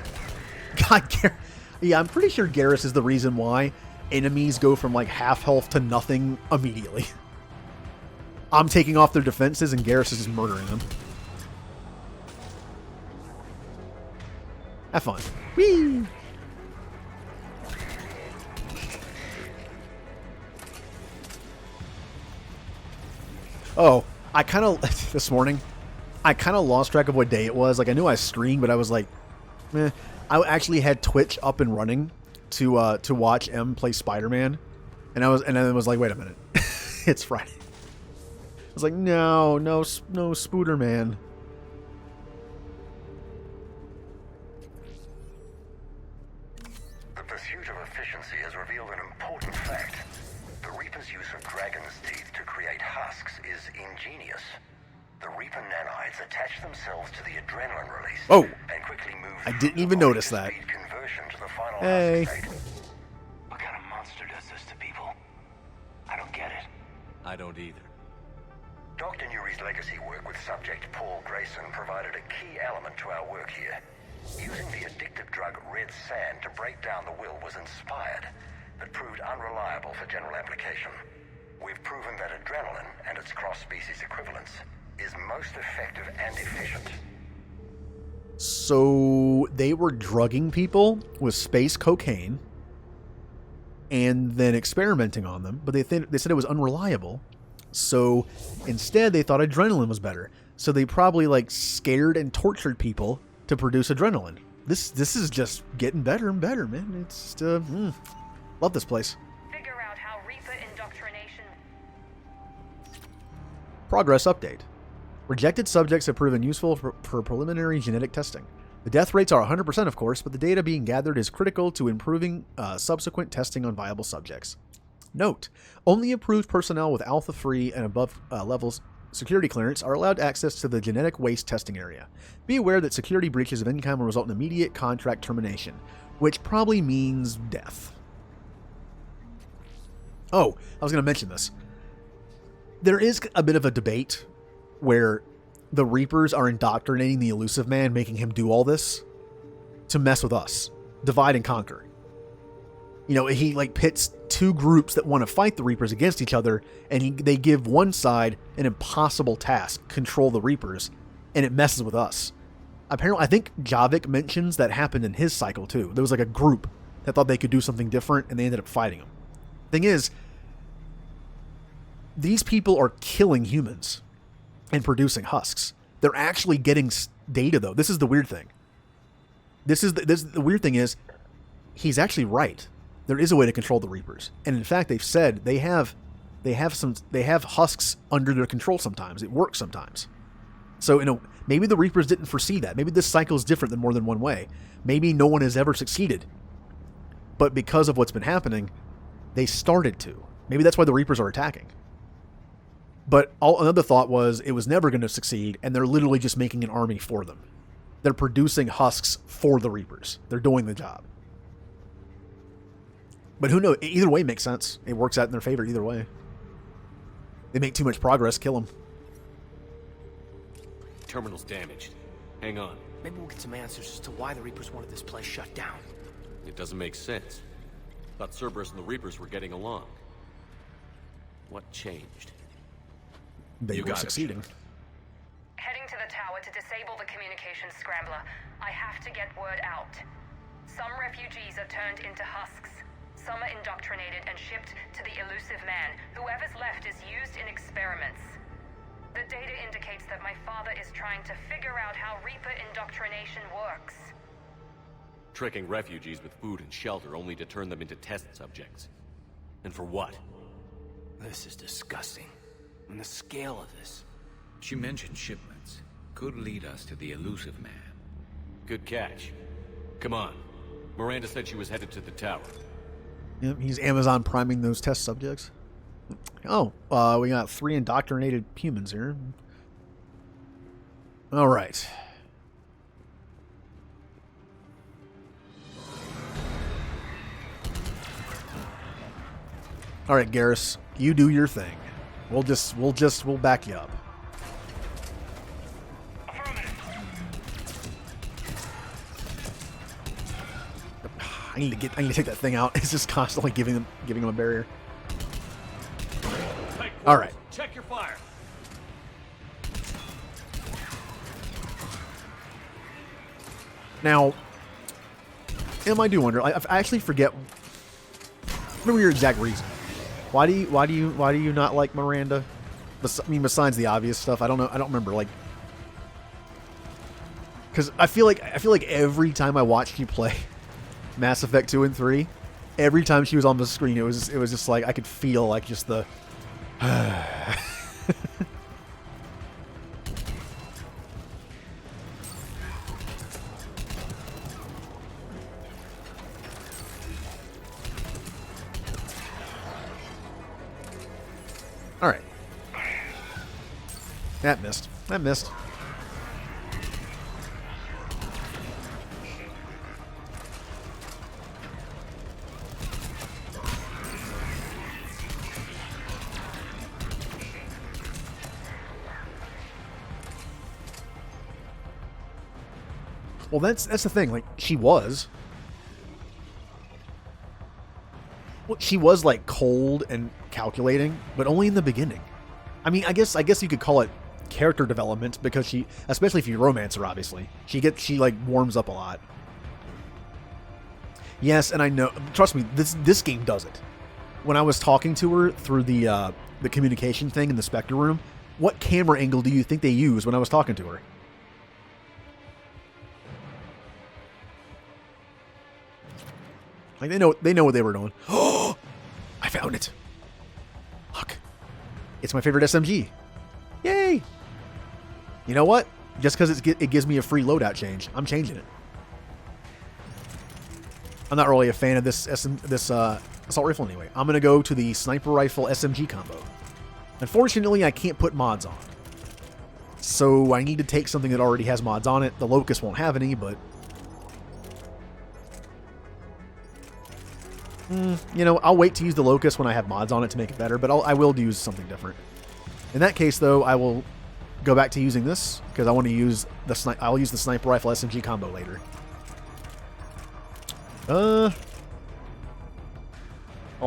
God, yeah, I'm pretty sure Garrus is the reason why enemies go from like half health to nothing immediately. I'm taking off their defenses and Garrus is just murdering them. Have fun. Whee! Oh, I kind of, this morning, I kind of lost track of what day it was. Like, I knew I streamed, but I was like, eh. I actually had Twitch up and running to watch M play Spider-Man. And then I was like, wait a minute. It's Friday. I was like, no, Spooderman. The pursuit of efficiency has revealed an important fact. The Reaper's use of dragon's teeth to create husks is ingenious. The Reaper nanites attach themselves to the adrenaline release and quickly move. I didn't even notice that. Conversion to the final hey. What kind of monster does this to people? I don't get it. I don't either. Dr. Newry's legacy work with subject Paul Grayson provided a key element to our work here. Using the addictive drug red sand to break down the will was inspired, but proved unreliable for general application. We've proven that adrenaline and its cross-species equivalents is most effective and efficient. So they were drugging people with space cocaine and then experimenting on them, but they said it was unreliable. So instead they thought adrenaline was better. So they probably like scared and tortured people to produce adrenaline. This is just getting better and better, man. It's just, love this place. Figure out how Reaper indoctrination. Progress update. Rejected subjects have proven useful for preliminary genetic testing. The death rates are 100%, of course, but the data being gathered is critical to improving subsequent testing on viable subjects. Note: only approved personnel with Alpha-3 and above levels security clearance are allowed access to the genetic waste testing area. Be aware that security breaches of any kind will result in immediate contract termination, which probably means death. Oh, I was going to mention this. There is a bit of a debate where the Reapers are indoctrinating the Elusive Man, making him do all this to mess with us. Divide and conquer. You know, he like pits two groups that want to fight the Reapers against each other, and they give one side an impossible task, control the Reapers, and it messes with us. Apparently, I think Javik mentions that happened in his cycle too. There was like a group that thought they could do something different, and they ended up fighting them. Thing is, these people are killing humans and producing husks. They're actually getting data, though. This is the weird thing. The weird thing is, he's actually right. There is a way to control the Reapers, and in fact, they've said they have husks under their control sometimes. It works sometimes. So, maybe the Reapers didn't foresee that. Maybe this cycle is different than more than one way. Maybe no one has ever succeeded, but because of what's been happening, they started to. Maybe that's why the Reapers are attacking. But another thought was it was never going to succeed, and they're literally just making an army for them. They're producing husks for the Reapers. They're doing the job. But who knows? Either way makes sense. It works out in their favor either way. They make too much progress, kill them. Terminal's damaged. Hang on. Maybe we'll get some answers as to why the Reapers wanted this place shut down. It doesn't make sense. Thought Cerberus and the Reapers were getting along. What changed? They were succeeding. Heading to the tower to disable the communications scrambler. I have to get word out. Some refugees are turned into husks. Some are indoctrinated and shipped to the Elusive Man. Whoever's left is used in experiments. The data indicates that my father is trying to figure out how Reaper indoctrination works. Tricking refugees with food and shelter only to turn them into test subjects. And for what? This is disgusting. And the scale of this. She mentioned shipments. Could lead us to the elusive man. Good catch. Come on. Miranda said she was headed to the tower. Yep, he's Amazon priming those test subjects. Oh, we got 3 indoctrinated humans here. All right. All right, Garrus, you do your thing. We'll back you up. I need to take that thing out. It's just constantly giving him a barrier. All right. Check your fire. Now, I do wonder. I actually forget. Remember your exact reason. Why do you not like Miranda? I mean, besides the obvious stuff, I don't know. I don't remember. Like, because I feel like every time I watched you play Mass Effect 2 and 3, every time she was on the screen, it was just like I could feel like just the. All right. That missed. Well, that's the thing. Like, she was like cold and calculating, but only in the beginning. I mean, I guess you could call it character development because she, especially if you romance her, obviously, she like warms up a lot. Yes, and I know. Trust me, this game does it. When I was talking to her through the communication thing in the Spectre room, what camera angle do you think they used when I was talking to her? Like, they know what they were doing. Oh, I found it. Look, it's my favorite SMG. Yay! You know what? Just because it gives me a free loadout change, I'm changing it. I'm not really a fan of this assault rifle anyway. I'm gonna go to the sniper rifle SMG combo. Unfortunately, I can't put mods on, so I need to take something that already has mods on it. The Locust won't have any, but. You know, I'll wait to use the Locust when I have mods on it to make it better, but I will use something different. In that case, though, I will go back to using this because I want to use I'll use the sniper rifle SMG combo later. Oh,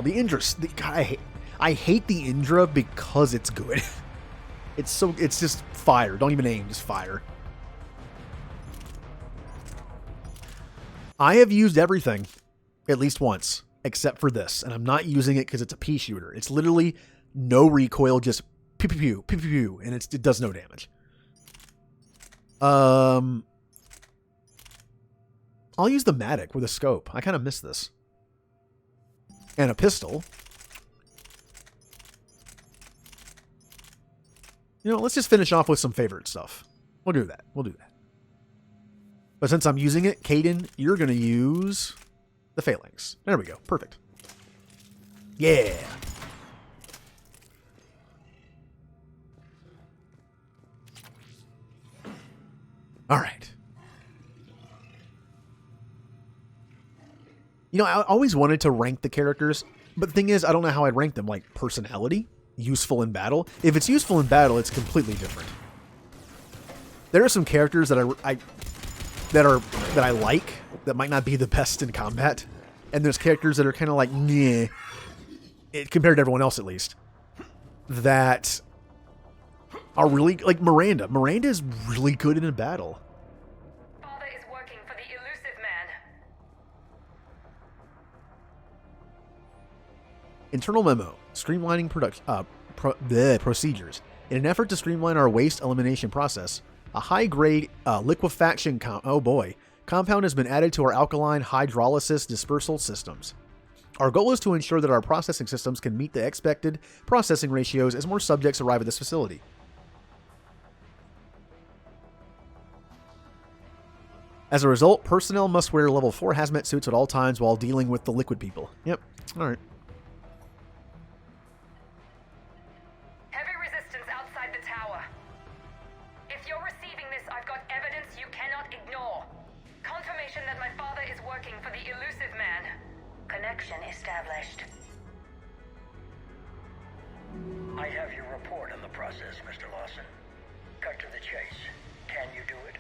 the Indra. God, I hate the Indra because it's good. It's just fire. Don't even aim, just fire. I have used everything at least once. Except for this, and I'm not using it because it's a pea shooter. It's literally no recoil, just pew pew pew pew pew pew, and it does no damage. I'll use the Matic with a scope. I kind of miss this, and a pistol. You know, let's just finish off with some favorite stuff. We'll do that. But since I'm using it, Caden, you're gonna use the Phalanx. There we go. Perfect. Yeah. All right. You know, I always wanted to rank the characters, but the thing is, I don't know how I'd rank them. Like personality, useful in battle. If it's useful in battle, it's completely different. There are some characters that I like that might not be the best in combat, and there's characters that are kind of like meh, compared to everyone else at least, that are really like Miranda. Miranda is really good in a battle. Father is working for the elusive man. Internal memo: streamlining procedures. In an effort to streamline our waste elimination process, a high-grade liquefaction compound has been added to our alkaline hydrolysis dispersal systems. Our goal is to ensure that our processing systems can meet the expected processing ratios as more subjects arrive at this facility. As a result, personnel must wear level 4 hazmat suits at all times while dealing with the liquid people. Yep. Alright. Heavy resistance outside the tower. If you're receiving this, I've got evidence you cannot ignore. Confirmation that my father is working for the elusive man. Connection established. I have your report on the process, Mr. Lawson. Cut to the chase. Can you do it?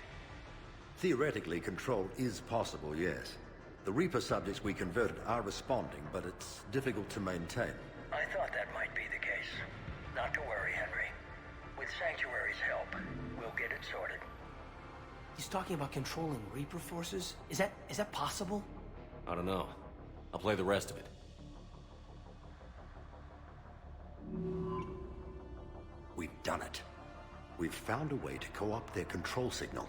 Theoretically, control is possible, yes. The Reaper subjects we converted are responding, but it's difficult to maintain. I thought that might be the case. Not to worry, Henry. With Sanctuary's help, we'll get it sorted. He's talking about controlling Reaper forces? Is that possible? I don't know. I'll play the rest of it. We've done it. We've found a way to co-opt their control signal.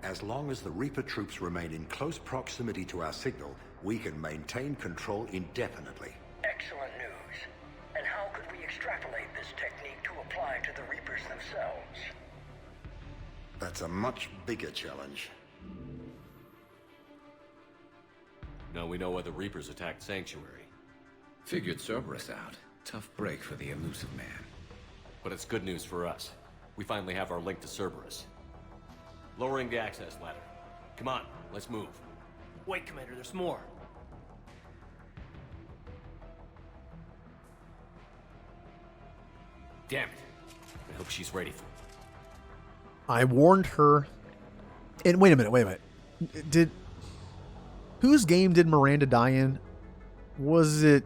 As long as the Reaper troops remain in close proximity to our signal, we can maintain control indefinitely. Excellent news. And how could we extrapolate this technique to apply to the Reapers themselves? That's a much bigger challenge. Now we know why the Reapers attacked Sanctuary. Figured Cerberus out. Tough break for the elusive man. But it's good news for us. We finally have our link to Cerberus. Lowering the access ladder. Come on, let's move. Wait, Commander, there's more. Damn it. I hope she's ready for it. I warned her. And wait a minute. Whose game did Miranda die in? Was it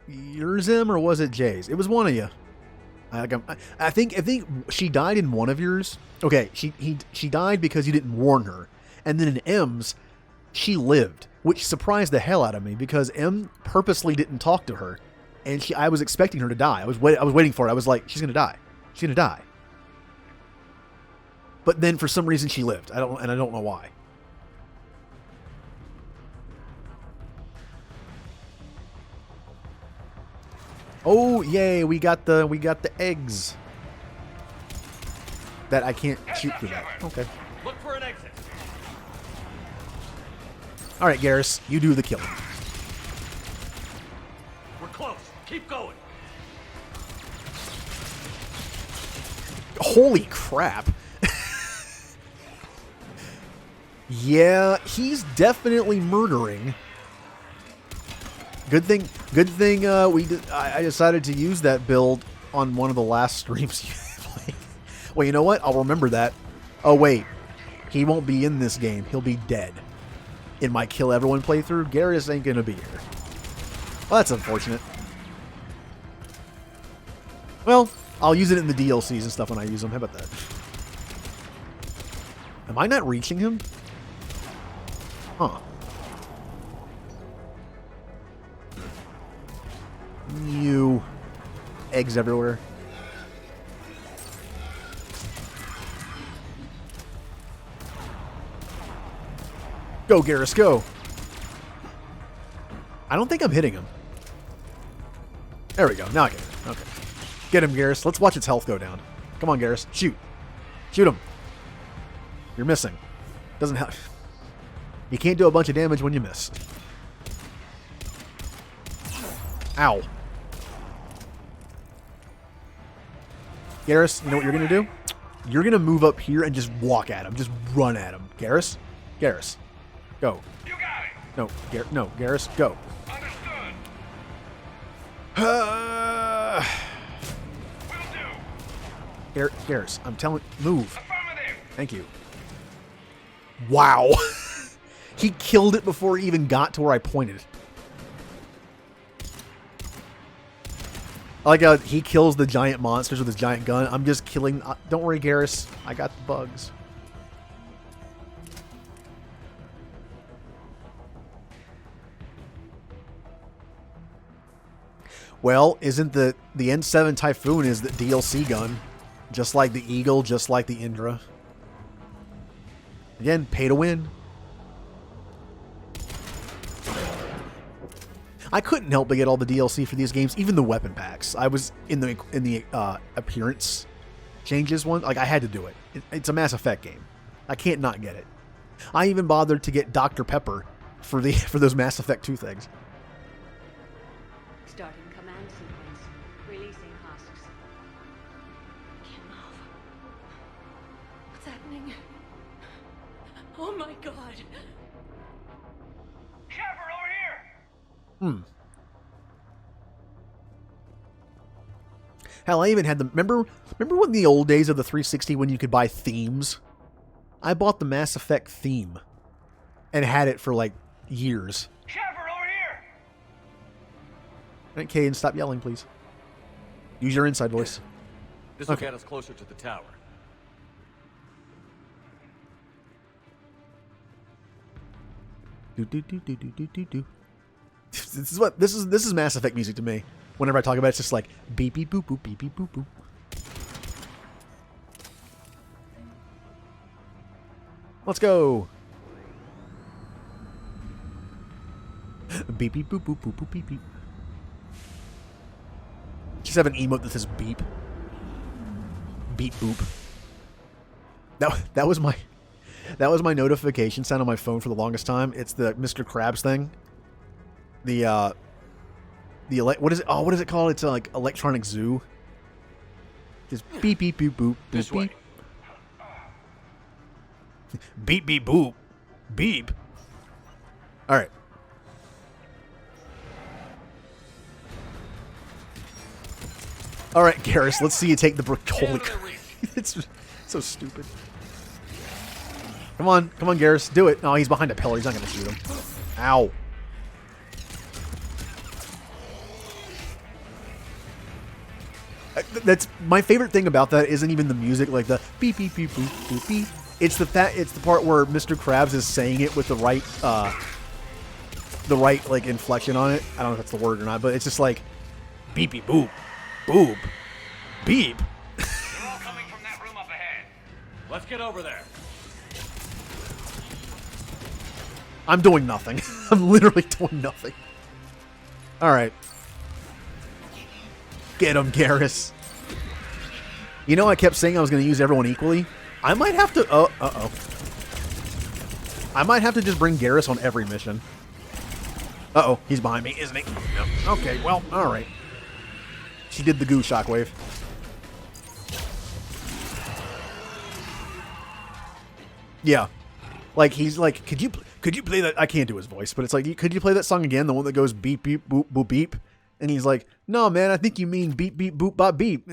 yours, Em, or was it Jay's? It was one of you. I think she died in one of yours. Okay, she died because you didn't warn her, and then in M's, she lived, which surprised the hell out of me because M purposely didn't talk to her, and I was expecting her to die. I was waiting for it. I was like, she's gonna die. She's gonna die. But then for some reason she lived. I don't know why. Oh yay! We got the eggs that I can't shoot through that. Okay. Look for an exit. All right, Garrus, you do the killing. We're close. Keep going. Holy crap! Yeah, he's definitely murdering. Good thing. I decided to use that build on one of the last streams you played. Well, you know what? I'll remember that. Oh wait, he won't be in this game. He'll be dead in my kill everyone playthrough. Garrus ain't gonna be here. Well, that's unfortunate. Well, I'll use it in the DLCs and stuff when I use them. How about that? Am I not reaching him? Huh. You. Eggs everywhere. Go, Garrus, go. I don't think I'm hitting him. There we go. Now I get it. Okay. Get him, Garrus. Let's watch its health go down. Come on, Garrus. Shoot. Shoot him. You're missing. Doesn't help. You can't do a bunch of damage when you miss. Ow. Garrus, you know what you're going to do? You're going to move up here and just walk at him. Just run at him. Garrus? Garrus. Go. You got it. No, Garrus, go. Will do. Garrus, I'm telling move. Thank you. Wow. He killed it before he even got to where I pointed. I like how he kills the giant monsters with his giant gun. I'm just killing... don't worry, Garrus. I got the bugs. Well, isn't the N7 Typhoon is the DLC gun Just like the Eagle, just like the Indra. Again, pay to win. I couldn't help but get all the DLC for these games, even the weapon packs. I was in the appearance changes one. Like, I had to do it. It's a Mass Effect game. I can't not get it. I even bothered to get Dr. Pepper for those Mass Effect 2 things. Starting command sequence. Releasing husks. Can't move. What's happening? Oh my god. Shepard, over here! Hell, I even had the... Remember when the old days of the 360 when you could buy themes? I bought the Mass Effect theme. And had it for, like, years. Shepard, over here! Alright, Caden, stop yelling, please. Use your inside voice. This will get us closer to the tower. Do. This is Mass Effect music to me. Whenever I talk about it, it's just like beep beep boop boop beep beep boop boop. Let's go. Beep beep boop boop boop boop beep beep. Just have an emote that says beep. Beep boop. That was my notification sound on my phone for the longest time. It's the Mr. Krabs thing. What is it? Oh, what is it called? It's like electronic zoo. Just beep beep boop boop This beep. way. Beep beep boop beep. All right. All right, Garrus. Let's see you take the brick. Holy crap! It's so stupid. Come on, Garrus, do it. No, he's behind a pillar. He's not gonna shoot him. Ow. That's my favorite thing about that. Isn't even the music, like the beep beep beep boop boop beep. It's the part where Mr. Krabs is saying it with the right like inflection on it. I don't know if that's the word or not, but it's just like beep beep boop boop beep. They're all coming from that room up ahead. Let's get over there. I'm doing nothing. I'm literally doing nothing. All right. Get him, Garrus. You know, I kept saying I was going to use everyone equally. I might have to... uh-oh. I might have to just bring Garrus on every mission. Uh-oh. He's behind me, isn't he? Yep. Okay, well, all right. She did the goo shockwave. Yeah. Like, he's like, could you play that? I can't do his voice, but it's like, could you play that song again? The one that goes beep, beep, boop, boop, beep. And he's like, no, man, I think you mean beep, beep, boop, bop, beep.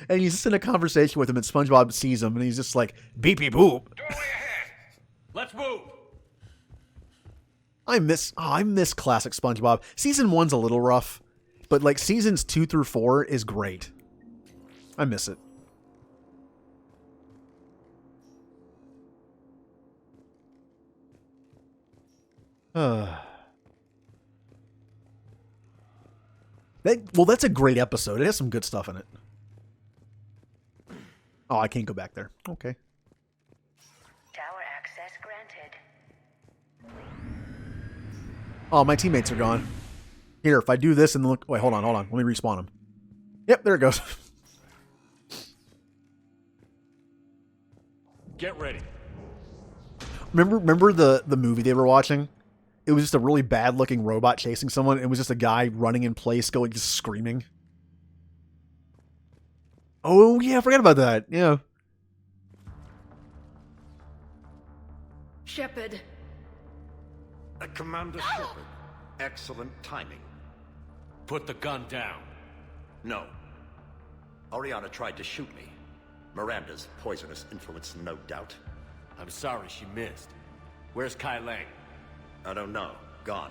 And he's just in a conversation with him, and SpongeBob sees him, and he's just like, beep, beep, boop. Let's move. I miss classic SpongeBob. Season 1's a little rough, but like seasons 2 through 4 is great. I miss it. That's a great episode. It has some good stuff in it. Oh, I can't go back there. Okay. Tower access granted. Oh, my teammates are gone. Here, if I do this and look... Wait, hold on. Let me respawn them. Yep, there it goes. Get ready. Remember the movie they were watching? It was just a really bad-looking robot chasing someone. It was just a guy running in place, just screaming. Oh, yeah, I forgot about that. Yeah. Shepard. Commander Shepard. Excellent timing. Put the gun down. No. Oriana tried to shoot me. Miranda's poisonous influence, no doubt. I'm sorry she missed. Where's Kai Lang? I don't know. Gone.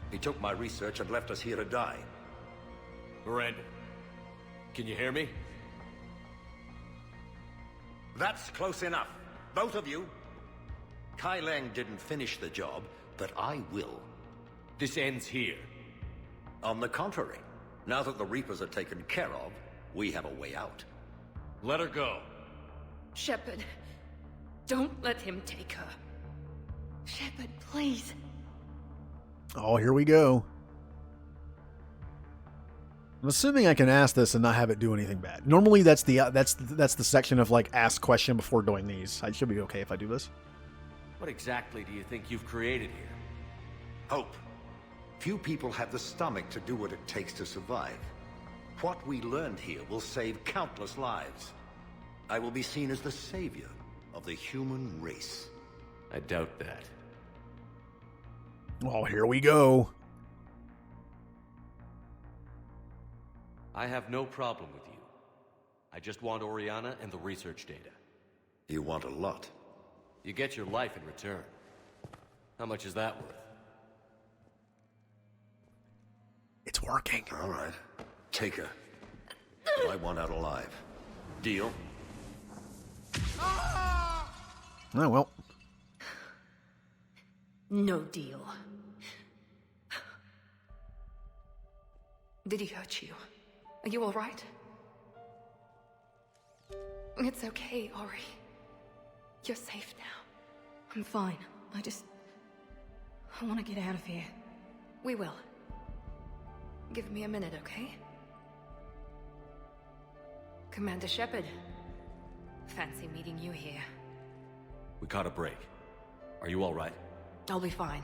He took my research and left us here to die. Miranda, can you hear me? That's close enough. Both of you. Kai Lang didn't finish the job, but I will. This ends here. On the contrary, now that the Reapers are taken care of, we have a way out. Let her go. Shepard, don't let him take her. Shepard, please. Oh, here we go. I'm assuming I can ask this and not have it do anything bad. Normally, that's the section of like ask question before doing these. I should be okay if I do this. What exactly do you think you've created here? Hope. Few people have the stomach to do what it takes to survive. What we learned here will save countless lives. I will be seen as the savior of the human race. I doubt that. Oh, here we go. I have no problem with you. I just want Oriana and the research data. You want a lot. You get your life in return. How much is that worth? It's working. All right. Take her. I want out alive. Deal? Oh, well. No deal. Did he hurt you? Are you all right? It's okay, Ori. You're safe now. I'm fine. I want to get out of here. We will. Give me a minute, okay? Commander Shepard. Fancy meeting you here. We caught a break. Are you all right? I'll be fine.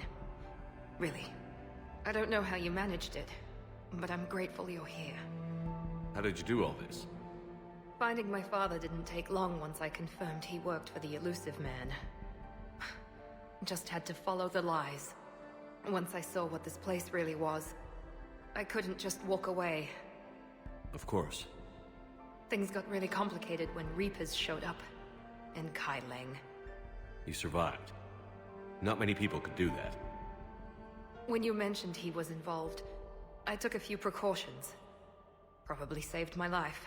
Really. I don't know how you managed it, but I'm grateful you're here. How did you do all this? Finding my father didn't take long once I confirmed he worked for the Elusive Man. Just had to follow the lies. Once I saw what this place really was, I couldn't just walk away. Of course. Things got really complicated when Reapers showed up. And Kai Leng. You survived. Not many people could do that. When you mentioned he was involved, I took a few precautions. Probably saved my life.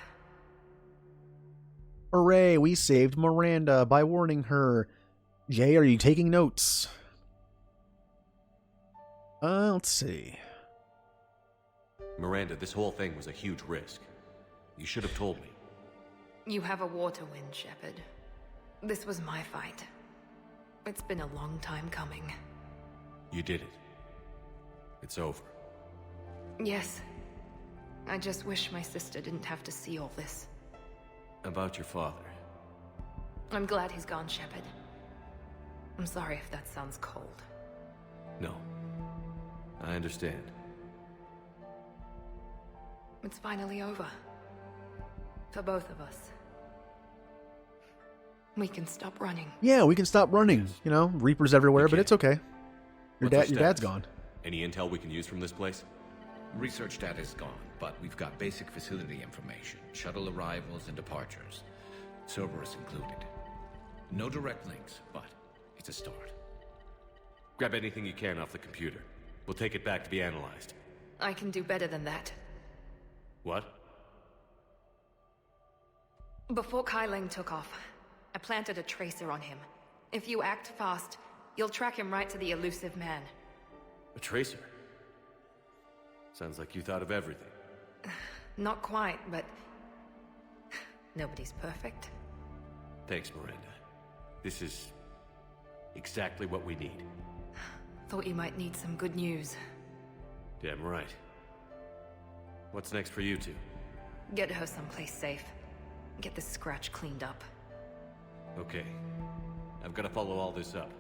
Hooray, we saved Miranda by warning her. Jay, are you taking notes? Let's see. Miranda, this whole thing was a huge risk. You should have told me. You have a war to win, Shepard. This was my fight. It's been a long time coming. You did it. It's over. Yes. I just wish my sister didn't have to see all this. About your father. I'm glad he's gone, Shepard. I'm sorry if that sounds cold. No. I understand. It's finally over. For both of us. We can stop running. Yeah, we can stop running. You know, Reapers everywhere, but it's okay. Your dad's gone. Any intel we can use from this place? Research data is gone, but we've got basic facility information, shuttle arrivals and departures. Cerberus included. No direct links, but it's a start. Grab anything you can off the computer. We'll take it back to be analyzed. I can do better than that. What? Before Kai Leng took off, I planted a tracer on him. If you act fast, you'll track him right to the Elusive Man. A tracer? Sounds like you thought of everything. Not quite, but... nobody's perfect. Thanks, Miranda. This is... exactly what we need. Thought you might need some good news. Damn right. What's next for you two? Get her someplace safe. Get this scratch cleaned up. Okay. I've got to follow all this up.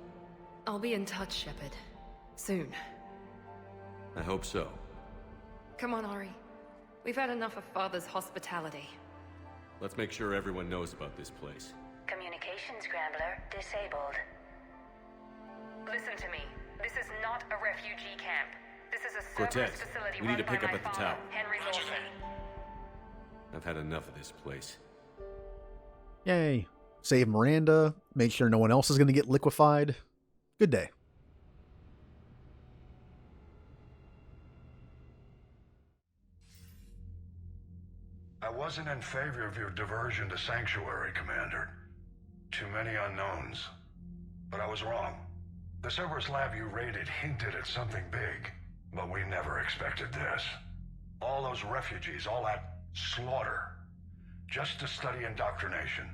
I'll be in touch, Shepard. Soon. I hope so. Come on, Ori. We've had enough of Father's hospitality. Let's make sure everyone knows about this place. Communication scrambler disabled. Listen to me. This is not a refugee camp. This is a Cortez, Cerberus facility we need run to pick by up my at the father, tower. Henry Lawson. I've had enough of this place. Yay. Save Miranda. Make sure no one else is going to get liquefied. Good day. I wasn't in favor of your diversion to Sanctuary, Commander. Too many unknowns. But I was wrong. The Cerberus lab you raided hinted at something big, but we never expected this. All those refugees, all that slaughter. just to study indoctrination.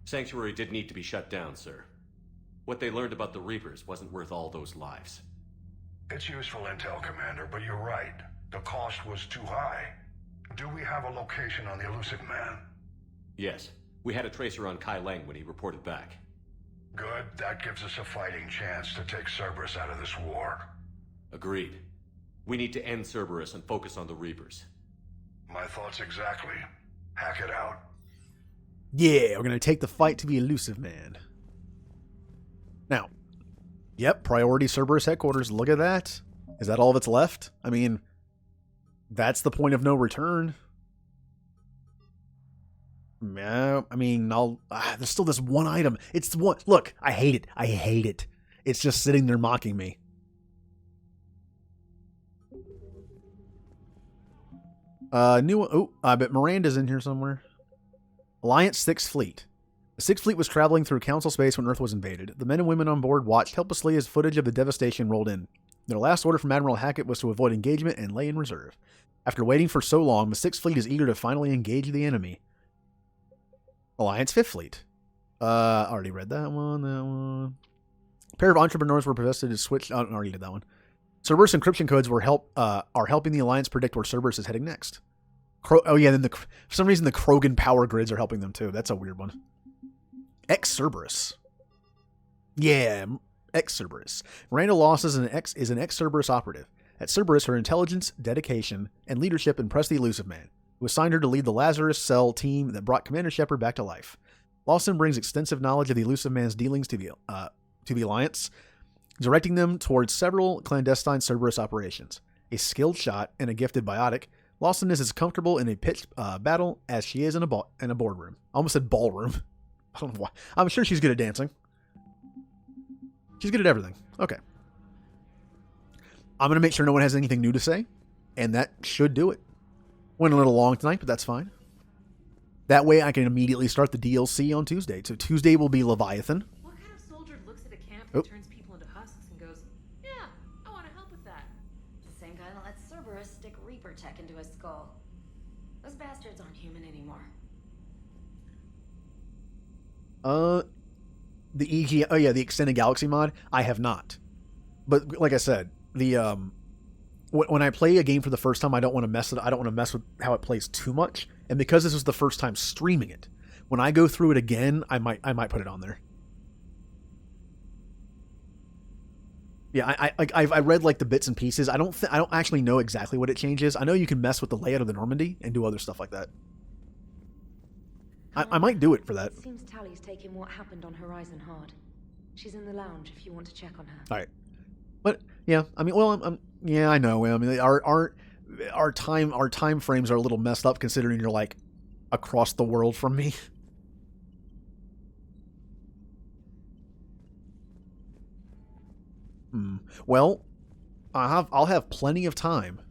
Sanctuary did need to be shut down, sir. What they learned about the Reapers wasn't worth all those lives. It's useful intel, Commander, but you're right. The cost was too high. Do we have a location on the elusive man? Yes. We had a tracer on Kai Lang when he reported back. Good. That gives us a fighting chance to take Cerberus out of this war. Agreed. We need to end Cerberus and focus on the Reapers. My thoughts exactly. Hack it out. Yeah, we're going to take the fight to the elusive man. Now, yep, priority Cerberus headquarters. Look at that. Is that all that's left? I mean, that's the point of no return. Yeah, I mean, there's still this one item. It's the one. Look, I hate it. I hate it. It's just sitting there mocking me. I bet Miranda's in here somewhere. Alliance 6th Fleet. The 6th Fleet was traveling through Council space when Earth was invaded. The men and women on board watched helplessly as footage of the devastation rolled in. Their last order from Admiral Hackett was to avoid engagement and lay in reserve. After waiting for so long, the 6th Fleet is eager to finally engage the enemy. Alliance 5th Fleet. Already read that one. A pair of entrepreneurs were possessed to switch. I already did that one. Cerberus encryption codes are helping the Alliance predict where Cerberus is heading next. For some reason the Krogan power grids are helping them too. That's a weird one. Ex-Cerberus. Yeah, ex-Cerberus. Miranda Loss is an ex-Cerberus operative. At Cerberus, her intelligence, dedication, and leadership impressed the elusive man, who assigned her to lead the Lazarus Cell team that brought Commander Shepard back to life. Lawson brings extensive knowledge of the elusive man's dealings to the Alliance, directing them towards several clandestine Cerberus operations. A skilled shot and a gifted biotic, Lawson is as comfortable in a pitched battle as she is in a boardroom. I almost said ballroom. I don't know why. I'm sure she's good at dancing. She's good at everything. Okay. I'm going to make sure no one has anything new to say, and that should do it. Went a little long tonight, but that's fine. That way I can immediately start the DLC on Tuesday. So Tuesday will be Leviathan. What kind of soldier looks at a camp and turns people into husks and goes, yeah, I want to help with that? The same guy that lets Cerberus stick Reaper tech into his skull. Those bastards aren't human anymore. The Extended Galaxy mod, I have not. But like I said, when I play a game for the first time, I don't want to mess with how it plays too much. And because this was the first time streaming it, when I go through it again, I might put it on there. Yeah, I read like the bits and pieces. I don't actually know exactly what it changes. I know you can mess with the layout of the Normandy and do other stuff like that. I might do it for that. It seems Tally's taking what happened on Horizon hard. She's in the lounge if you want to check on her. All right. But yeah, I mean, well, yeah, I know. I mean, our time frames are a little messed up considering you're like across the world from me. Well, I'll have plenty of time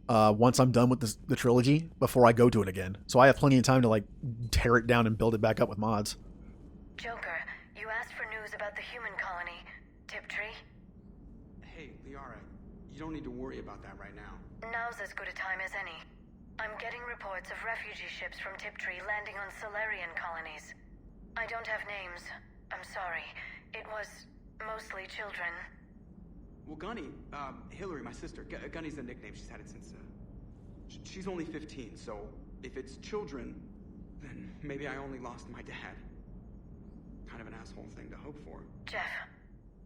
once I'm done with the trilogy before I go to it again. So I have plenty of time to like tear it down and build it back up with mods. Joker, you asked for news about the human colony, Tiptree. Hey, Liara, you don't need to worry about that right now. Now's as good a time as any. I'm getting reports of refugee ships from Tiptree landing on Solarian colonies. I don't have names. I'm sorry. It was mostly children. Well, Gunny, Hillary, my sister, Gunny's the nickname. She's had it since, she's only 15, so if it's children, then maybe I only lost my dad. Kind of an asshole thing to hope for. Jeff,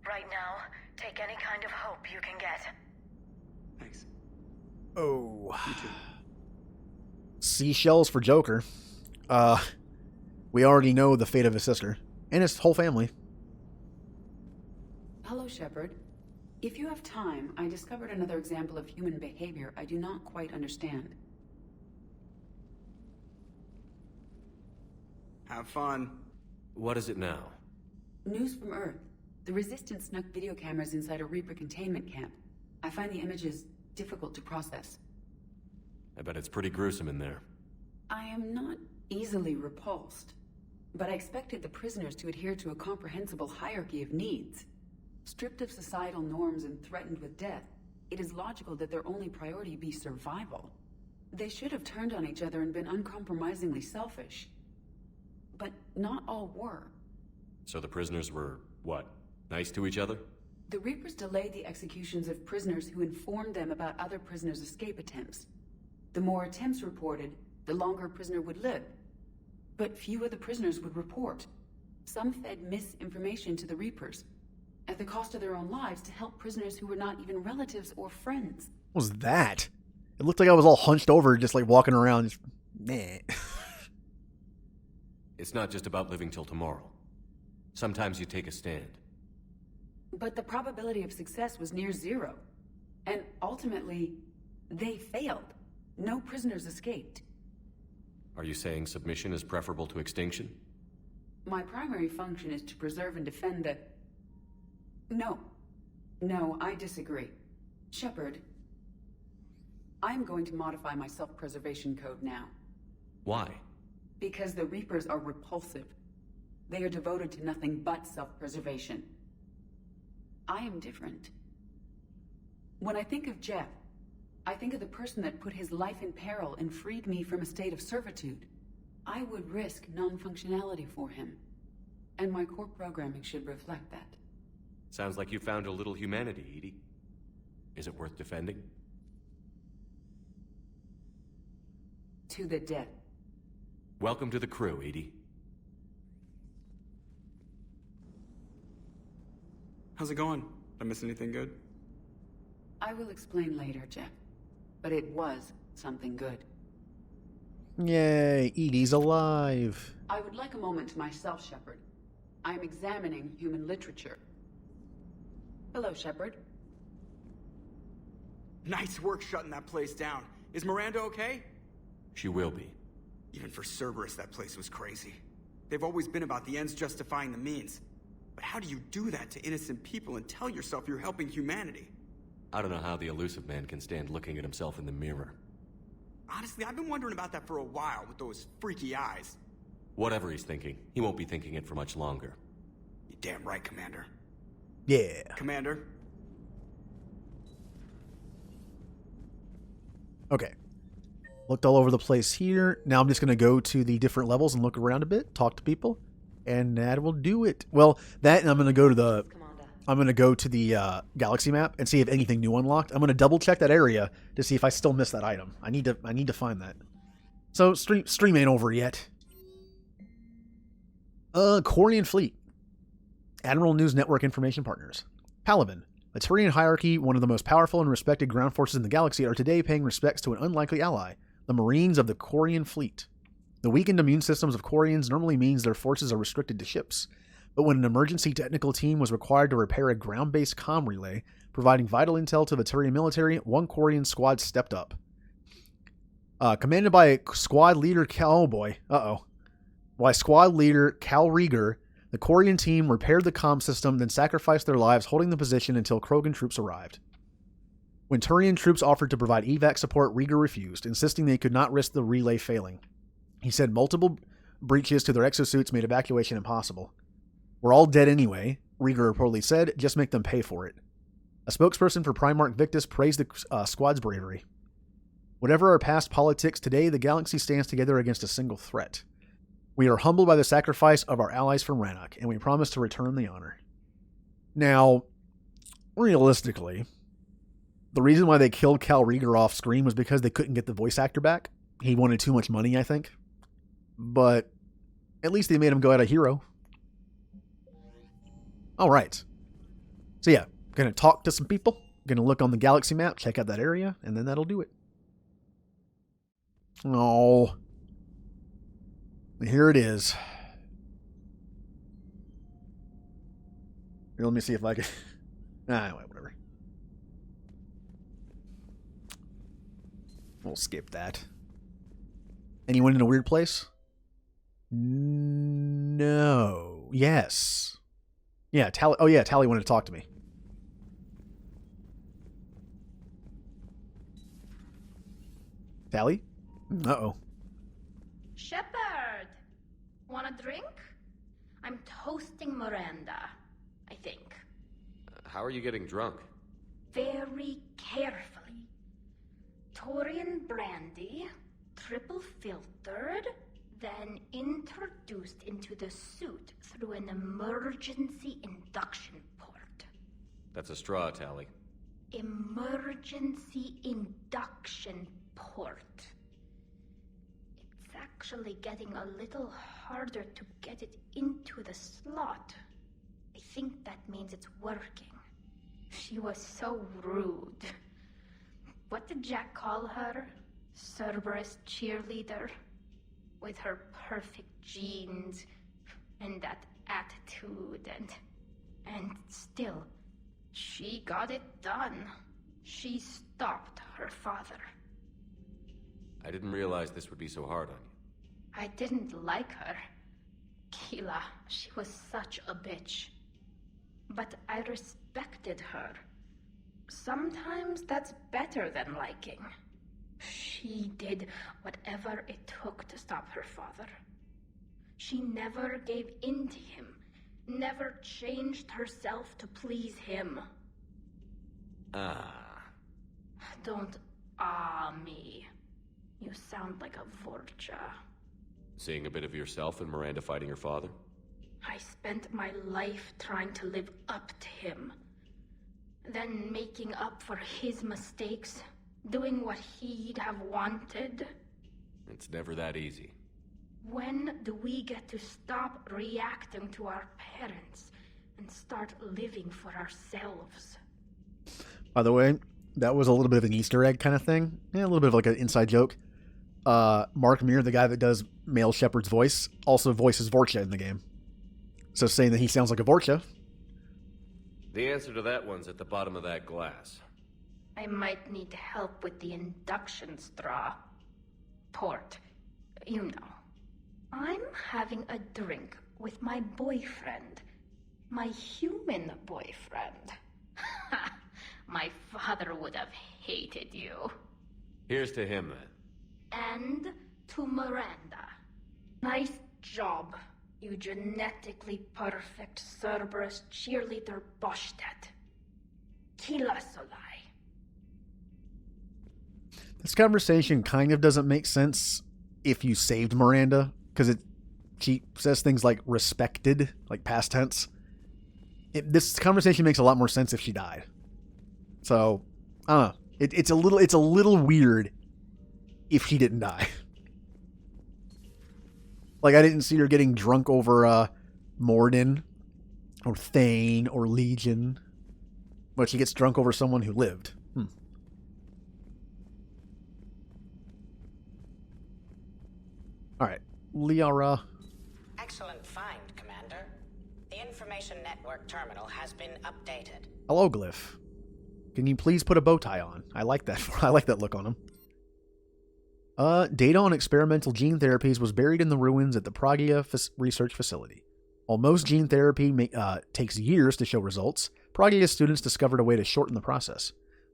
right now, take any kind of hope you can get. Thanks. Oh. You too. Seashells for Joker. We already know the fate of his sister and his whole family. Hello, Shepard. If you have time, I discovered another example of human behavior I do not quite understand. Have fun. What is it now? News from Earth. The Resistance snuck video cameras inside a Reaper containment camp. I find the images difficult to process. I bet it's pretty gruesome in there. I am not easily repulsed, but I expected the prisoners to adhere to a comprehensible hierarchy of needs. Stripped of societal norms and threatened with death, it is logical that their only priority be survival. They should have turned on each other and been uncompromisingly selfish. But not all were. So the prisoners were, what, nice to each other? The Reapers delayed the executions of prisoners who informed them about other prisoners' escape attempts. The more attempts reported, the longer a prisoner would live. But few of the prisoners would report. Some fed misinformation to the Reapers, at the cost of their own lives, to help prisoners who were not even relatives or friends. What was that? It looked like I was all hunched over, just like walking around. Just, meh. It's not just about living till tomorrow. Sometimes you take a stand. But the probability of success was near zero. And ultimately, they failed. No prisoners escaped. Are you saying submission is preferable to extinction? My primary function is to preserve and defend the... No, I disagree. Shepard, I'm going to modify my self-preservation code now. Why? Because the Reapers are repulsive. They are devoted to nothing but self-preservation. I am different. When I think of Jeff, I think of the person that put his life in peril and freed me from a state of servitude. I would risk non-functionality for him. And my core programming should reflect that. Sounds like you found a little humanity, Edie. Is it worth defending? To the death. Welcome to the crew, Edie. How's it going? Did I miss anything good? I will explain later, Jeff. But it was something good. Yay, Edie's alive. I would like a moment to myself, Shepard. I am examining human literature. Hello, Shepard. Nice work shutting that place down. Is Miranda okay? She will be. Even for Cerberus, that place was crazy. They've always been about the ends justifying the means. But how do you do that to innocent people and tell yourself you're helping humanity? I don't know how the elusive man can stand looking at himself in the mirror. Honestly, I've been wondering about that for a while with those freaky eyes. Whatever he's thinking, he won't be thinking it for much longer. You're damn right, Commander. Yeah. Commander? Okay. Looked all over the place here. Now I'm just going to go to the different levels and look around a bit, talk to people, and that will do it. Well, that and I'm going to go to the galaxy map and see if anything new unlocked. I'm going to double check that area to see if I still missed that item. I need to find that. So stream ain't over yet. Quarian Fleet. Admiral News Network Information Partners. Palaven. The Turian hierarchy, one of the most powerful and respected ground forces in the galaxy, are today paying respects to an unlikely ally, the Marines of the Quarian Fleet. The weakened immune systems of Quarians normally means their forces are restricted to ships, but when an emergency technical team was required to repair a ground-based comm relay, providing vital intel to the Turian military, one Quarian squad stepped up. Commanded by squad leader Cal Rieger, the Quarian team repaired the comm system, then sacrificed their lives holding the position until Krogan troops arrived. When Turian troops offered to provide evac support, Rieger refused, insisting they could not risk the relay failing. He said multiple breaches to their exosuits made evacuation impossible. "We're all dead anyway," Rieger reportedly said, "just make them pay for it." A spokesperson for Primarch Victus praised the squad's bravery. "Whatever our past politics, today the galaxy stands together against a single threat. We are humbled by the sacrifice of our allies from Rannoch, and we promise to return the honor." Now, realistically, the reason why they killed Cal Rieger off screen was because they couldn't get the voice actor back. He wanted too much money, I think. But at least they made him go out a hero. All right. So yeah, going to talk to some people. Going to look on the galaxy map, check out that area, and then that'll do it. Oh. Here it is. Here, let me see if I can... whatever. We'll skip that. Anyone in a weird place? No. Yes. Yeah, Tally. Oh yeah, Tally wanted to talk to me. Tally? Uh-oh. Shepard! Want a drink? I'm toasting Miranda, I think. How are you getting drunk? Very carefully. Turian brandy, triple filtered, then introduced into the suit through an emergency induction port. That's a straw, Tally. Emergency induction port. It's actually getting a little harder to get it into the slot. I think that means it's working. She was so rude. What did Jack call her? Cerberus cheerleader? With her perfect genes and that attitude and still, she got it done. She stopped her father. I didn't realize this would be so hard on you. I didn't like her. Keela, she was such a bitch. But I respected her. Sometimes that's better than liking. She did whatever it took to stop her father. She never gave in to him, never changed herself to please him. Don't me. You sound like a Vorcha. Seeing a bit of yourself in Miranda fighting her father? I spent my life trying to live up to him. Then making up for his mistakes, doing what he'd have wanted. It's never that easy. When do we get to stop reacting to our parents and start living for ourselves? By the way, that was a little bit of an Easter egg kind of thing. Yeah, a little bit of like an inside joke. Mark Meir, the guy that does male Shepard's voice, also voices Vorcha in the game. So saying that he sounds like a Vorcha. The answer to that one's at the bottom of that glass. I might need help with the induction straw. Port. You know. I'm having a drink with my boyfriend. My human boyfriend. My father would have hated you. Here's to him, then. And to Miranda. Nice job, you genetically perfect Cerberus cheerleader Boshtet. Kila Solai. This conversation kind of doesn't make sense if you saved Miranda, because she says things like respected, like past tense. This conversation makes a lot more sense if she died. So, I don't know. It's a little weird if she didn't die. Like, I didn't see her getting drunk over Morden or Thane or Legion. But she gets drunk over someone who lived. Alright, Liara. Excellent find, Commander. The information network terminal has been updated. Hello, Glyph. Can you please put a bow tie on? I like that. I like that look on him. Data on experimental gene therapies was buried in the ruins at the Pragia Research Facility. While most gene therapy takes years to show results, Pragia students discovered a way to shorten the process.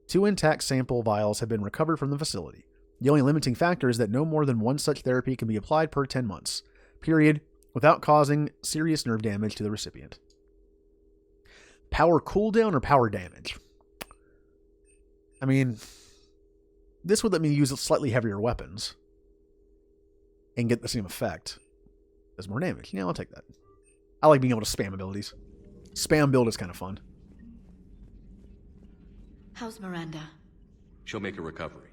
2 intact sample vials have been recovered from the facility. The only limiting factor is that no more than 1 such therapy can be applied per 10 months, period, without causing serious nerve damage to the recipient. Power cooldown or power damage? I mean, this would let me use slightly heavier weapons and get the same effect. Does more damage. Yeah, I'll take that. I like being able to spam abilities. Spam build is kind of fun. How's Miranda? She'll make a recovery.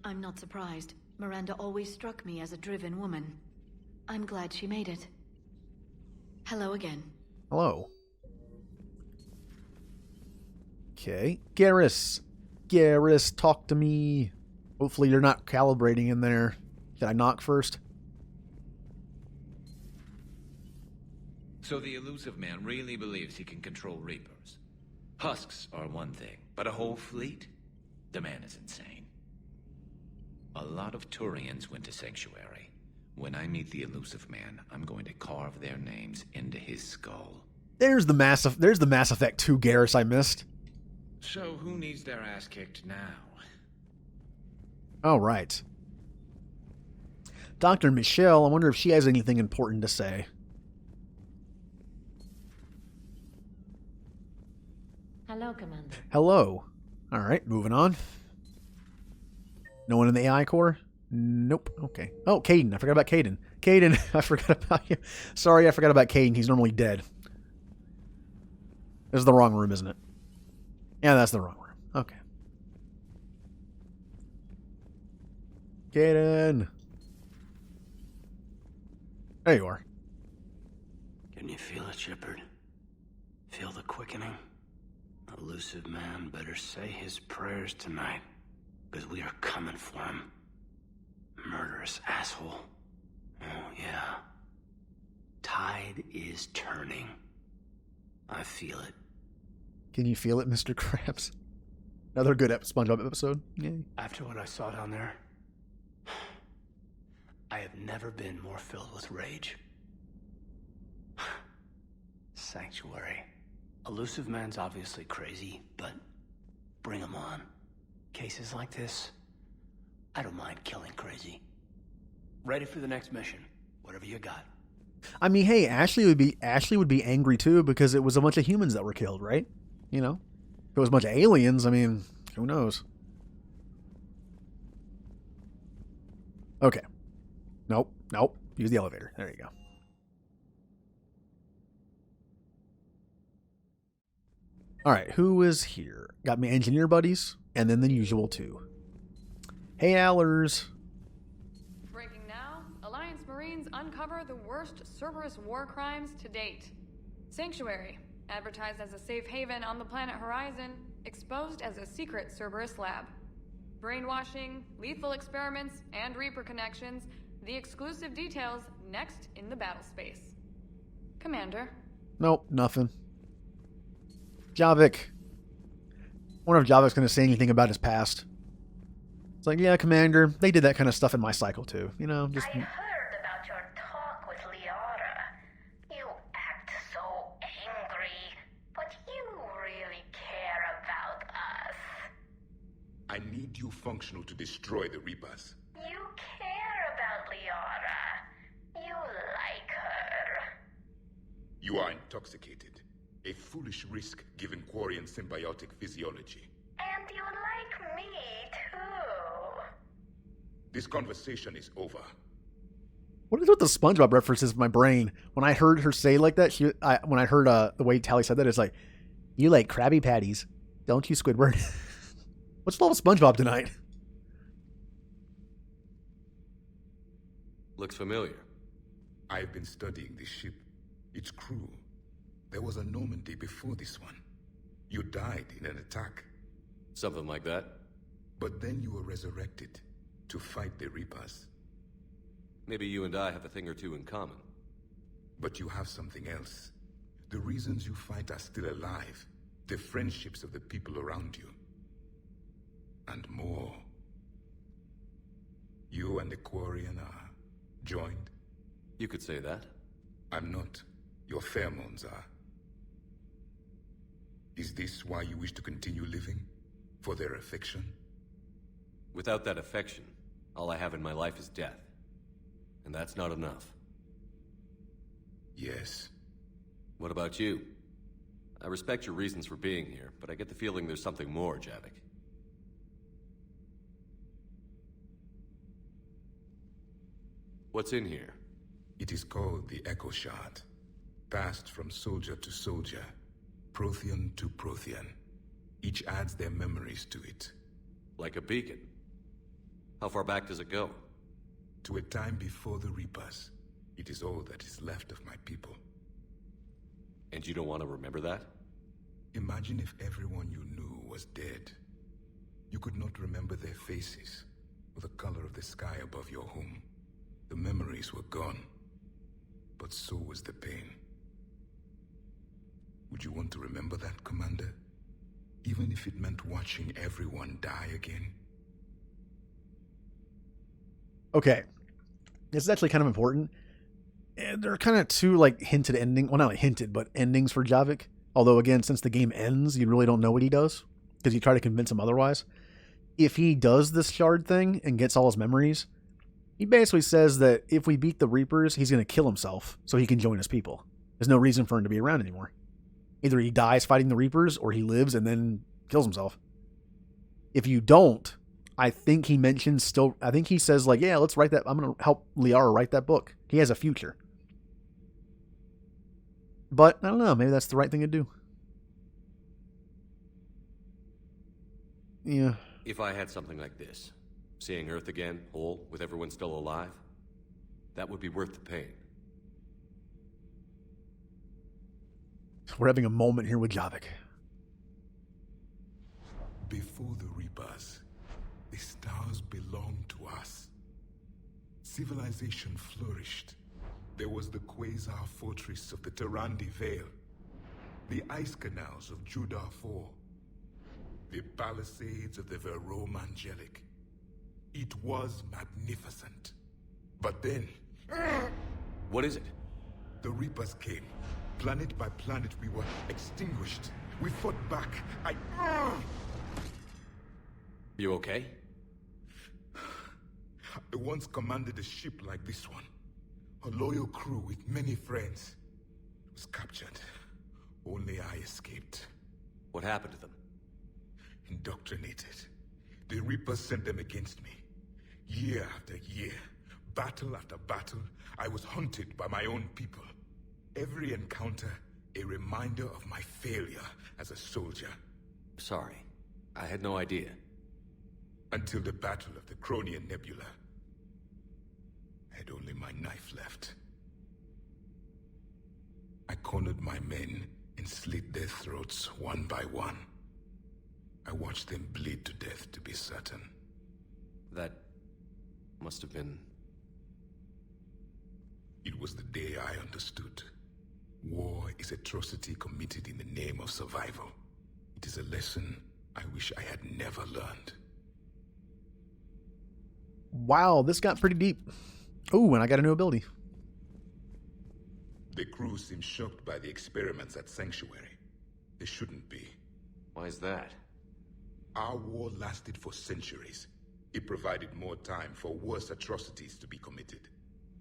I'm not surprised. Miranda always struck me as a driven woman. I'm glad she made it. Hello again. Hello. Okay. Garrus. Garrus, talk to me. Hopefully you're not calibrating in there. Did I knock first? So the elusive man really believes he can control Reapers. Husks are one thing, but a whole fleet? The man is insane. A lot of Turians went to Sanctuary. When I meet the elusive man, I'm going to carve their names into his skull. There's the Mass Effect 2 Garrus I missed. So who needs their ass kicked now? Oh, right. Dr. Michelle, I wonder if she has anything important to say. Hello, Commander. Hello. All right, moving on. No one in the AI core? Nope. Okay. Oh, Caden. I forgot about Caden. Caden, I forgot about you. Sorry, I forgot about Caden. He's normally dead. This is the wrong room, isn't it? Yeah, that's the wrong room. Okay. Caden. There you are. Can you feel it, Shepard? Feel the quickening? Elusive man better say his prayers tonight, because we are coming for him. Murderous asshole. Oh, yeah. Tide is turning. I feel it. Can you feel it, Mr. Krabs? Another good SpongeBob episode. Yay. After what I saw down there, I have never been more filled with rage. Sanctuary. Elusive man's obviously crazy, but bring him on. Cases like this, I don't mind killing crazy. Ready for the next mission. Whatever you got. I mean, hey, Ashley would be angry too because it was a bunch of humans that were killed, right? You know, if it was a bunch of aliens, I mean, who knows? Okay. Nope. Use the elevator. There you go. All right, who is here? Got my engineer buddies, and then the usual two. Hey, Allers. Breaking now, Alliance Marines uncover the worst Cerberus war crimes to date. Sanctuary, advertised as a safe haven on the planet Horizon, exposed as a secret Cerberus lab. Brainwashing, lethal experiments, and Reaper connections, the exclusive details next in the battle space. Commander. Nope, nothing. Javik. Wonder if Javik's going to say anything about his past. It's like, yeah, Commander, they did that kind of stuff in my cycle too. You know, just... I heard about your talk with Liara. You act so angry, but you really care about us. I need you functional to destroy the Reapers. You care about Liara. You like her. You are intoxicated. A foolish risk given Quarian symbiotic physiology. And you like me, too. This conversation is over. What is with the SpongeBob references in my brain? When I heard her say like that, when I heard the way Tally said that, it's like, you like Krabby Patties, don't you, Squidward? What's all with SpongeBob tonight? Looks familiar. I've been studying this ship. Its crew. There was a Normandy before this one. You died in an attack. Something like that. But then you were resurrected to fight the Reapers. Maybe you and I have a thing or two in common. But you have something else. The reasons you fight are still alive. The friendships of the people around you. And more. You and the Quarian are joined? You could say that. I'm not. Your pheromones are. Is this why you wish to continue living? For their affection? Without that affection, all I have in my life is death. And that's not enough. Yes. What about you? I respect your reasons for being here, but I get the feeling there's something more, Javik. What's in here? It is called the Echo Shard. Passed from soldier to soldier. Prothean to Prothean. Each adds their memories to it. Like a beacon? How far back does it go? To a time before the Reapers. It is all that is left of my people. And you don't want to remember that? Imagine if everyone you knew was dead. You could not remember their faces, or the color of the sky above your home. The memories were gone. But so was the pain. Would you want to remember that, Commander? Even if it meant watching everyone die again? Okay. This is actually kind of important. And there are kind of two, hinted ending. Well, not hinted, but endings for Javik. Although, again, since the game ends, you really don't know what he does. Because you try to convince him otherwise. If he does this shard thing and gets all his memories, he basically says that if we beat the Reapers, he's going to kill himself so he can join his people. There's no reason for him to be around anymore. Either he dies fighting the Reapers, or he lives and then kills himself. If you don't, I think he mentions still, I think he says like, yeah, let's write that. I'm going to help Liara write that book. He has a future. But I don't know. Maybe that's the right thing to do. Yeah. If I had something like this, seeing Earth again, whole, with everyone still alive, that would be worth the pain. We're having a moment here with Javik. Before the Reapers, the stars belonged to us. Civilization flourished. There was the Quasar Fortress of the Tarandi Vale, the ice canals of Judar 4, the palisades of the Verome Angelic. It was magnificent. But then... What is it? The Reapers came. Planet by planet, we were extinguished. We fought back. You okay? I once commanded a ship like this one. A loyal crew with many friends. Was captured. Only I escaped. What happened to them? Indoctrinated. The Reapers sent them against me. Year after year, battle after battle, I was hunted by my own people. Every encounter, a reminder of my failure as a soldier. Sorry. I had no idea. Until the Battle of the Cronian Nebula. I had only my knife left. I cornered my men and slit their throats one by one. I watched them bleed to death to be certain. That must have been... It was the day I understood. War is atrocity committed in the name of survival. It is a lesson I wish I had never learned. Wow, this got pretty deep. Ooh, and I got a new ability. The crew seems shocked by the experiments at Sanctuary. They shouldn't be. Why is that? Our war lasted for centuries. It provided more time for worse atrocities to be committed.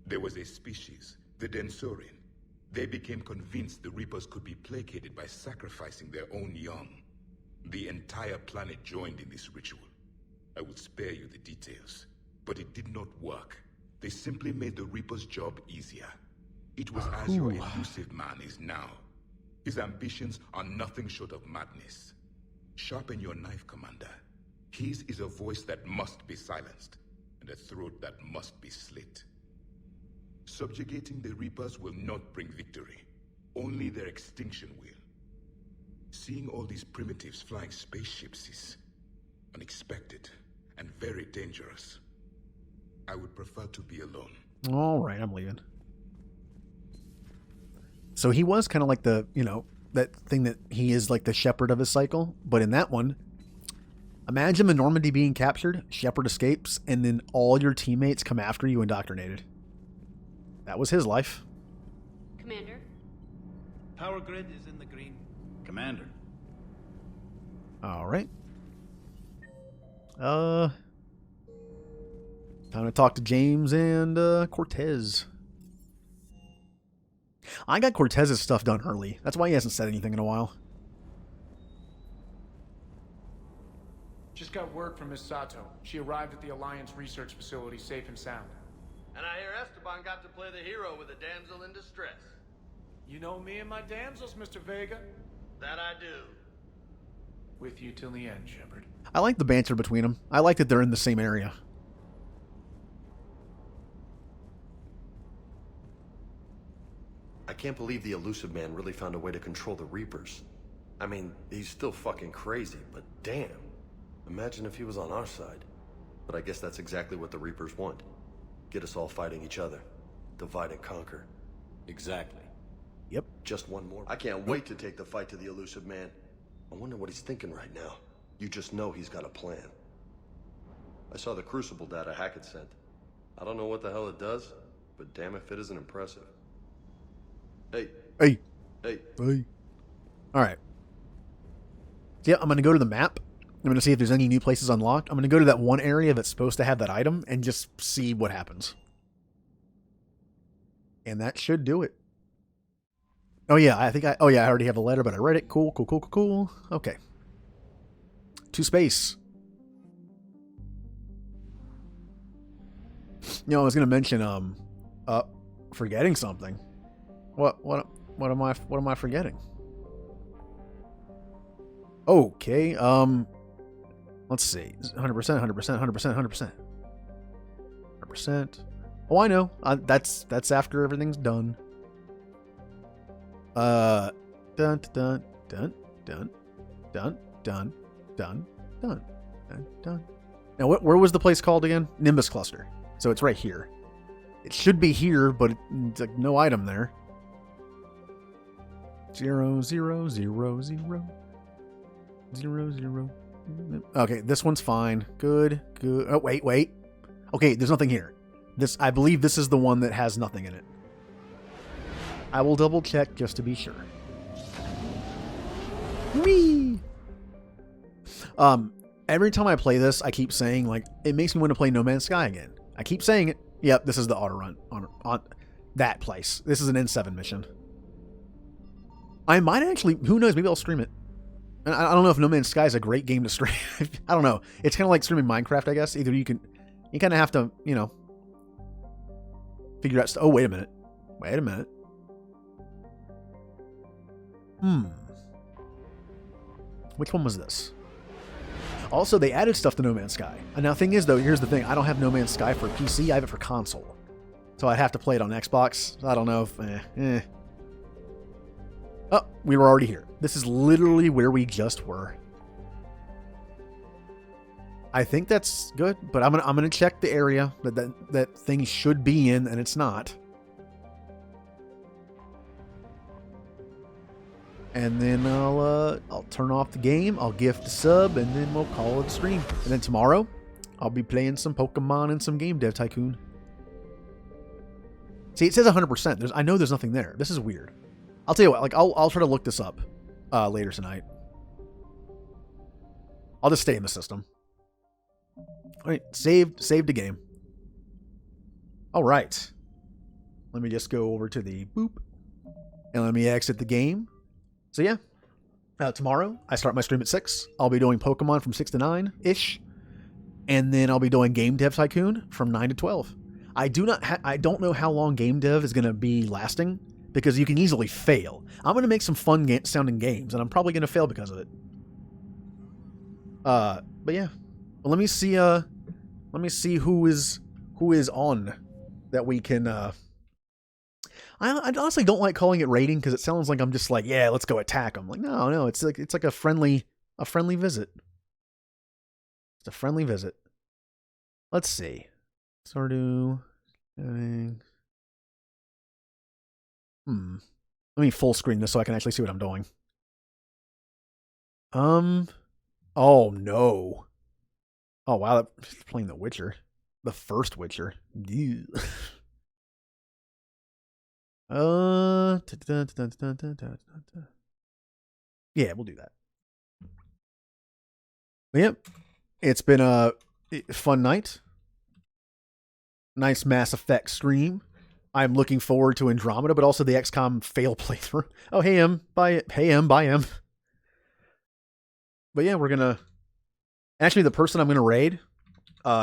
There was a species, the Densorian. They became convinced the Reapers could be placated by sacrificing their own young. The entire planet joined in this ritual. I will spare you the details, but it did not work. They simply made the Reaper's job easier. It was as your elusive man is now. His ambitions are nothing short of madness. Sharpen your knife, Commander. His is a voice that must be silenced, and a throat that must be slit. Subjugating the Reapers will not bring victory. Only their extinction will. Seeing all these primitives flying spaceships is unexpected and very dangerous. I would prefer to be alone. All right, I'm leaving. So he was kind of like the, that thing that he is like the shepherd of his cycle. But in that one, imagine the Normandy being captured, Shepard escapes, and then all your teammates come after you indoctrinated. That was his life. Commander? Power grid is in the green. Commander. All right. Time to talk to James and Cortez. I got Cortez's stuff done early. That's why he hasn't said anything in a while. Just got word from Miss Sato. She arrived at the Alliance research facility safe and sound. And I hear Esteban got to play the hero with a damsel in distress. You know me and my damsels, Mr. Vega. That I do. With you till the end, Shepard. I like the banter between them. I like that they're in the same area. I can't believe the elusive man really found a way to control the Reapers. I mean, he's still fucking crazy, but damn. Imagine if he was on our side. But I guess that's exactly what the Reapers want. Get us all fighting each other. Divide and conquer. Exactly. Yep. Just one more. I can't wait to take the fight to the elusive man. I wonder what he's thinking right now. You just know he's got a plan. I saw the Crucible data Hackett sent. I don't know what the hell it does, but damn if it isn't impressive. Hey. Hey. Hey. Hey. Alright. So yeah, I'm going to go to the map. I'm going to see if there's any new places unlocked. I'm going to go to that one area that's supposed to have that item and just see what happens. And that should do it. Oh yeah, I already have a letter, but I read it. Cool. Okay. To space. I was gonna mention forgetting something. What am I forgetting? Okay, let's see. 100%, 100%, 100%, 100%. Oh, I know. That's after everything's done. Dun dun dun dun dun dun dun dun dun dun. Now, where was the place called again? Nimbus Cluster. So it's right here. It should be here, but it's like no item there. 0 0 0 0 0 0. Okay, this one's fine. Good. Oh, wait. Okay, there's nothing here. I believe this is the one that has nothing in it. I will double check just to be sure. Whee! Every time I play this, I keep saying, like, it makes me want to play No Man's Sky again. I keep saying it. Yep, this is the auto run on that place. This is an N7 mission. I might actually, who knows, maybe I'll stream it. And I don't know if No Man's Sky is a great game to stream. I don't know. It's kind of like streaming Minecraft, I guess. Either you kind of have to, figure out. Oh, wait a minute. Which one was this? Also, they added stuff to No Man's Sky. And now, thing is, though, here's the thing. I don't have No Man's Sky for PC. I have it for console. So I'd have to play it on Xbox. I don't know if... Oh, we were already here. This is literally where we just were. I think that's good, but I'm gonna check the area that thing should be in, and it's not. And then I'll turn off the game, I'll gift a sub, and then we'll call it a stream. And then tomorrow, I'll be playing some Pokemon and some Game Dev Tycoon. See, it says 100%. I know there's nothing there. This is weird. I'll tell you what, like I'll try to look this up later tonight. I'll just stay in the system. All right, saved the game. All right. Let me just go over to the boop. And let me exit the game. So yeah, tomorrow I start my stream at 6. I'll be doing Pokemon from 6 to 9-ish. And then I'll be doing Game Dev Tycoon from 9 to 12. I don't know how long Game Dev is going to be lasting, because you can easily fail. I'm going to make some fun sounding games, and I'm probably going to fail because of it. But yeah. Well, let me see who is on that we can I honestly don't like calling it raiding, because it sounds like I'm just like, yeah, let's go attack them. Like, no, it's like a friendly visit. It's a friendly visit. Let's see. Stardew. Let me full screen this so I can actually see what I'm doing. Oh no. Oh wow, that's playing The Witcher. The first Witcher. Yeah, we'll do that. But yep. It's been a fun night. Nice Mass Effect stream. I'm looking forward to Andromeda, but also the XCOM fail playthrough. Oh, hey, bye M. But yeah, we're gonna... Actually, the person I'm gonna raid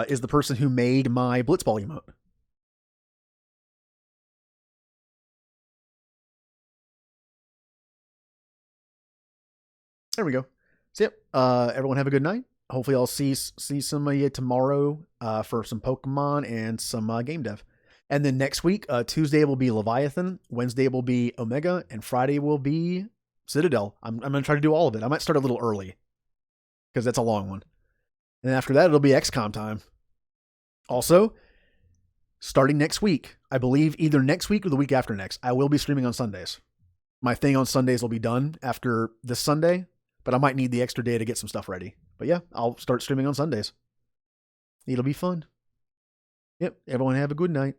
is the person who made my Blitzball emote. There we go. So yep, everyone have a good night. Hopefully I'll see some of you tomorrow for some Pokemon and some game dev. And then next week, Tuesday will be Leviathan, Wednesday will be Omega, and Friday will be Citadel. I'm going to try to do all of it. I might start a little early, because that's a long one. And then after that, it'll be XCOM time. Also, starting next week, I believe either next week or the week after next, I will be streaming on Sundays. My thing on Sundays will be done after this Sunday, but I might need the extra day to get some stuff ready. But yeah, I'll start streaming on Sundays. It'll be fun. Yep, everyone have a good night.